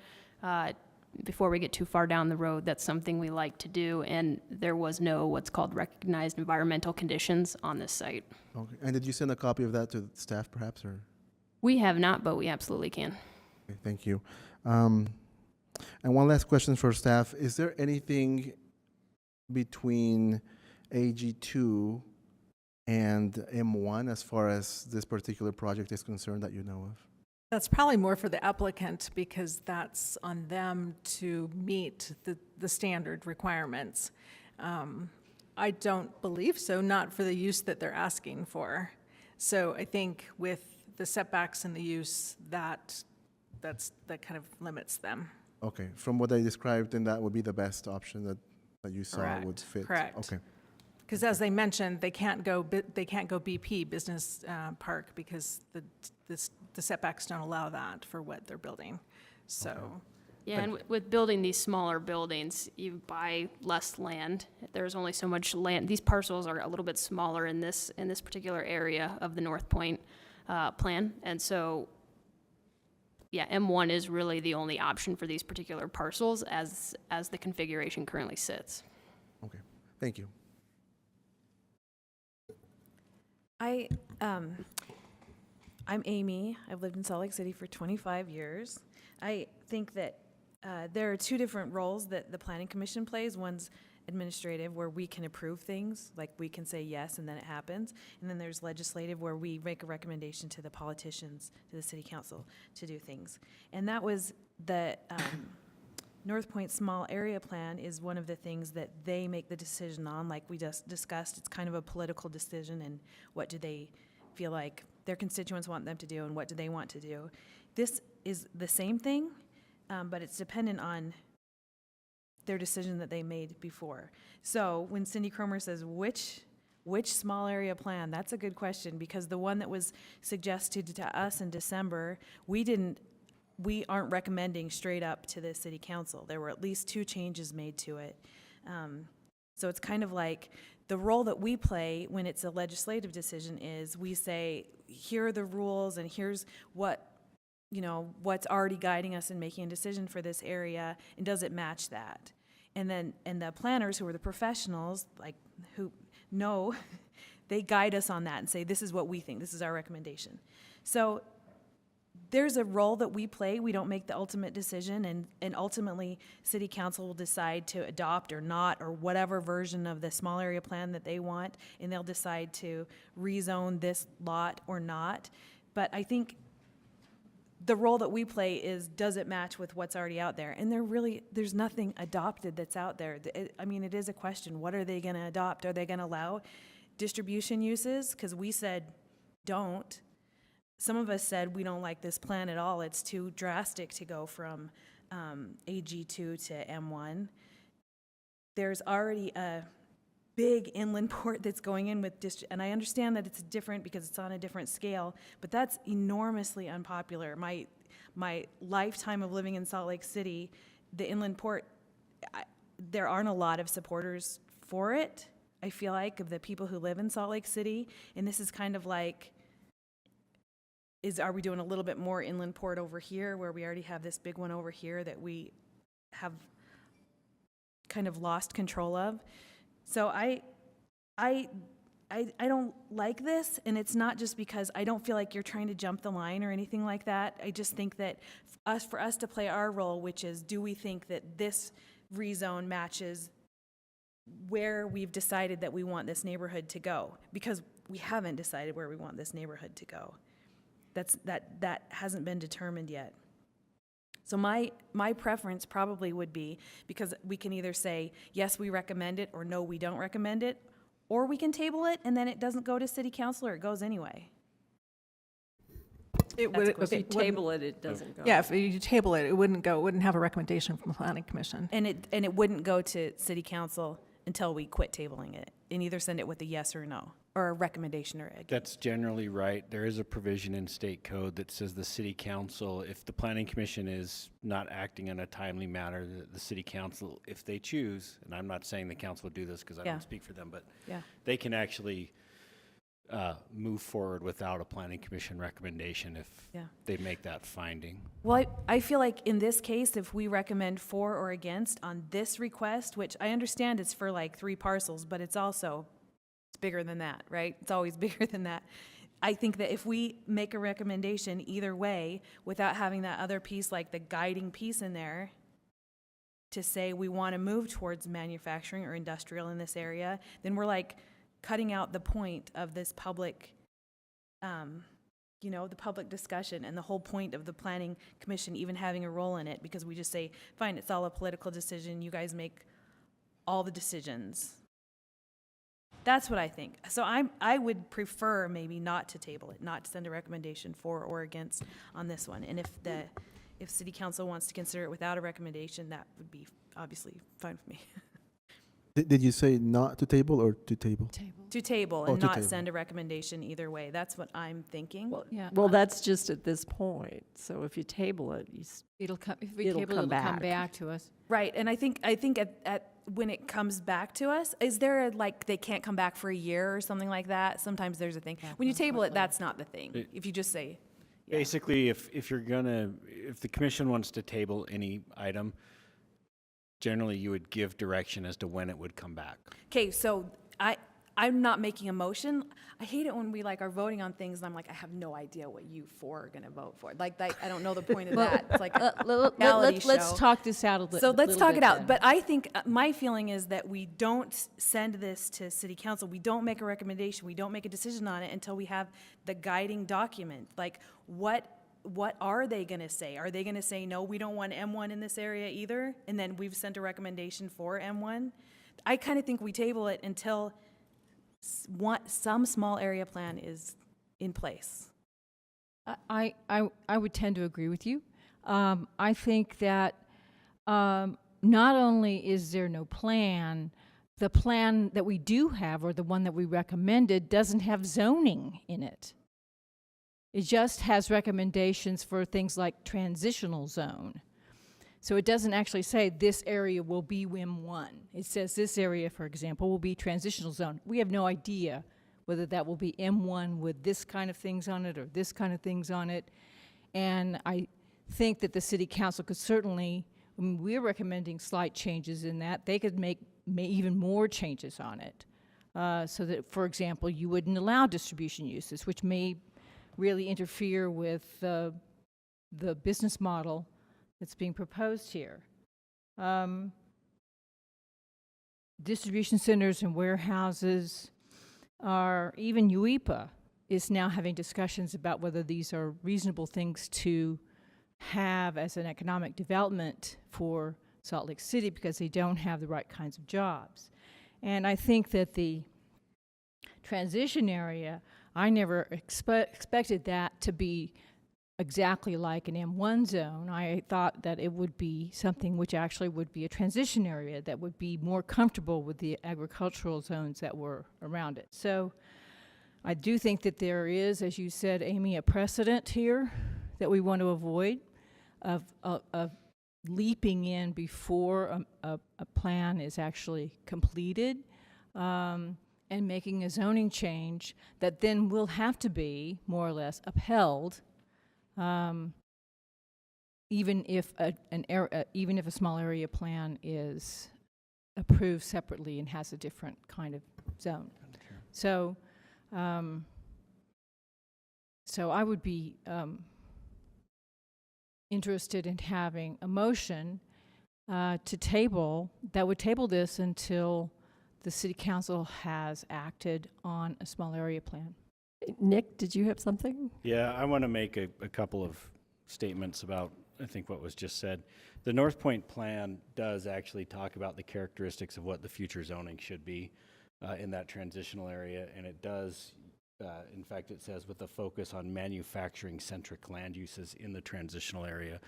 Before we get too far down the road, that's something we like to do, and there was no what's called recognized environmental conditions on this site. Okay. And did you send a copy of that to staff, perhaps, or? We have not, but we absolutely can. Okay, thank you. And one last question for staff. Is there anything between AG2 and M1 as far as this particular project is concerned that you know of? That's probably more for the applicant because that's on them to meet the standard requirements. I don't believe so, not for the use that they're asking for. So I think with the setbacks and the use, that kind of limits them. Okay, from what I described, then that would be the best option that you saw would fit. Correct. Okay. Because as they mentioned, they can't go BP, business park, because the setbacks don't allow that for what they're building. So. Yeah, and with building these smaller buildings, you buy less land. There's only so much land. These parcels are a little bit smaller in this particular area of the North Point plan, and so. Yeah, M1 is really the only option for these particular parcels as the configuration currently sits. Okay, thank you. I'm Amy. I've lived in Salt Lake City for 25 years. I think that there are two different roles that the Planning Commission plays. One's administrative, where we can approve things, like we can say yes and then it happens. And then there's legislative, where we make a recommendation to the politicians, to the city council, to do things. And that was the North Point Small Area Plan is one of the things that they make the decision on, like we just discussed. It's kind of a political decision, and what do they feel like their constituents want them to do, and what do they want to do. This is the same thing, but it's dependent on their decision that they made before. So when Cindy Cromer says which small area plan, that's a good question, because the one that was suggested to us in December, we aren't recommending straight up to the city council. There were at least 2 changes made to it. So it's kind of like the role that we play when it's a legislative decision is we say, here are the rules and here's what's already guiding us in making a decision for this area, and does it match that? And the planners, who are the professionals, like who know, they guide us on that and say, this is what we think, this is our recommendation. So there's a role that we play. We don't make the ultimate decision, and ultimately city council will decide to adopt or not, or whatever version of the small area plan that they want, and they'll decide to rezone this lot or not. But I think the role that we play is, does it match with what's already out there? And there's nothing adopted that's out there. It is a question. What are they going to adopt? Are they going to allow distribution uses? Because we said don't. Some of us said we don't like this plan at all. It's too drastic to go from AG2 to M1. There's already a big inland port that's going in with and I understand that it's different because it's on a different scale, but that's enormously unpopular. My lifetime of living in Salt Lake City, the inland port, there aren't a lot of supporters for it, I feel like, of the people who live in Salt Lake City. And this is kind of like, are we doing a little bit more inland port over here, where we already have this big one over here that we have kind of lost control of? So I don't like this, and it's not just because I don't feel like you're trying to jump the line or anything like that. I just think that for us to play our role, which is, do we think that this rezone matches where we've decided that we want this neighborhood to go? Because we haven't decided where we want this neighborhood to go. That hasn't been determined yet. So my preference probably would be, because we can either say, yes, we recommend it, or no, we don't recommend it, or we can table it and then it doesn't go to city council, or it goes anyway. It That's a would, If you it wouldn't- table it, it doesn't go. Yeah, if you table it, it wouldn't go, it wouldn't have a recommendation from the planning commission. And it wouldn't go to city council until we quit tabling it, and either send it with a yes or a no, or a recommendation or a. That's generally right. There is a provision in state code that says the city council, if the planning commission is not acting in a timely manner, the city council, if they choose, and I'm not saying the council would do this because I Yeah. don't speak for them, but Yeah. they can actually move forward without a planning commission recommendation if Yeah. they make that finding. Well, I feel like in this case, if we recommend for or against on this request, which I understand it's for like 3 parcels, but it's also, it's bigger than that, right? It's always bigger than that. I think that if we make a recommendation either way, without having that other piece, like the guiding piece in there, to say we want to move towards manufacturing or industrial in this area, then we're like cutting out the point of this public, the public discussion and the whole point of the planning commission even having a role in it, because we just say, fine, it's all a political decision, you guys make all the decisions. That's what I think. So I would prefer maybe not to table it, not to send a recommendation for or against on this one. And if city council wants to consider it without a recommendation, that would be obviously fine with me. Did you say not to table or to table? To table Oh, and to not table. send a recommendation either way. That's what I'm thinking. Well, that's just at this point. So if you table it, It'll come, if we It'll table it, come it'll come back. back to us. Right, and I think at when it comes back to us, is there like they can't come back for a year or something like that? Sometimes there's a thing. When you table it, that's not the thing. If you just say, Basically, if the commission wants to table any item, generally you would give direction as to when it would come back. okay, so I'm not making a motion. I hate it when we like are voting on things and I'm like, I have no idea what you four are gonna vote for. Like I don't know the point of that. It's like a reality show. Let's talk this out a little. So let's talk it out. But I think my feeling is that we don't send this to city council. We don't make a recommendation. We don't make a decision on it until we have the guiding document. Like what are they going to say? Are they going to say, no, we don't want M1 in this area either? And then we've sent a recommendation for M1? I kind of think we table it until some small area plan is in place. I would tend to agree with you. I think that not only is there no plan, the plan that we do have, or the one that we recommended, doesn't have zoning in it. It just has recommendations for things like transitional zone. So it doesn't actually say this area will be WIM1. It says this area, for example, will be transitional zone. We have no idea whether that will be M1 with this kind of things on it or this kind of things on it. And I think that the city council could certainly, I mean, we're recommending slight changes in that. They could make even more changes on it. So that, for example, you wouldn't allow distribution uses, which may really interfere with the business model that's being proposed here. Distribution centers and warehouses are, even UEPA is now having discussions about whether these are reasonable things to have as an economic development for Salt Lake City because they don't have the right kinds of jobs. And I think that the transition area, I never expected that to be exactly like an M1 zone. I thought that it would be something which actually would be a transition area that would be more comfortable with the agricultural zones that were around it. So I do think that there is, as you said, Amy, a precedent here that we want to avoid of leaping in before a plan is actually completed. And making a zoning change that then will have to be more or less upheld, even if a small area plan is approved separately and has a different kind of zone. So, so I would be interested in having a motion to table that would table this until the city council has acted on a small area plan. Nick, did you have something? Yeah, I want to make a couple of statements about, I think, what was just said. The North Point plan does actually talk about the characteristics of what the future zoning should be in that transitional area, and it does in fact, it says with a focus on manufacturing-centric land uses in the transitional area.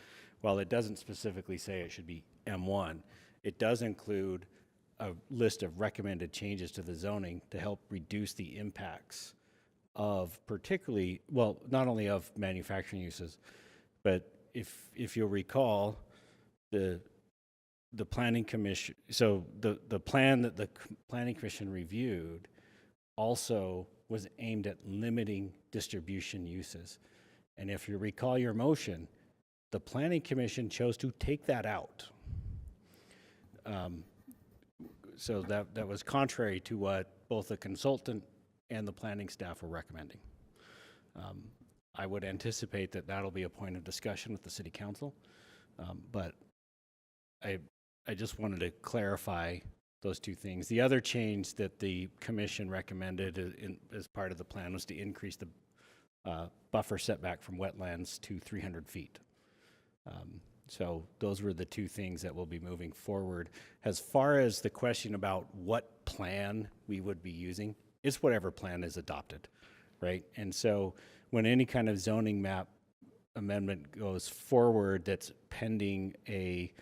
While it doesn't specifically say it should be M1, it does include a list of recommended changes to the zoning to help reduce the impacts of particularly, well, not only of manufacturing uses, but if you'll recall, the planning commission, so the plan that the planning commission reviewed also was aimed at limiting distribution uses. And if you recall your motion, the planning commission chose to take that out. So that was contrary to what both the consultant and the planning staff were recommending. I would anticipate that that'll be a point of discussion with the city council, but I just wanted to clarify those two things. The other change that the commission recommended as part of the plan was to increase the buffer setback from wetlands to 300 feet. So those were the two things that will be moving forward. As far as the question about what plan we would be using, it's whatever plan is adopted, right? And so when any kind of zoning map amendment goes forward that's pending a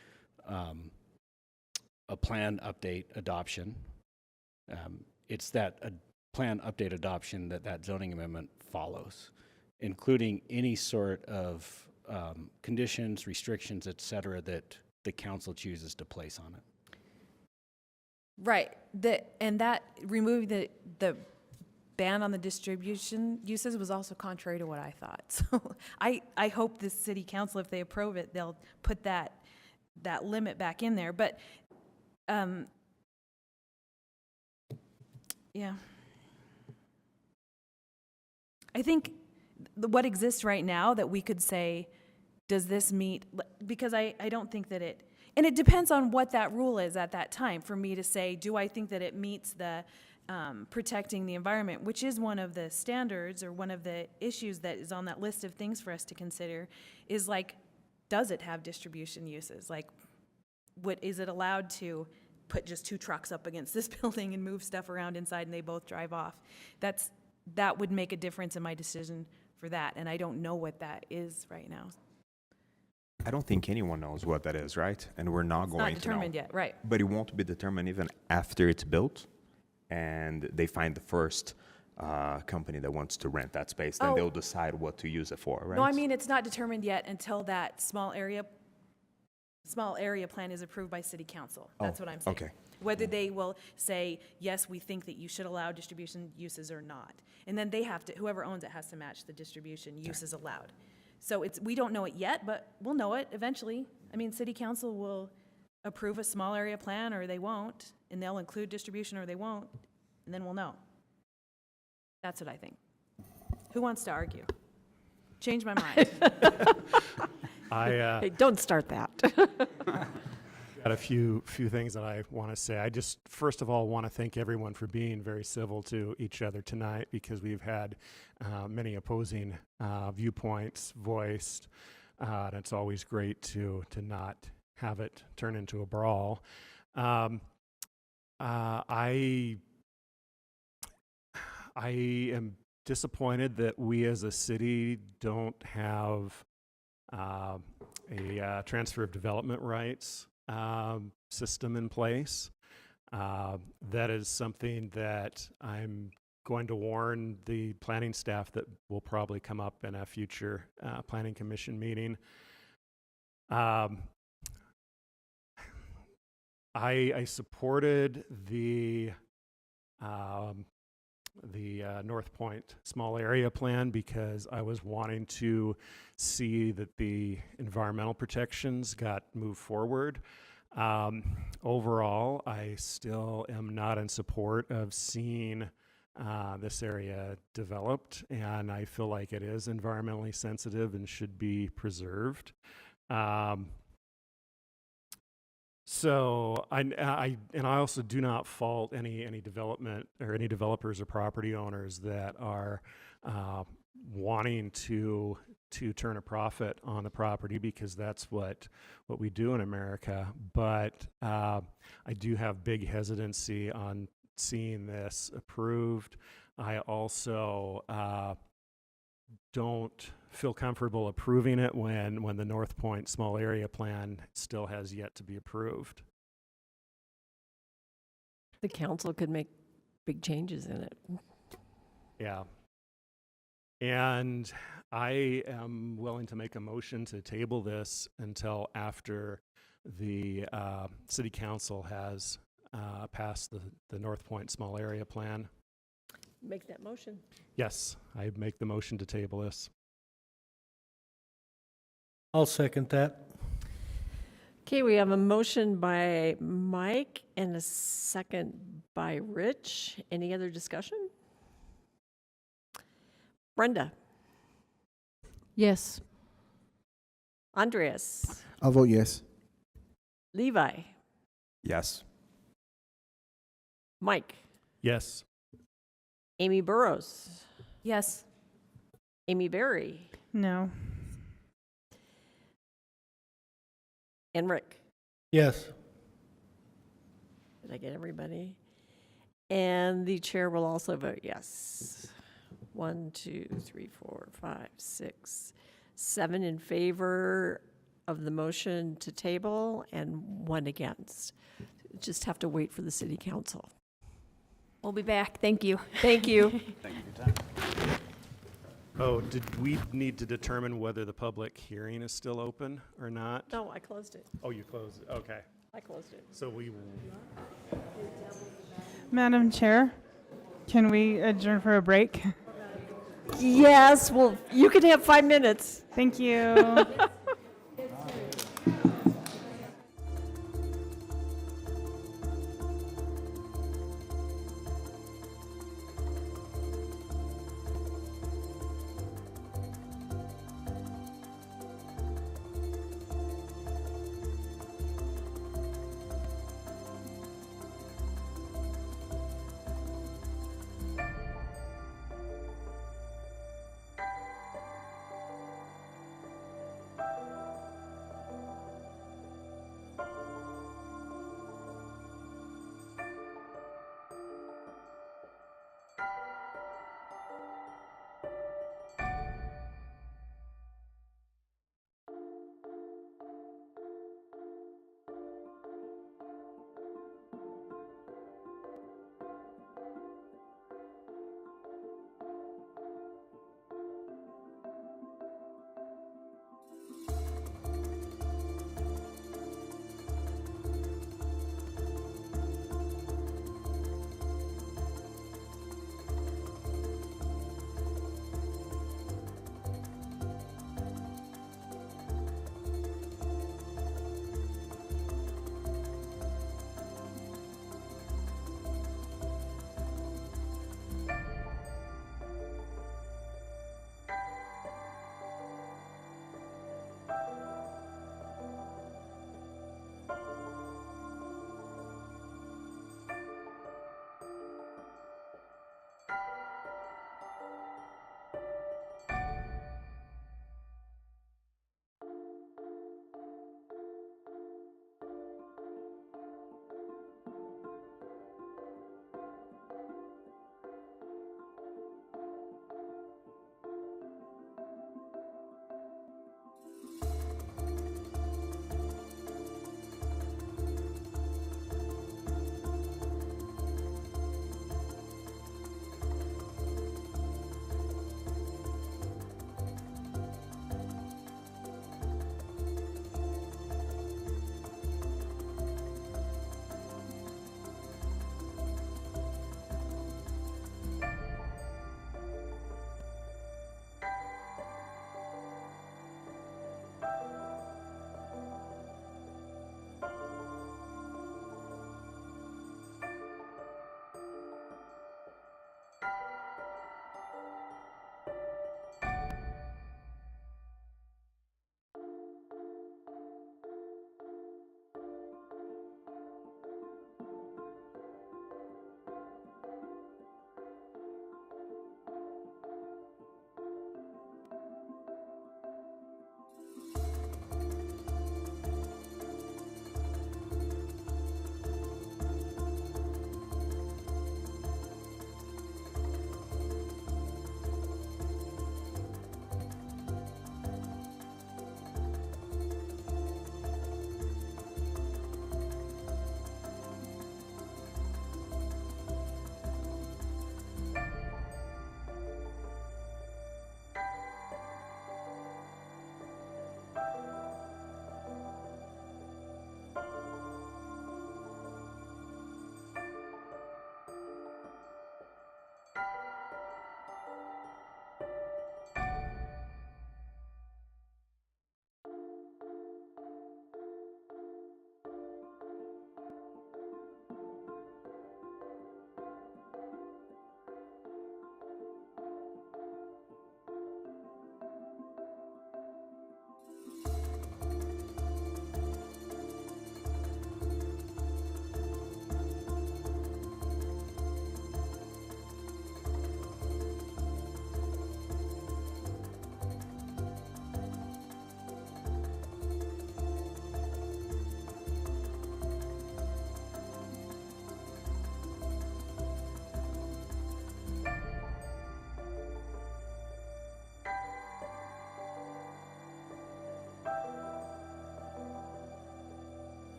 plan update adoption, it's that plan update adoption that zoning amendment follows, including any sort of conditions, restrictions, et cetera, that the council chooses to place on it. Right. And that removing the ban on the distribution uses was also contrary to what I thought. So I hope the city council, if they approve it, they'll put that limit back in there. But yeah, I think what exists right now that we could say, does this meet, because I don't think that it, and it depends on what that rule is at that time for me to say, do I think that it meets the protecting the environment, which is one of the standards or one of the issues that is on that list of things for us to consider, is like, does it have distribution uses? Like, is it allowed to put just 2 trucks up against this building and move stuff around inside and they both drive off? That would make a difference in my decision for that, and I don't know what that is right now. I don't think anyone knows what that is, right? And we're not going to know. It's not determined yet, right. But it won't be determined even after it's built and they find the first company that wants to rent that space. Then they'll decide what to use it for, right? No, I mean, it's not determined yet until that small area plan is approved by city council. That's what I'm saying. Okay. Whether they will say, yes, we think that you should allow distribution uses or not. And then they have to, whoever owns it has to match the distribution uses allowed. So we don't know it yet, but we'll know it eventually. I mean, city council will approve a small area plan or they won't, and they'll include distribution or they won't, and then we'll know. That's what I think. Who wants to argue? Change my mind. Hey, don't start that. Got a few things that I want to say. I just, first of all, want to thank everyone for being very civil to each other tonight, because we've had many opposing viewpoints voiced, and it's always great to not have it turn into a brawl. I am disappointed that we as a city don't have a transfer of development rights system in place. That is something that I'm going to warn the planning staff that will probably come up in a future planning commission meeting. I supported the North Point small area plan because I was wanting to see that the environmental protections got moved forward. Overall, I still am not in support of seeing this area developed, and I feel like it is environmentally sensitive and should be preserved. So I also do not fault any development or any developers or property owners that are wanting to turn a profit on the property, because that's what we do in America. But I do have big hesitancy on seeing this approved. I also don't feel comfortable approving it when the North Point small area plan still has yet to be approved. The council could make big changes in it. Yeah. And I am willing to make a motion to table this until after the city council has passed the North Point small area plan. Make that motion. Yes, I make the motion to table this. I'll second that. Okay, we have a motion by Mike and a second by Rich. Any other discussion? Brenda? Yes. Andreas? I'll vote yes. Levi? Yes. Mike? Yes. Amy Burrows? Yes. Amy Berry? No. And Rick? Yes. Did I get everybody? And the chair will also vote yes. 1, 2, 3, 4, 5, 6, 7 in favor of the motion to table and 1 against. Just have to wait for the city council. We'll be back. Thank you. Thank you. Thank you for your time. Oh, did we need to determine whether the public hearing is still open or not? No, I closed it. Oh, you closed it. Okay. I closed it. So we Madam Chair, can we adjourn for a break? Yes, well, you can have 5 minutes. Thank you.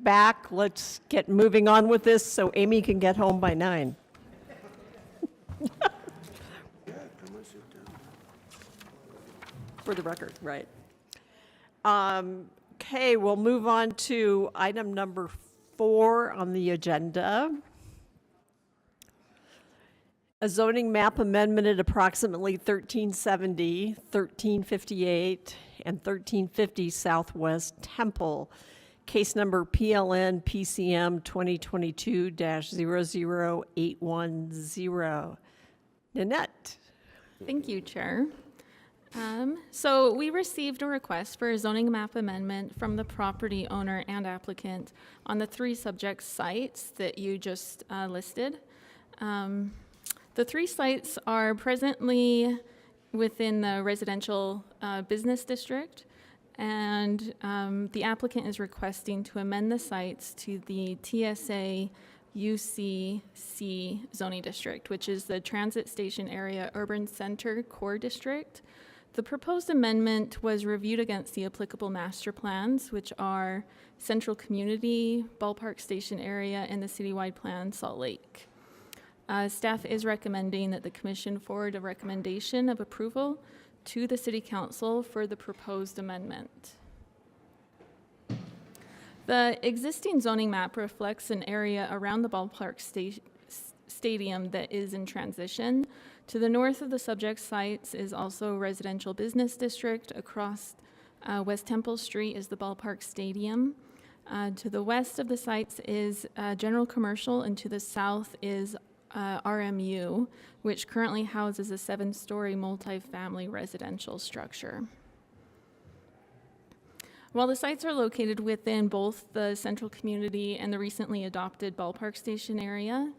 back. Let's get moving on with this so Amy can get home by 9. For the record, right. Okay, we'll move on to item number 4 on the agenda. A zoning map amendment at approximately 1370, 1358, and 1350 Southwest Temple. Case number PLN PCM 2022-00810. Nanette. Thank you, Chair. So we received a request for a zoning map amendment from the property owner and applicant on the 3 subject sites that you just listed. The 3 sites are presently within the residential business district, and the applicant is requesting to amend the sites to the TSA UCC zoning district, which is the Transit Station Area Urban Center Core District. The proposed amendment was reviewed against the applicable master plans, which are Central Community, Ballpark Station Area, and the citywide plan, Salt Lake. Staff is recommending that the Commission forward a recommendation of approval to the City Council for the proposed amendment. The existing zoning map reflects an area around the Ballpark Stadium that is in transition. To the north of the subject sites is also residential business district. Across West Temple Street is the Ballpark Stadium. To the west of the sites is general commercial, and to the south is RMU, which currently houses a 7-story multifamily residential structure. While the sites are located within both the central community and the recently adopted Ballpark Station area,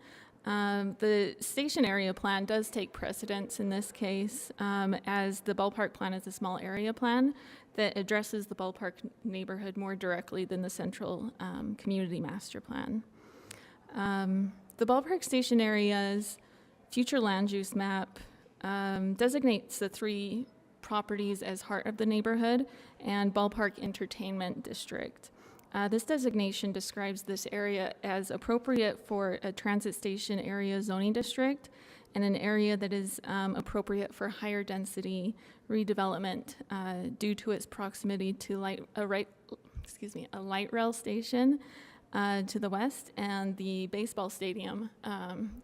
the station area plan does take precedence in this case, as the Ballpark plan is a small area plan that addresses the Ballpark neighborhood more directly than the central community master plan. The Ballpark Station area's future land use map designates the 3 properties as heart of the neighborhood and Ballpark Entertainment District. This designation describes this area as appropriate for a transit station area zoning district and an area that is appropriate for higher density redevelopment due to its proximity to a light rail station to the west and the baseball stadium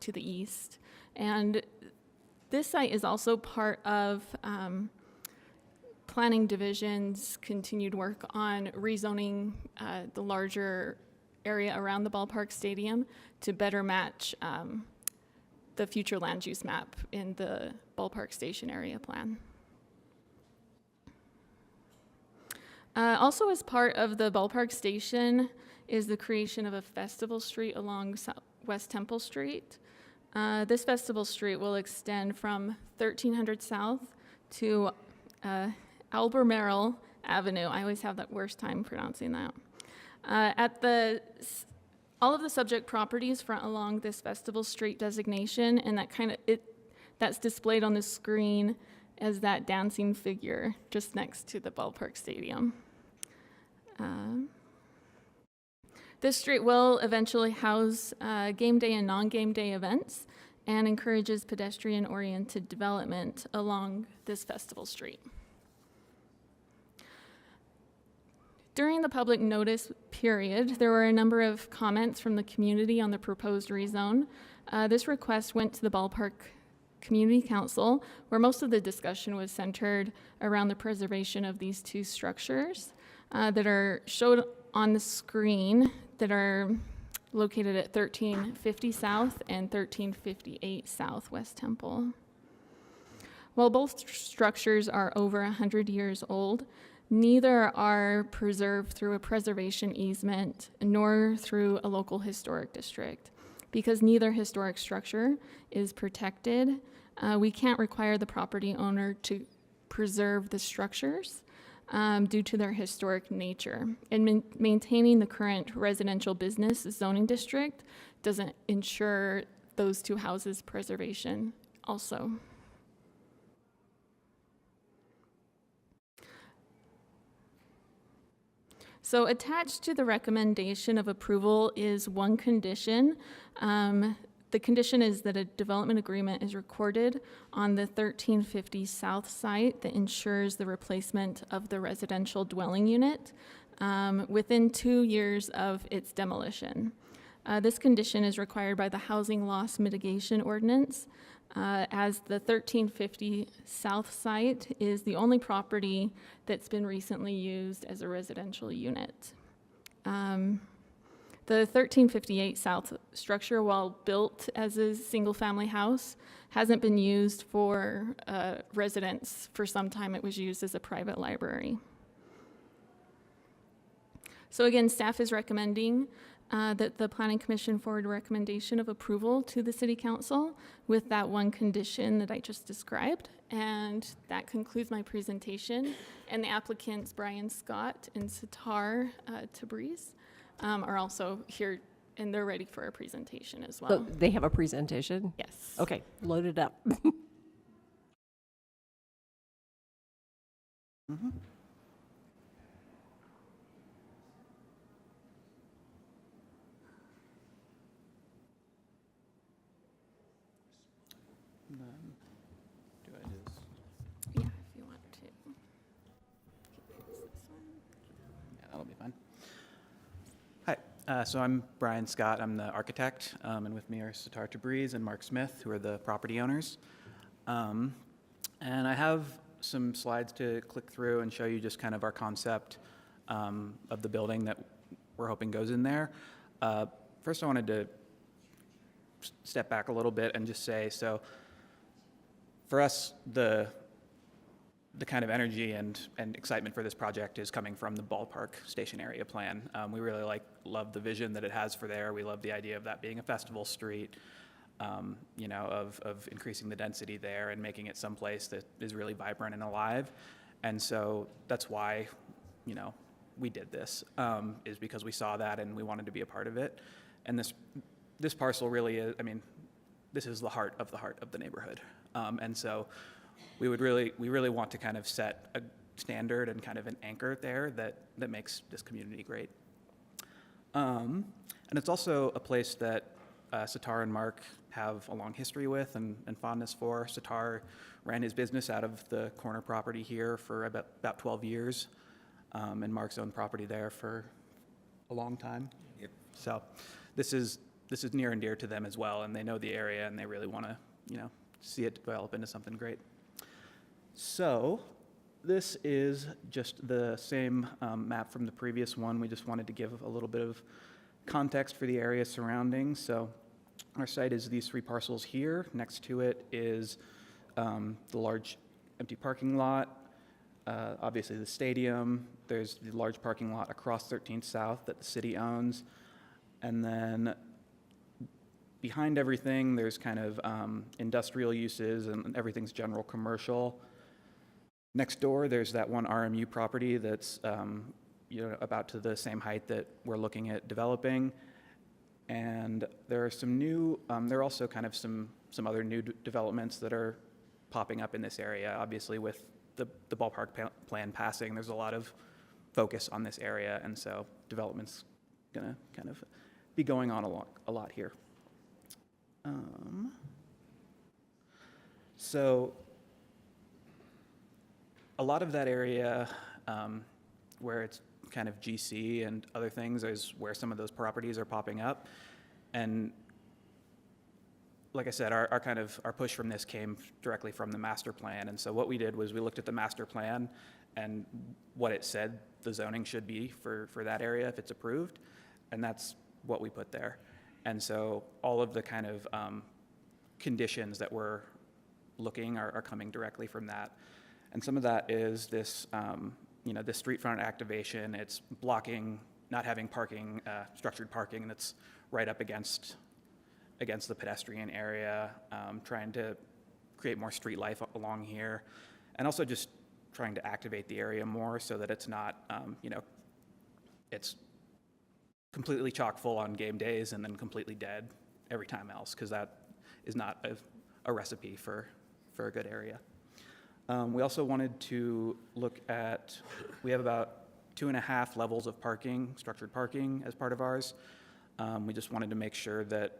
to the east. And this site is also part of Planning Division's continued work on rezoning the larger area around the Ballpark Stadium to better match the future land use map in the Ballpark Station area plan. Also, as part of the Ballpark Station is the creation of a festival street along West Temple Street. This festival street will extend from 1300 South to Albemarle Avenue. I always have that worst time pronouncing that. All of the subject properties front along this festival street designation, and that's displayed on the screen as that dancing figure just next to the Ballpark Stadium. This street will eventually house game day and non-game day events and encourages pedestrian-oriented development along this festival street. During the public notice period, there were a number of comments from the community on the proposed rezone. This request went to the Ballpark Community Council, where most of the discussion was centered around the preservation of these 2 structures that are showed on the screen that are located at 1350 South and 1358 South West Temple. While both structures are over 100 years old, neither are preserved through a preservation easement nor through a local historic district. Because neither historic structure is protected, we can't require the property owner to preserve the structures due to their historic nature. And maintaining the current residential business zoning district doesn't ensure those 2 houses' preservation also. So attached to the recommendation of approval is one condition. The condition is that a development agreement is recorded on the 1350 South site that ensures the replacement of the residential dwelling unit within 2 years of its demolition. This condition is required by the Housing Loss Mitigation Ordinance, as the 1350 South site is the only property that's been recently used as a residential unit. The 1358 South structure, while built as a single-family house, hasn't been used for residents for some time. It was used as a private library. So again, staff is recommending that the Planning Commission forward a recommendation of approval to the City Council with that one condition that I just described. And that concludes my presentation. And the applicants, Brian Scott and Cidery Tabriz, are also here, and they're ready for a presentation as well. So they have a presentation? Yes. Okay, load it up. Yeah, if you want to. Yeah, that'll be fine. Hi, so I'm Brian Scott. I'm the architect, and with me are Cidery Tabriz and Mark Smith, who are the property owners. And I have some slides to click through and show you just kind of our concept of the building that we're hoping goes in there. First, I wanted to step back a little bit and just say, so for us, the kind of energy and excitement for this project is coming from the Ballpark station area plan. We really love the vision that it has for there. We love the idea of that being a festival street, you know, of increasing the density there and making it someplace that is really vibrant and alive. And so that's why, you know, we did this, is because we saw that and we wanted to be a part of it. And this parcel really is, I mean, this is the heart of the neighborhood. And so we really want to kind of set a standard and kind of an anchor there that makes this community great. And it's also a place that Cidery and Mark have a long history with and fondness for. Cidery ran his business out of the corner property here for about 12 years, and Mark's owned property there for a long time. Yep. So this is near and dear to them as well, and they know the area, and they really want to, you know, see it develop into something great. So this is just the same map from the previous one. We just wanted to give a little bit of context for the area surrounding. So our site is these 3 parcels here. Next to it is the large empty parking lot, obviously the stadium. There's the large parking lot across 13th South that the city owns. And then behind everything, there's kind of industrial uses and everything's general commercial. Next door, there's that one RMU property that's you know, about to the same height that we're looking at developing. And there are some new, there are also kind of some other new developments that are popping up in this area. Obviously, with the Ballpark plan passing, there's a lot of focus on this area, and so development's gonna kind of be going on a lot here. So a lot of that area where it's kind of GC and other things is where some of those properties are popping up. And like I said, our push from this came directly from the master plan. And so what we did was we looked at the master plan and what it said the zoning should be for that area if it's approved. And that's what we put there. And so all of the kind of conditions that we're looking are coming directly from that. And some of that is this, you know, this street front activation. It's blocking, not having parking, structured parking that's right up against the pedestrian area, trying to create more street life along here, and also just trying to activate the area more so that it's not, you know, it's completely chock full on game days and then completely dead every time else, because that is not a recipe for a good area. We also wanted to look at, we have about 2.5 levels of parking, structured parking as part of ours. We just wanted to make sure that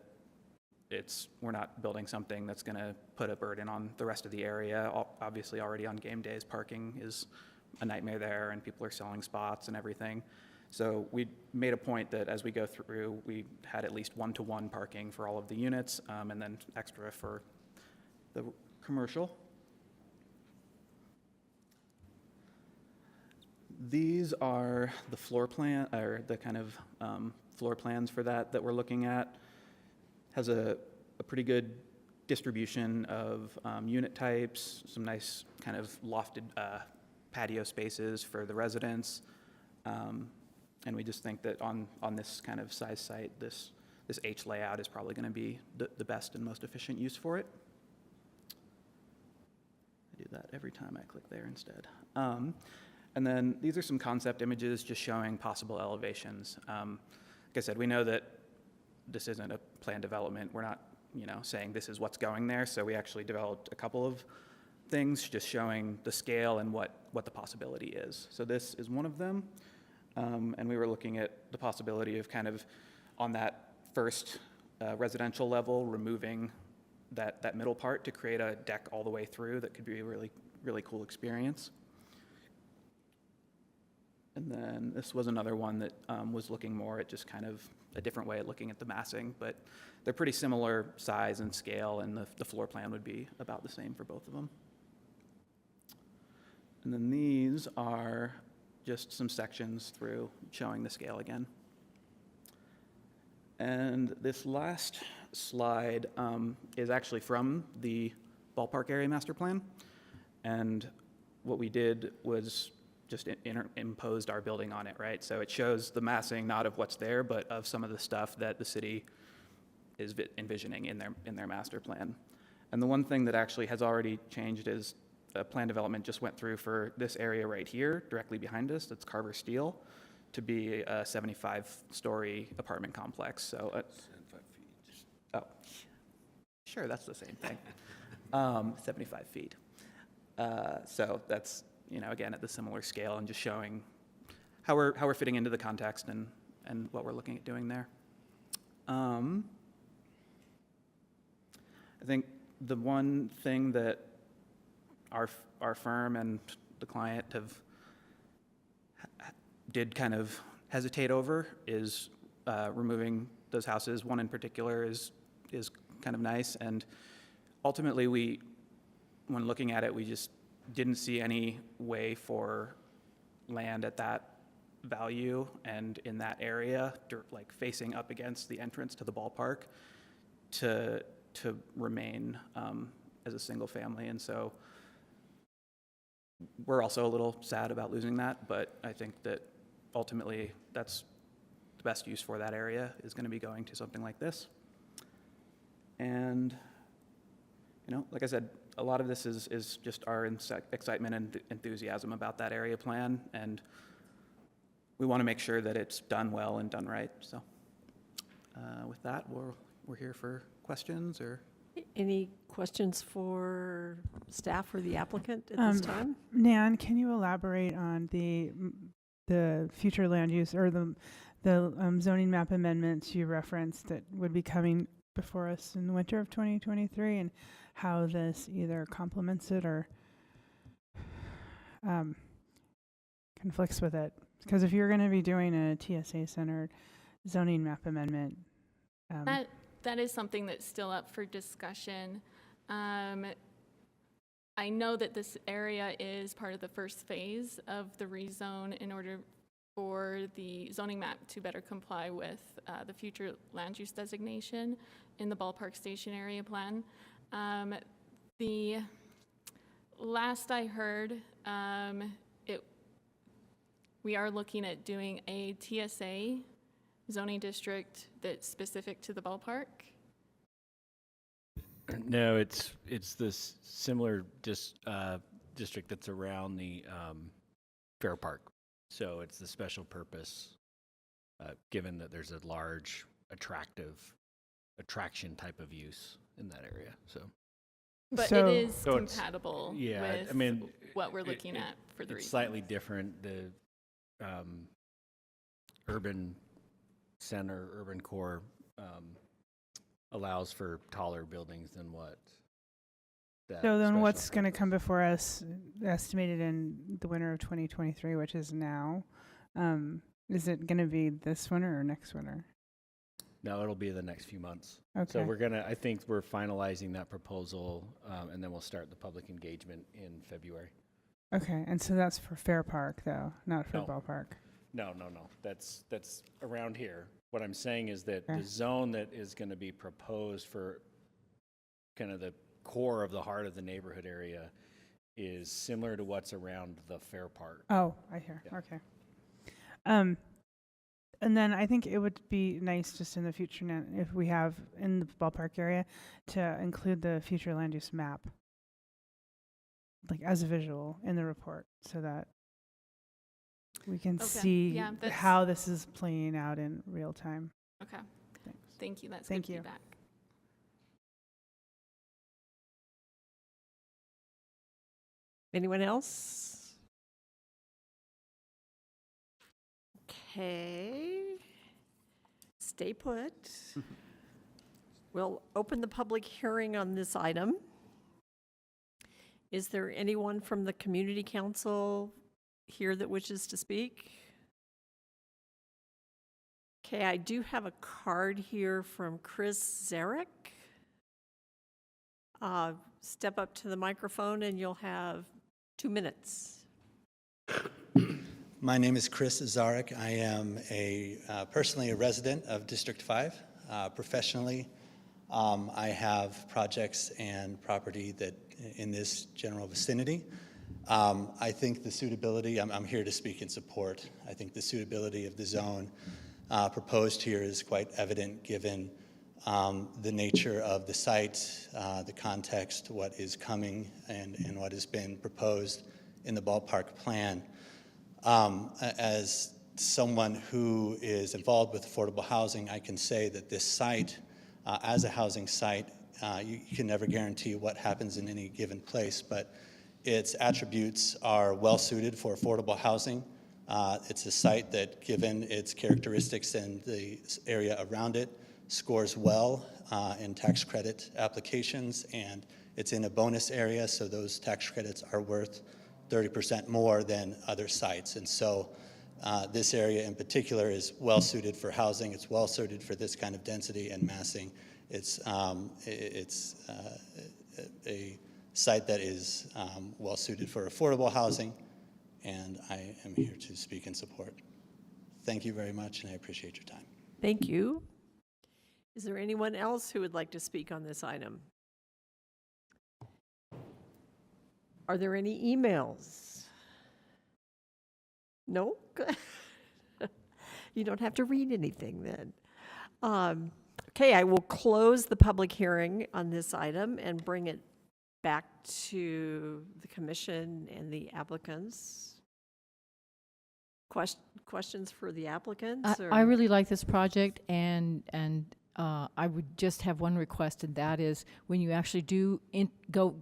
we're not building something that's going to put a burden on the rest of the area. Obviously, already on game days, parking is a nightmare there, and people are selling spots and everything. So we made a point that as we go through, we had at least 1-to-1 parking for all of the units, and then extra for the commercial. These are the floor plan, or the kind of floor plans for that we're looking at. Has a pretty good distribution of unit types, some nice kind of lofted patio spaces for the residents. And we just think that on this kind of size site, this H layout is probably going to be the best and most efficient use for it. I do that every time I click there instead. And then these are some concept images just showing possible elevations. Like I said, we know that this isn't a planned development. We're not, saying this is what's going there. So we actually developed a couple of things just showing the scale and what the possibility is. So this is one of them. And we were looking at the possibility of kind of on that first residential level, removing that middle part to create a deck all the way through that could be a really, really cool experience. And then this was another one that was looking more at just kind of a different way of looking at the massing, but they're pretty similar size and scale, and the floor plan would be about the same for both of them. And then these are just some sections through showing the scale again. And this last slide is actually from the Ballpark area master plan. And what we did was just imposed our building on it, right? So it shows the massing, not of what's there, but of some of the stuff that the city is envisioning in their master plan. And the one thing that actually has already changed is plan development just went through for this area right here, directly behind us, that's Carver Steel, to be a 75-story apartment complex. So, 75 feet. Oh, sure, that's the same thing. 75 feet. So that's, again, at the similar scale, and just showing how we're fitting into the context and what we're looking at doing there. I think the one thing that our firm and the client did kind of hesitate over is removing those houses. One in particular is kind of nice, and ultimately when looking at it, we just didn't see any way for land at that value and in that area, like facing up against the entrance to the ballpark, to remain as a single family. And so we're also a little sad about losing that, but I think that ultimately that's the best use for that area is going to be going to something like this. And, like I said, a lot of this is just our excitement and enthusiasm about that area plan, and we want to make sure that it's done well and done right. So with that, we're here for questions or... Any questions for staff or the applicant at this time? Nan, can you elaborate on the future land use or the zoning map amendments you referenced that would be coming before us in the winter of 2023, and how this either complements it or conflicts with it? Because if you're going to be doing a TSA-centered zoning map amendment, that is something that's still up for discussion. I know that this area is part of the first phase of the rezone in order for the zoning map to better comply with the future land use designation in the Ballpark Station area plan. The last I heard, we are looking at doing a TSA zoning district that's specific to the ballpark? No, it's this similar district that's around the Fair Park. So it's the special purpose, given that there's a large attraction type of use in that area. But it is compatible with I mean, what we're looking at for the It's reasons. slightly different. The urban center, urban core allows for taller buildings than what that So then special what's going to come before us, estimated in the winter of 2023, which is now? Is it going to be this winter or next winter? No, it'll be the next few months. Okay. So I think we're finalizing that proposal, and then we'll start the public engagement in February. Okay, and so that's for Fair Park, though, not for No. Ballpark. No. That's around here. What I'm saying is that Okay. the zone that is going to be proposed for kind of the core of the heart of the neighborhood area is similar to what's around the Fair Park. Oh, I hear. Yeah. Okay. And then I think it would be nice just in the future now, if we have in the Ballpark area to include the future land use map, like as a visual in the report, so that we can Okay. see Yeah, that's- how this is playing out in real time. Okay. Thanks. Thank you. That's Thank good you. feedback. Anyone else? Okay. Stay put. We'll open the public hearing on this item. Is there anyone from the community council here that wishes to speak? Okay, I do have a card here from Chris Zarek. Step up to the microphone and you'll have 2 minutes. My name is Chris Zarek. I am personally a resident of District 5. Professionally, I have projects and property that in this general vicinity. I think the suitability, I'm here to speak in support. I think the suitability of the zone proposed here is quite evident given the nature of the site, the context, what is coming, and what has been proposed in the Ballpark plan. As someone who is involved with affordable housing, I can say that this site, as a housing site, you can never guarantee what happens in any given place, but its attributes are well suited for affordable housing. It's a site that, given its characteristics and the area around it, scores well in tax credit applications, and it's in a bonus area, so those tax credits are worth 30% more than other sites. And so this area in particular is well suited for housing. It's well suited for this kind of density and massing. It's a site that is well suited for affordable housing, and I am here to speak in support. Thank you very much, and I appreciate your time. Thank you. Is there anyone else who would like to speak on this item? Are there any emails? No? You don't have to read anything then. Okay, I will close the public hearing on this item and bring it back to the commission and the applicants. Questions for the applicants? I really like this project, and I would just have one request, and that is when you actually do go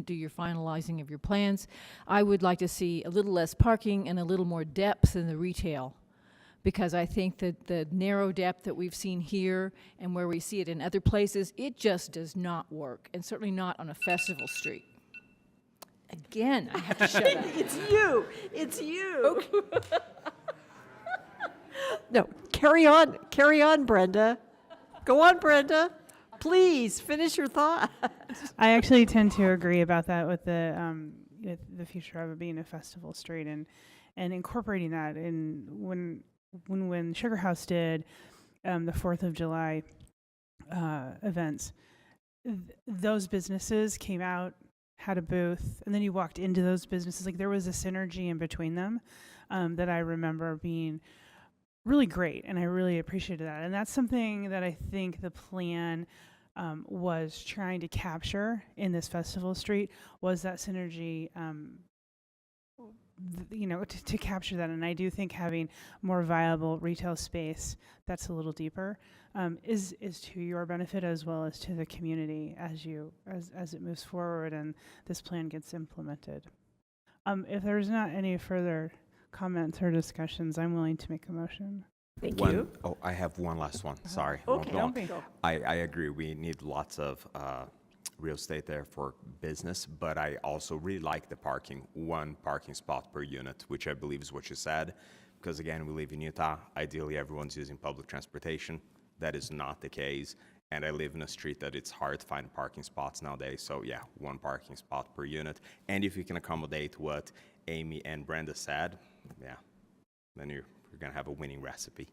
do your finalizing of your plans, I would like to see a little less parking and a little more depth in the retail, because I think that the narrow depth that we've seen here and where we see it in other places, it just does not work, and certainly not on a festival street. Again, I have to shut up. It's you. It's you. Okay. No, carry on, Brenda. Go on, Brenda. Please finish your thought. I actually tend to agree about that with the future of it being a festival street and incorporating that in when Sugar House did the 4th of July events. Those businesses came out, had a booth, and then you walked into those businesses. Like, there was a synergy in between them that I remember being really great, and I really appreciated that. And that's something that I think the plan was trying to capture in this festival street, was that synergy, to capture that. And I do think having more viable retail space that's a little deeper is to your benefit as well as to the community as it moves forward and this plan gets implemented. If there's not any further comments or discussions, I'm willing to make a motion. Thank One- you. Oh, I have one last one. Sorry. Okay, Go on. don't be. Go. I agree. We need lots of real estate there for business, but I also really like the parking, one parking spot per unit, which I believe is what you said. Because again, we live in Utah. Ideally, everyone's using public transportation. That is not the case. And I live in a street that it's hard to find parking spots nowadays. So yeah, one parking spot per unit. And if you can accommodate what Amy and Brenda said, yeah, then you're going to have a winning recipe.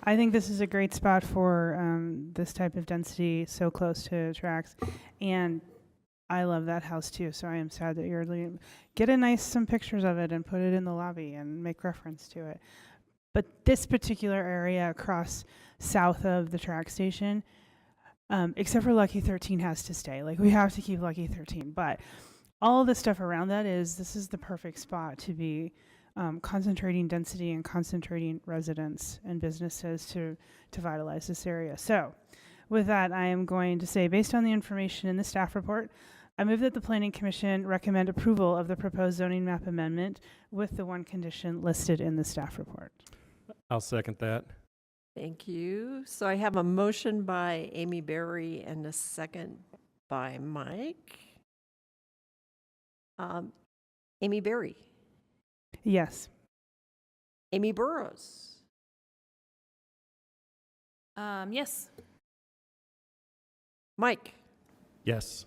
I think this is a great spot for this type of density so close to tracks. And I love that house too, so I am sad that you're leaving. Get some pictures of it and put it in the lobby and make reference to it. But this particular area across south of the track station, except for Lucky 13 has to stay. Like, we have to keep Lucky 13. But all the stuff around that this is the perfect spot to be concentrating density and concentrating residents and businesses to vitalize this area. So with that, I am going to say, based on the information in the staff report, I move that the Planning Commission recommend approval of the proposed zoning map amendment with the one condition listed in the staff report. I'll second that. Thank you. So I have a motion by Amy Berry and a second by Mike. Amy Berry. Yes. Amy Burrows. Yes. Mike. Yes.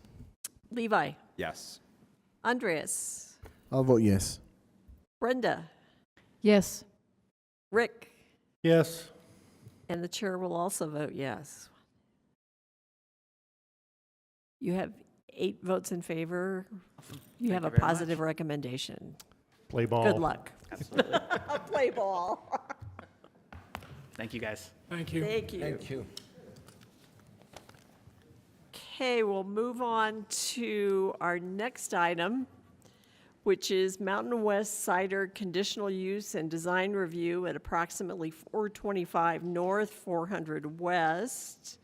Levi. Yes. Andreas. I'll vote yes. Brenda. Yes. Rick. Yes. And the chair will also vote yes. You have 8 votes in favor. You have you a very positive much. recommendation. Play ball. Good luck. Absolutely. Play ball. Thank you, guys. Thank you. Thank you. Thank you. Okay, we'll move on to our next item, which is Mountain West Cider conditional use and design review at approximately 425 North, 400 West.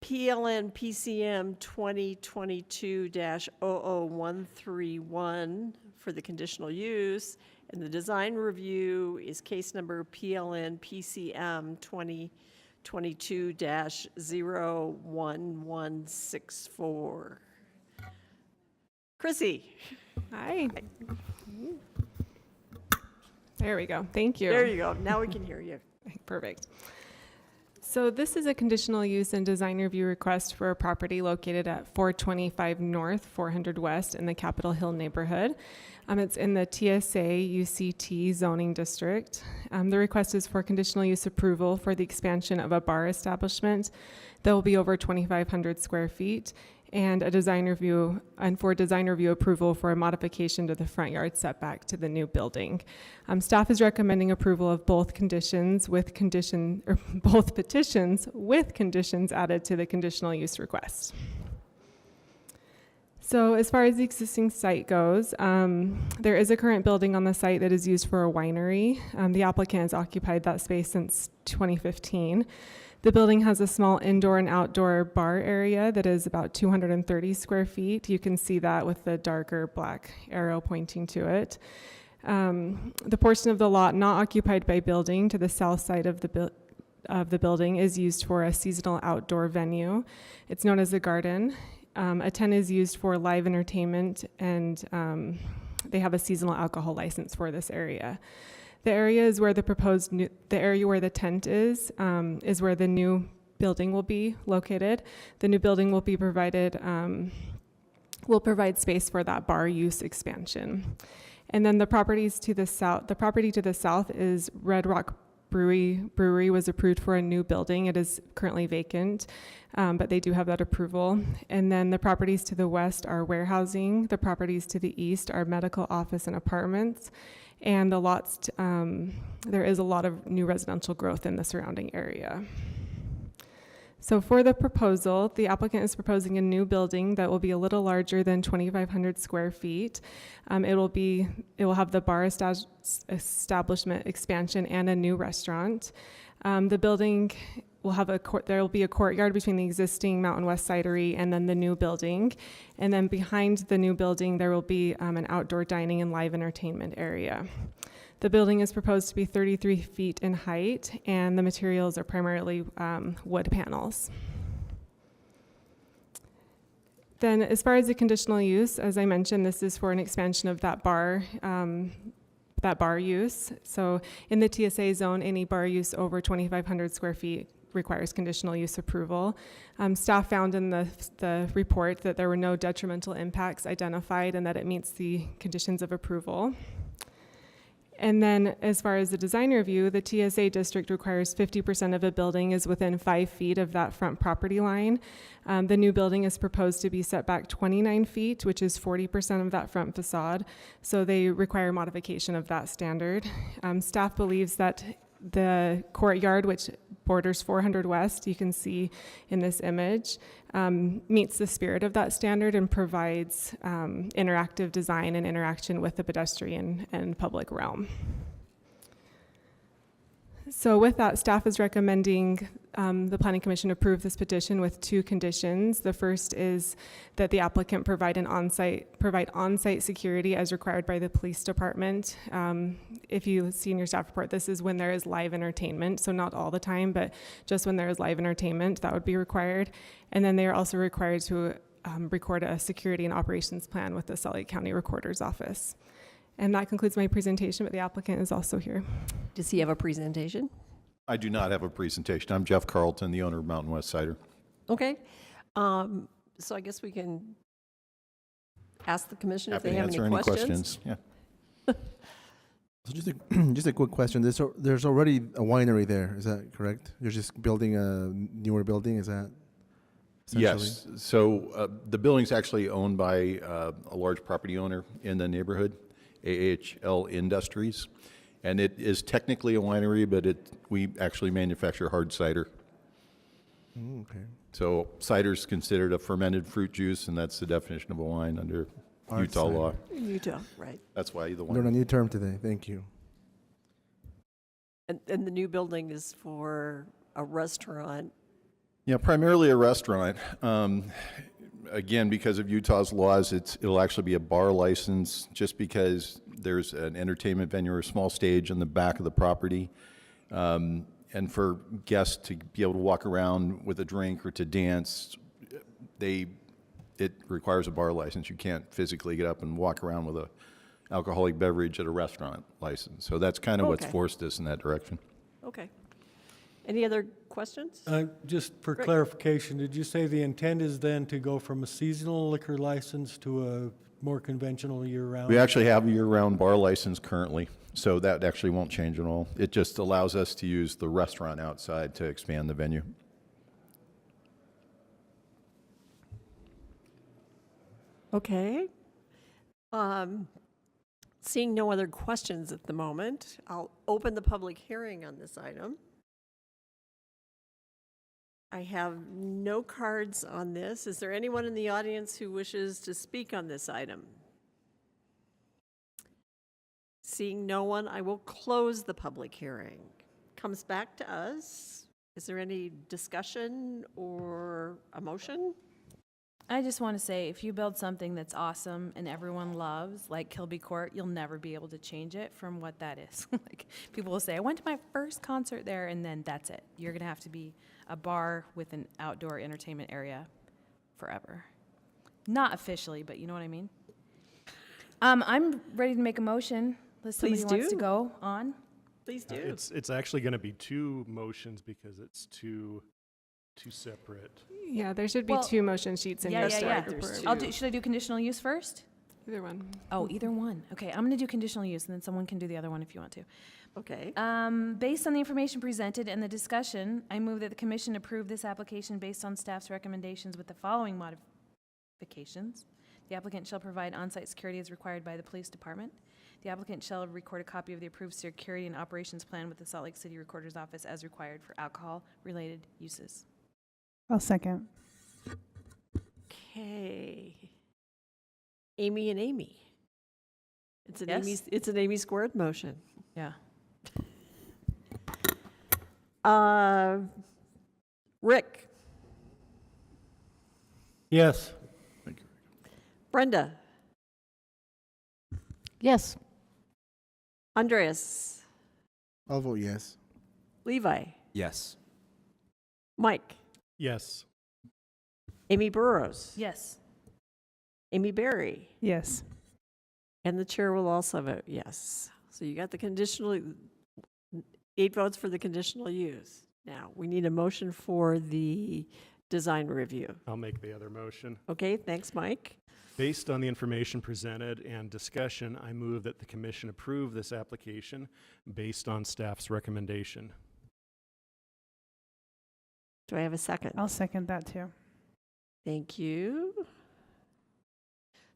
PLN PCM 2022-00131 for the conditional use, and the design review is case number PLN PCM 2022-01164. Chrissy. Hi. There we go. Thank you. There you go. Now we can hear you. Perfect. So this is a conditional use and design review request for a property located at 425 North, 400 West in the Capitol Hill neighborhood. It's in the TSA UCT zoning district. The request is for conditional use approval for the expansion of a bar establishment that will be over 2,500 square feet, and a design review, and for design review approval for a modification to the front yard setback to the new building. Staff is recommending approval of both conditions with both petitions with conditions added to the conditional use request. So as far as the existing site goes, there is a current building on the site that is used for a winery. The applicant has occupied that space since 2015. The building has a small indoor and outdoor bar area that is about 230 square feet. You can see that with the darker black arrow pointing to it. The portion of the lot not occupied by building to the south side of the building is used for a seasonal outdoor venue. It's known as the Garden. A tent is used for live entertainment, and they have a seasonal alcohol license for this area. The area is where the area where the tent is where the new building will be located. The new building will be will provide space for that bar use expansion. And then the property to the south is Red Rock Brewery was approved for a new building. It is currently vacant, but they do have that approval. And then the properties to the west are warehousing. The properties to the east are medical office and apartments. And the lots, there is a lot of new residential growth in the surrounding area. So for the proposal, the applicant is proposing a new building that will be a little larger than 2,500 square feet. It will have the bar establishment expansion and a new restaurant. The building we'll have there will be a courtyard between the existing Mountain West Cidery and then the new building. And then behind the new building, there will be an outdoor dining and live entertainment area. The building is proposed to be 33 feet in height, and the materials are primarily wood panels. Then as far as the conditional use, as I mentioned, this is for an expansion of that bar use. So in the TSA zone, any bar use over 2,500 square feet requires conditional use approval. Staff found in the report that there were no detrimental impacts identified and that it meets the conditions of approval. And then as far as the design review, the TSA district requires 50% of a building is within 5 feet of that front property line. The new building is proposed to be set back 29 feet, which is 40% of that front facade. So they require modification of that standard. Staff believes that the courtyard, which borders 400 West, you can see in this image, meets the spirit of that standard and provides interactive design and interaction with the pedestrian and public realm. So with that, staff is recommending the Planning Commission approve this petition with 2 conditions. The first is that the applicant provide on-site security as required by the police department. If you see in your staff report, this is when there is live entertainment, so not all the time, but just when there is live entertainment, that would be required. And then they are also required to record a security and operations plan with the Salt Lake County Recorder's Office. And that concludes my presentation, but the applicant is also here. Does he have a presentation? I do not have a presentation. I'm Jeff Carlton, the owner of Mountain West Cider. Okay. So I guess we can ask the commission if they have any questions. Yeah. So just a quick question. There's already a winery there. Is that correct? You're just building a newer building. Is that? Yes. So the building's actually owned by a large property owner in the neighborhood, AHL Industries. And it is technically a winery, but we actually manufacture hard cider. Okay. So cider is considered a fermented fruit juice, and that's the definition of a wine under Utah law. Utah, right. That's why the wine. Learned a new term today. Thank you. And the new building is for a restaurant. Yeah, primarily a restaurant. Again, because of Utah's laws, it'll actually be a bar license just because there's an entertainment venue or a small stage in the back of the property. And for guests to be able to walk around with a drink or to dance, it requires a bar license. You can't physically get up and walk around with a alcoholic beverage at a restaurant license. So that's kind of what's forced us in that direction. Okay. Any other questions? Just for clarification, did you say the intent is then to go from a seasonal liquor license to a more conventional year-round? We actually have a year-round bar license currently, so that actually won't change at all. It just allows us to use the restaurant outside to expand the venue. Okay. Seeing no other questions at the moment, I'll open the public hearing on this item. I have no cards on this. Is there anyone in the audience who wishes to speak on this item? Seeing no one, I will close the public hearing. Comes back to us. Is there any discussion or a motion? I just want to say, if you build something that's awesome and everyone loves, like Kilby Court, you'll never be able to change it from what that is. Like, people will say, I went to my first concert there, and then that's it. You're going to have to be a bar with an outdoor entertainment area forever. Not officially, but you know what I mean? I'm ready to make a motion. Unless somebody wants to go on. Please do. It's actually going to be 2 motions because it's two separate. Yeah, there should be 2 motion sheets in your staff report. Should I do conditional use first? Either one. Oh, either one. Okay, I'm going to do conditional use, and then someone can do the other one if you want to. Okay. Based on the information presented and the discussion, I move that the commission approve this application based on staff's recommendations with the following modifications. The applicant shall provide on-site security as required by the police department. The applicant shall record a copy of the approved security and operations plan with the Salt Lake City Recorder's Office as required for alcohol-related uses. I'll second. Okay. Amy and Amy. It's an Yes? it's an Amy squared motion. Yeah. Rick, Yes. Brenda, Yes. Andreas, I'll vote yes. Levi, Yes. Mike, Yes. Amy Burrows, Yes. Amy Berry, Yes. and the chair will also vote yes. So you got the conditional, 8 votes for the conditional use. Now, we need a motion for the design review. I'll make the other motion. Okay, thanks, Mike. Based on the information presented and discussion, I move that the commission approve this application based on staff's recommendation. Do I have a second? I'll second that too. Thank you.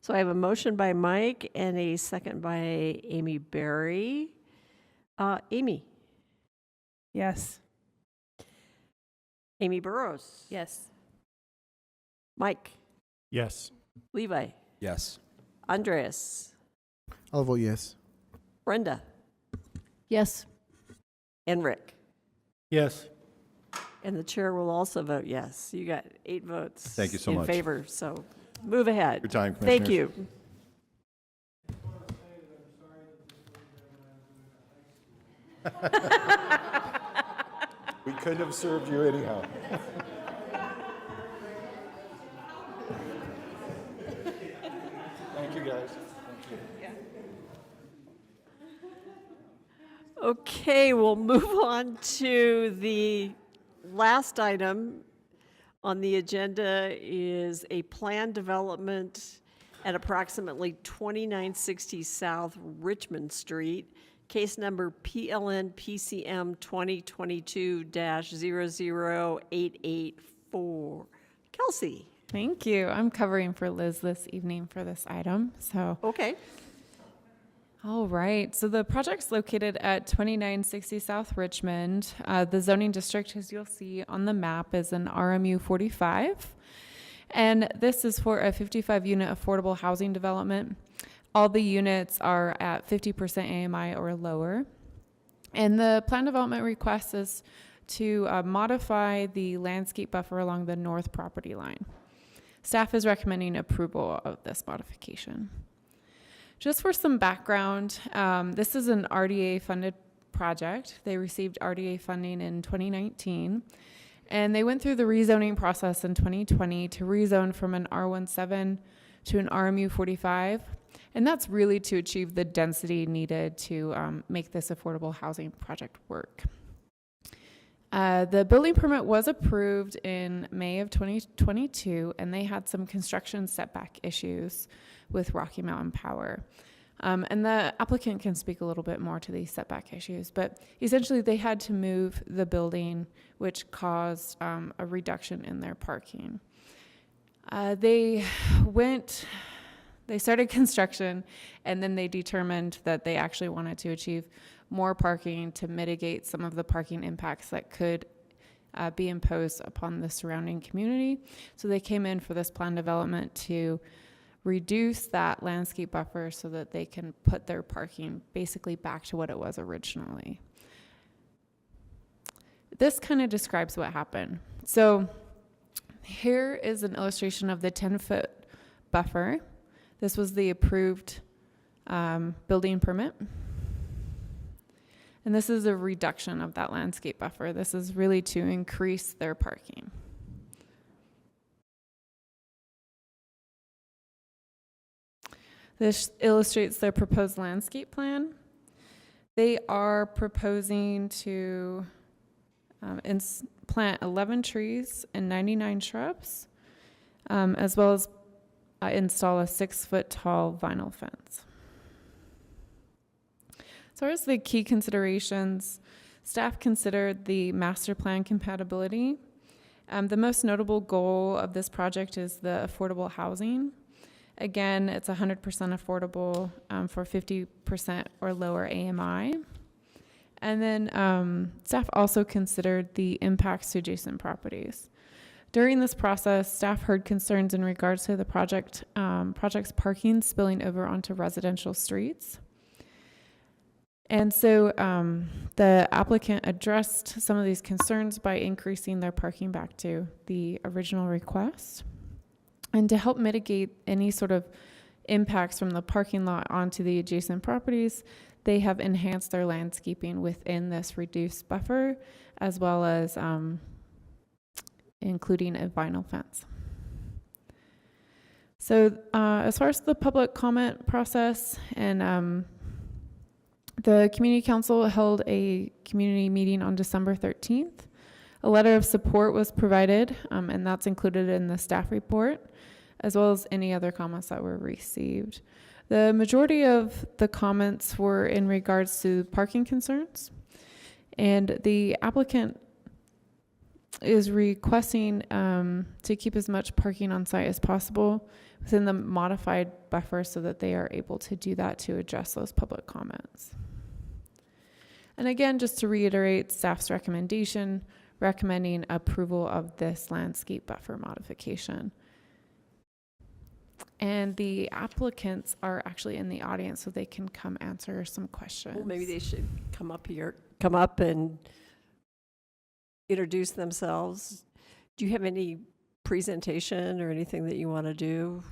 So I have a motion by Mike and a second by Amy Berry. Amy, Yes. Amy Burrows, Yes. Mike, Yes. Levi, Yes. Andreas, I'll vote yes. Brenda, Yes. and Rick. Yes. And the chair will also vote yes. You got 8 votes. Thank you so in much. favor, so move ahead. Your time, Thank Commissioners. you. We couldn't have served you anyhow. Thank you, guys. Okay, we'll move on to the last item on the agenda is a planned development at approximately 2960 South Richmond Street, case number PLN PCM 2022-00884. Kelsey. Thank you. I'm covering for Liz this evening for this item. So, okay. All right. So the project's located at 2960 South Richmond. The zoning district, as you'll see on the map, is an RMU 45. And this is for a 55-unit affordable housing development. All the units are at 50% AMI or lower. And the plan development request is to modify the landscape buffer along the north property line. Staff is recommending approval of this modification. Just for some background, this is an RDA-funded project. They received RDA funding in 2019, and they went through the rezoning process in 2020 to rezone from an R17 to an RMU 45, and that's really to achieve the density needed to make this affordable housing project work. The building permit was approved in May of 2022, and they had some construction setback issues with Rocky Mountain Power. And the applicant can speak a little bit more to these setback issues, but essentially they had to move the building, which caused a reduction in their parking. They started construction, and then they determined that they actually wanted to achieve more parking to mitigate some of the parking impacts that could be imposed upon the surrounding community. So they came in for this plan development to reduce that landscape buffer so that they can put their parking basically back to what it was originally. This kind of describes what happened. So here is an illustration of the 10-foot buffer. This was the approved building permit. And this is a reduction of that landscape buffer. This is really to increase their parking. This illustrates their proposed landscape plan. They are proposing to plant 11 trees and 99 shrubs, as well as install a 6-foot tall vinyl fence. As far as the key considerations, staff considered the master plan compatibility. The most notable goal of this project is the affordable housing. Again, it's 100% affordable for 50% or lower AMI. And then staff also considered the impacts to adjacent properties. During this process, staff heard concerns in regards to the project's parking spilling over onto residential streets. And so the applicant addressed some of these concerns by increasing their parking back to the original request. And to help mitigate any sort of impacts from the parking lot onto the adjacent properties, they have enhanced their landscaping within this reduced buffer, as well as including a vinyl fence. So as far as the public comment process, and the community council held a community meeting on December 13th. A letter of support was provided, and that's included in the staff report, as well as any other comments that were received. The majority of the comments were in regards to parking concerns, and the applicant is requesting to keep as much parking on site as possible within the modified buffer so that they are able to do that to address those public comments. And again, just to reiterate staff's recommendation, recommending approval of this landscape buffer modification. And the applicants are actually in the audience, so they can come answer some questions. Well, maybe they should come up and introduce themselves. Do you have any presentation or anything that you want to do?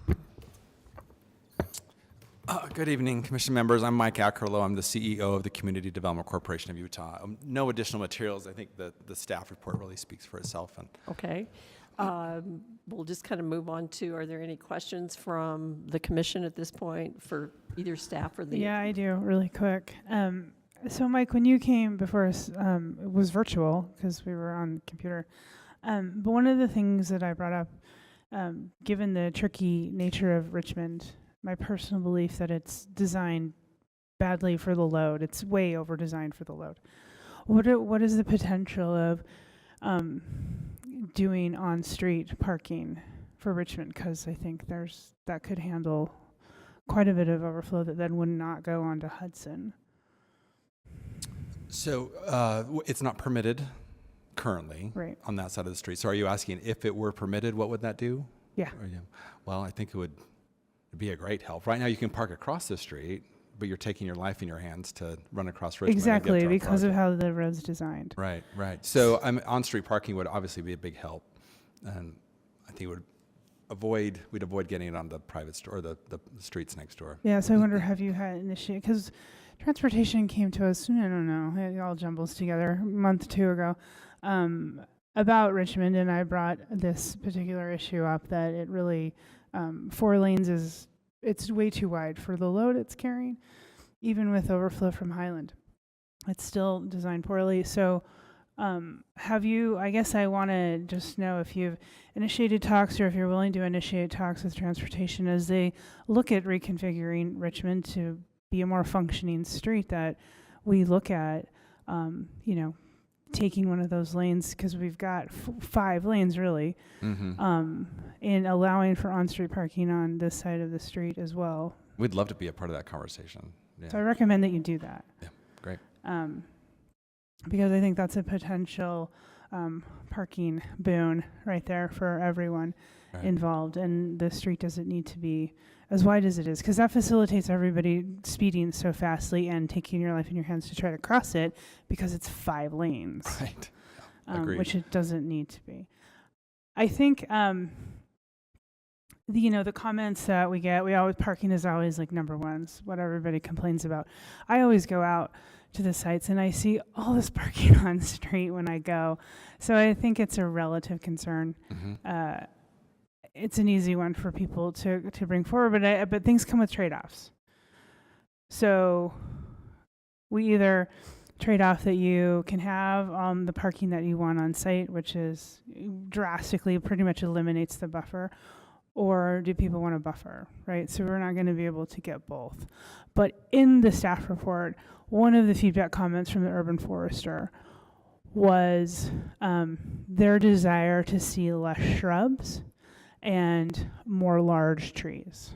Good evening, Commission members. I'm Mike Ackerlow. I'm the CEO of the Community Development Corporation of Utah. No additional materials. I think the staff report really speaks for itself. And Okay. We'll just kind of move on to, are there any questions from the commission at this point for either staff or the... Yeah, I do, really quick. So Mike, when you came before us, it was virtual because we were on computer. But one of the things that I brought up, given the tricky nature of Richmond, my personal belief that it's designed badly for the load. It's way over designed for the load. What is the potential of doing on-street parking for Richmond? Because I think that could handle quite a bit of overflow that then would not go onto Hudson. so it's not permitted currently on that side of the street. So are you asking if it were permitted, what would that do? Yeah. Well, I think it would be a great help. Right now you can park across the street, but you're taking your life in your hands to run across Richmond. Exactly, because of how the road's designed. Right. So on-street parking would obviously be a big help, and I think we'd avoid getting it on the private store, or the streets next door. Yeah, so I wonder, have you had initiated, because transportation came to us, I don't know, it all jumbles together, a month or two ago, about Richmond, and I brought this particular issue up that it really, 4 lanes it's way too wide for the load it's carrying, even with overflow from Highland. It's still designed poorly. So I guess I want to just know if you've initiated talks, or if you're willing to initiate talks with transportation as they look at reconfiguring Richmond to be a more functioning street, that we look at, taking one of those lanes, because we've got 5 lanes really, and allowing for on-street parking on this side of the street as well. We'd love to be a part of that conversation. Yeah. So I recommend that you do that. Yeah, great. Because I think that's a potential parking boon right there for everyone involved, and the street doesn't need to be as wide as it is, because that facilitates everybody speeding so fastly and taking your life in your hands to try to cross it, because it's 5 lanes, right? Which it doesn't need to be. I think the comments that we get, parking is always like number one, what everybody complains about. I always go out to the sites and I see all this parking on the street when I go, so I think it's a relative concern. It's an easy one for people to bring forward, but things come with trade-offs. So we either trade off that you can have the parking that you want on site, which is drastically pretty much eliminates the buffer, or do people want a buffer, right? So we're not going to be able to get both. But in the staff report, one of the feedback comments from the urban forester was their desire to see less shrubs and more large trees.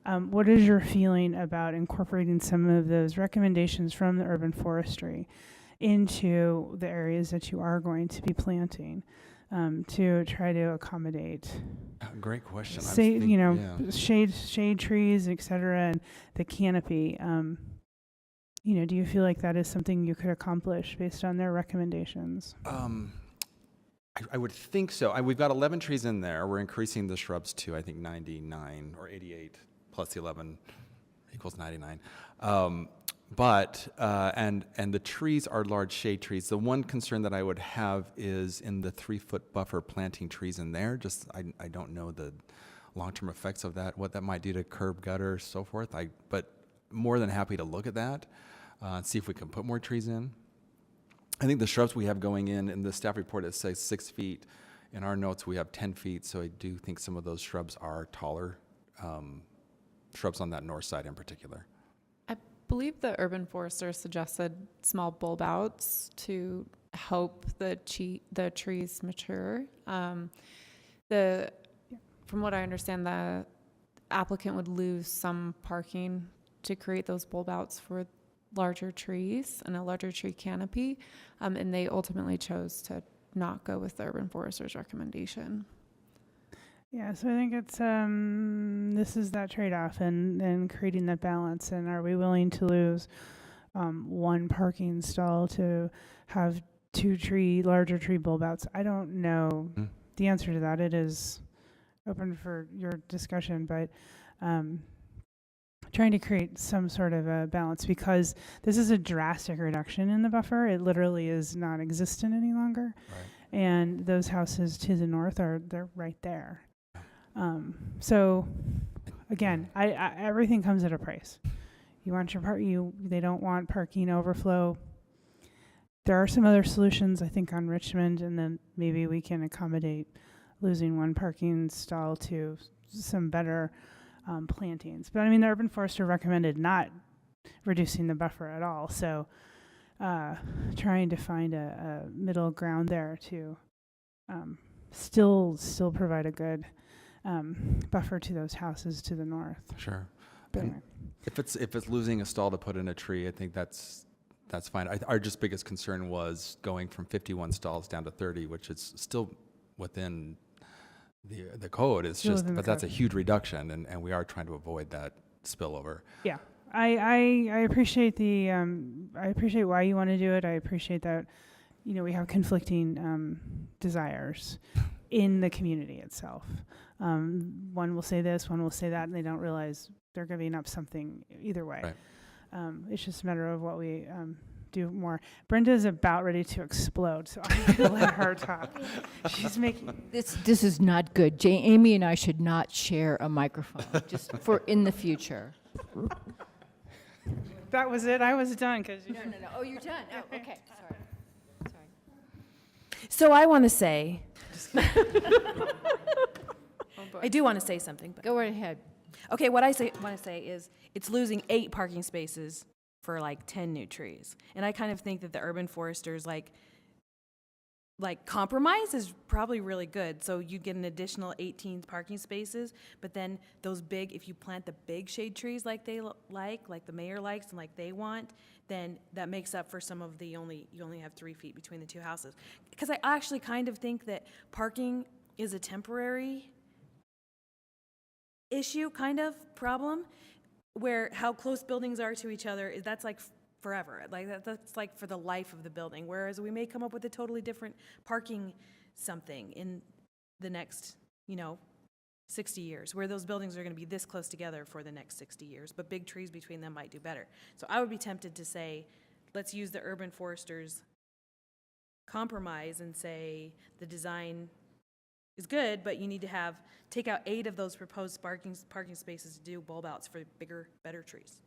What is your feeling about incorporating some of those recommendations from the urban forestry into the areas that you are going to be planting to try to accommodate? Great question. Shade trees, et cetera, and the canopy. do you feel like that is something you could accomplish based on their recommendations? I would think so. We've got 11 trees in there. We're increasing the shrubs to, I think, 99 or 88 plus the 11 equals 99. And the trees are large shade trees. The one concern that I would have is in the 3-foot buffer planting trees in there. Just, I don't know the long-term effects of that, what that might do to curb, gutter, so forth. But more than happy to look at that, see if we can put more trees in. I think the shrubs we have going in the staff report, it says 6 feet. In our notes, we have 10 feet, so I do think some of those shrubs are taller, shrubs on that north side in particular. I believe the urban forester suggested small bulb outs to help the trees mature. From what I understand, the applicant would lose some parking to create those bulb outs for larger trees and a larger tree canopy, and they ultimately chose to not go with the urban forester's recommendation. Yeah, so I think it's this is that trade-off and creating that balance. And are we willing to lose one parking stall to have 2 larger tree bulb outs? I don't know the answer to that. It is open for your discussion, but trying to create some sort of a balance, because this is a drastic reduction in the buffer. It literally is non-existent any longer. Right. And those houses to the north they're right there. So again, I everything comes at a price. You want your they don't want parking overflow. There are some other solutions, I think, on Richmond, and then maybe we can accommodate losing one parking stall to some better plantings. But I mean, the urban forester recommended not reducing the buffer at all. So trying to find a middle ground there to still provide a good buffer to those houses to the north. Sure. Anyway. If it's losing a stall to put in a tree, I think that's fine. Our just biggest concern was going from 51 stalls down to 30, which is still within the code. It's just, but that's a huge reduction, and we are trying to avoid that spillover. Yeah, I appreciate I appreciate why you want to do it. I appreciate that, we have conflicting desires in the community itself. One will say this, one will say that, and they don't realize they're giving up something either way. Right. It's just a matter of what we do more. Brenda's about ready to explode, so I'm going to let her talk. She's making... This is not good. Amy and I should not share a microphone, just for in the future. That was it? I was done. No. Oh, you're done. Oh, okay. Sorry. So I want to say... I do want to say something. But go right ahead. Okay, what I want to say is it's losing 8 parking spaces for like 10 new trees. And I kind of think that the urban foresters like compromise is probably really good. So you get an additional 18 parking spaces, but then those big, if you plant the big shade trees like they like the mayor likes and like they want, then that makes up for some of you only have 3 feet between the 2 houses. Because I actually kind of think that parking is a temporary issue, kind of problem, where how close buildings are to each other, that's like forever. Like that's like for the life of the building. Whereas we may come up with a totally different parking something in the next, 60 years, where those buildings are going to be this close together for the next 60 years, but big trees between them might do better. So I would be tempted to say, let's use the urban foresters compromise and say the design is good, but you need to take out 8 of those proposed parking spaces to do bulb outs for bigger, better trees.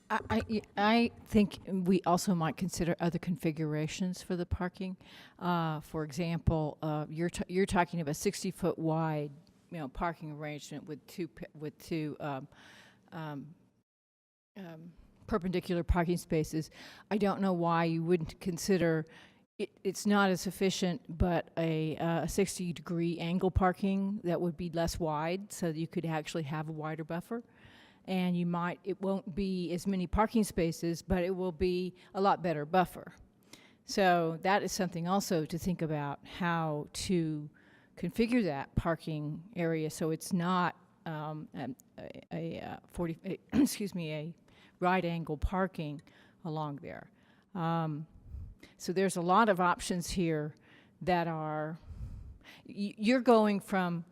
I think we also might consider other configurations for the parking. For example, you're talking about 60-foot wide, parking arrangement with two perpendicular parking spaces. I don't know why you wouldn't consider. It's not as efficient, but a 60-degree angle parking that would be less wide, so that you could actually have a wider buffer. And it won't be as many parking spaces, but it will be a lot better buffer. So that is something also to think about, how to configure that parking area so it's not a right-angle parking along there. So there's a lot of options here that are, you're going from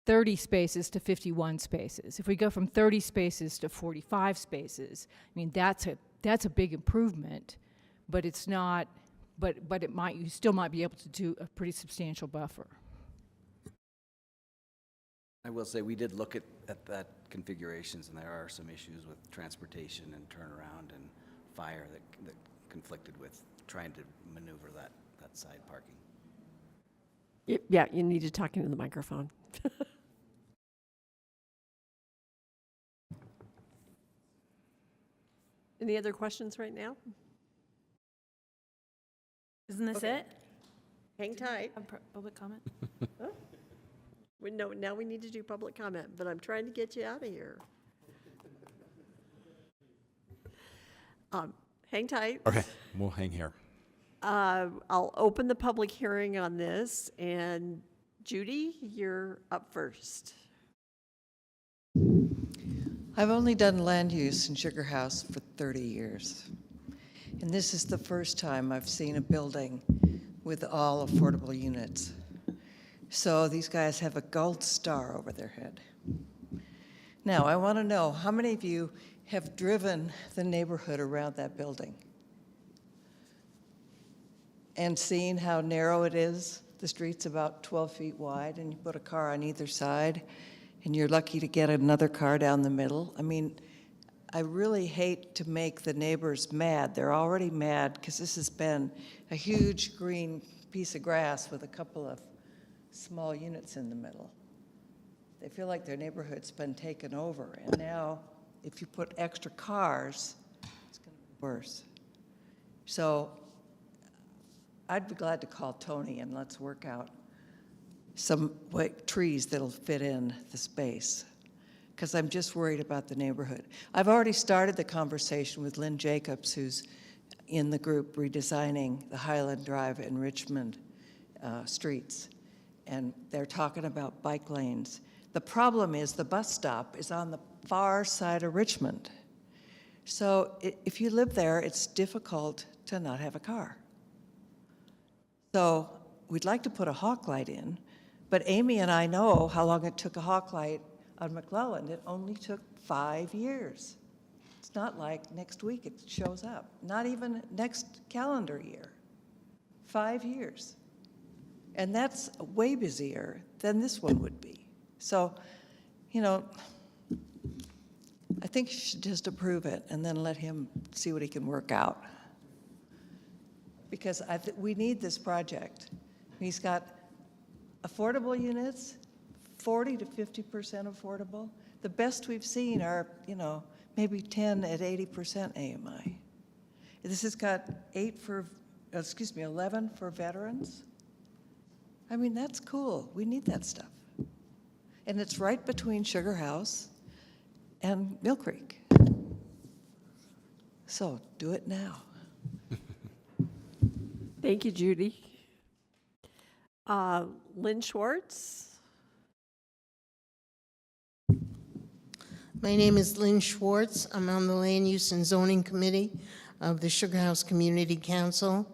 30 spaces to 51 spaces. If we go from 30 spaces to 45 spaces, I mean, that's a big improvement, but it's not, but you still might be able to do a pretty substantial buffer. I will say we did look at that configurations, and there are some issues with transportation and turnaround and fire that conflicted with trying to maneuver that side parking. Yeah, you need to talk into the microphone. Any other questions right now? Isn't this Okay. it? Hang tight. Public comment? No, now we need to do public comment, but I'm trying to get you out of here. Hang tight. Okay, we'll hang here. I'll open the public hearing on this, and Judy, you're up first. I've only done land use in Sugar House for 30 years. And this is the first time I've seen a building with all affordable units. So these guys have a gold star over their head. Now, I want to know, how many of you have driven the neighborhood around that building and seen how narrow it is? The street's about 12 feet wide, and you put a car on either side, and you're lucky to get another car down the middle. I mean, I really hate to make the neighbors mad. They're already mad because this has been a huge green piece of grass with a couple of small units in the middle. They feel like their neighborhood's been taken over, and now if you put extra cars, it's going to be worse. So I'd be glad to call Tony and let's work out some trees that'll fit in the space, because I'm just worried about the neighborhood. I've already started the conversation with Lynn Jacobs, who's in the group redesigning the Highland Drive and Richmond streets, and they're talking about bike lanes. The problem is the bus stop is on the far side of Richmond. So if you live there, it's difficult to not have a car. So we'd like to put a hawk light in, but Amy and I know how long it took a hawk light on McClellan. It only took 5 years. It's not like next week it shows up, not even next calendar year. 5 years. And that's way busier than this one would be. So, you know, I think you should just approve it and then let him see what he can work out. Because we need this project. He's got affordable units, 40 to 50% affordable. The best we've seen are, you know, maybe 10 at 80% AMI. This has got 11 for veterans. I mean, that's cool. We need that stuff. And it's right between Sugar House and Mill Creek. So do it now. Thank you, Judy. Lynn Schwartz. My name is Lynn Schwartz. I'm on the Land Use and Zoning Committee of the Sugar House Community Council.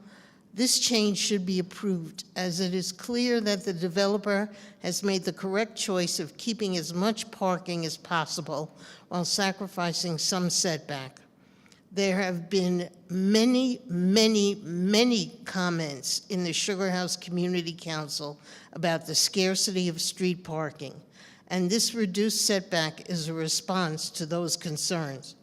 This change should be approved, as it is clear that the developer has made the correct choice of keeping as much parking as possible while sacrificing some setback. There have been many, many, many comments in the Sugar House Community Council about the scarcity of street parking, and this reduced setback is a response to those concerns.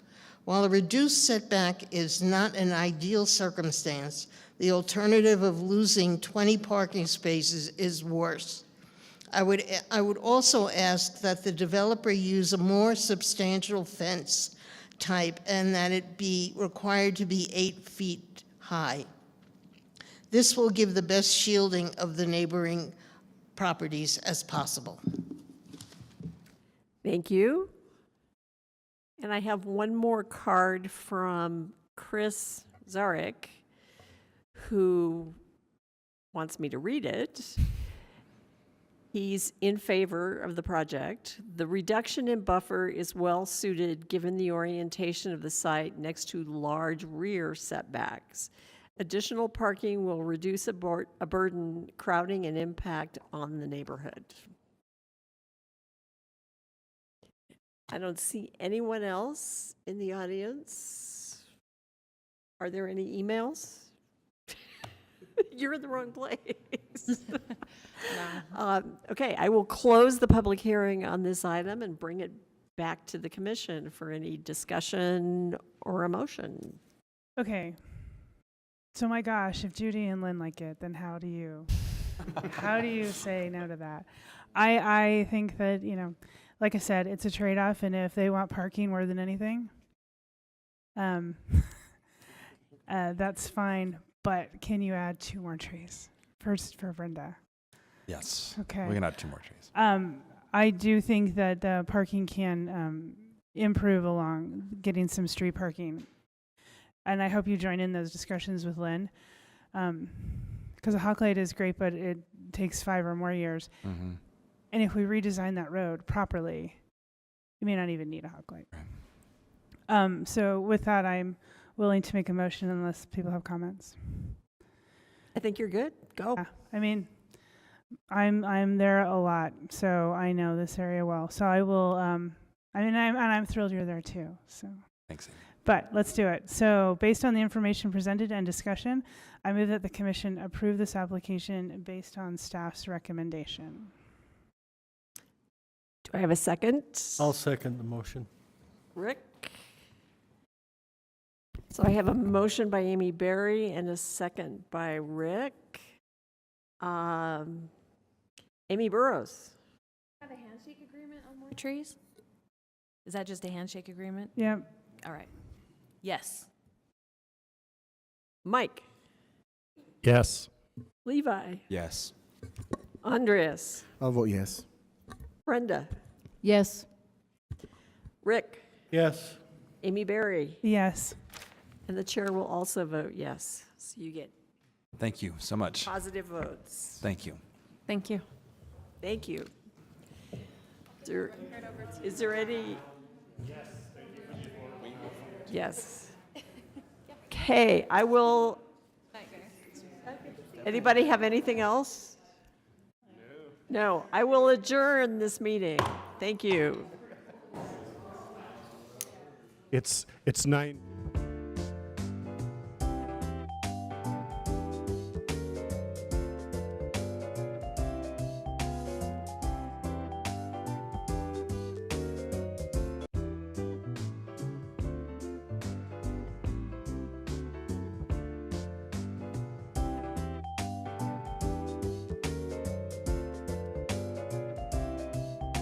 While a reduced setback is not an ideal circumstance, the alternative of losing 20 parking spaces is worse. I would also ask that the developer use a more substantial fence type and that it be required to be 8 feet high. This will give the best shielding of the neighboring properties as possible. Thank you. And I have one more card from Chris Zarek, who wants me to read it. He's in favor of the project. The reduction in buffer is well suited given the orientation of the site next to large rear setbacks. Additional parking will reduce a burden, crowding, and impact on the neighborhood. I don't see anyone else in the audience. Are there any emails? You're in the wrong place. Okay, I will close the public hearing on this item and bring it back to the commission for any discussion or a motion. Okay. So my gosh, if Judy and Lynn like it, then how do you say no to that? I think that, like I said, it's a trade-off, and if they want parking more than anything, that's fine. But can you add 2 more trees? First for Brenda. Yes. Okay. We can add 2 more trees. I do think that the parking can improve along getting some street parking. And I hope you join in those discussions with Lynn. Because a hawk light is great, but it takes 5 or more years. Mm-hmm. And if we redesign that road properly, you may not even need a hawk light. Right. So with that, I'm willing to make a motion unless people have comments. I think you're good. Go. Yeah, I mean, I'm there a lot, so I know this area well. So I will. I'm thrilled you're there too. So. Thanks. But let's do it. So based on the information presented and discussion, I move that the commission approve this application based on staff's recommendation. Do I have a second? I'll second the motion. Rick? So I have a motion by Amy Berry and a second by Rick. Amy Burrows. Have a handshake agreement on more trees? Is that just a handshake agreement? Yeah. All right. Yes. Mike? Yes. Levi? Yes. Andreas? I'll vote yes. Brenda? Yes. Rick? Yes. Amy Berry? Yes. And the chair will also vote yes. So you get Thank you so much. positive votes. Thank you. Thank you. Thank you. Is there any? Yes. Okay, I will. Anybody have anything else? No. I will adjourn this meeting. Thank you. It's 9.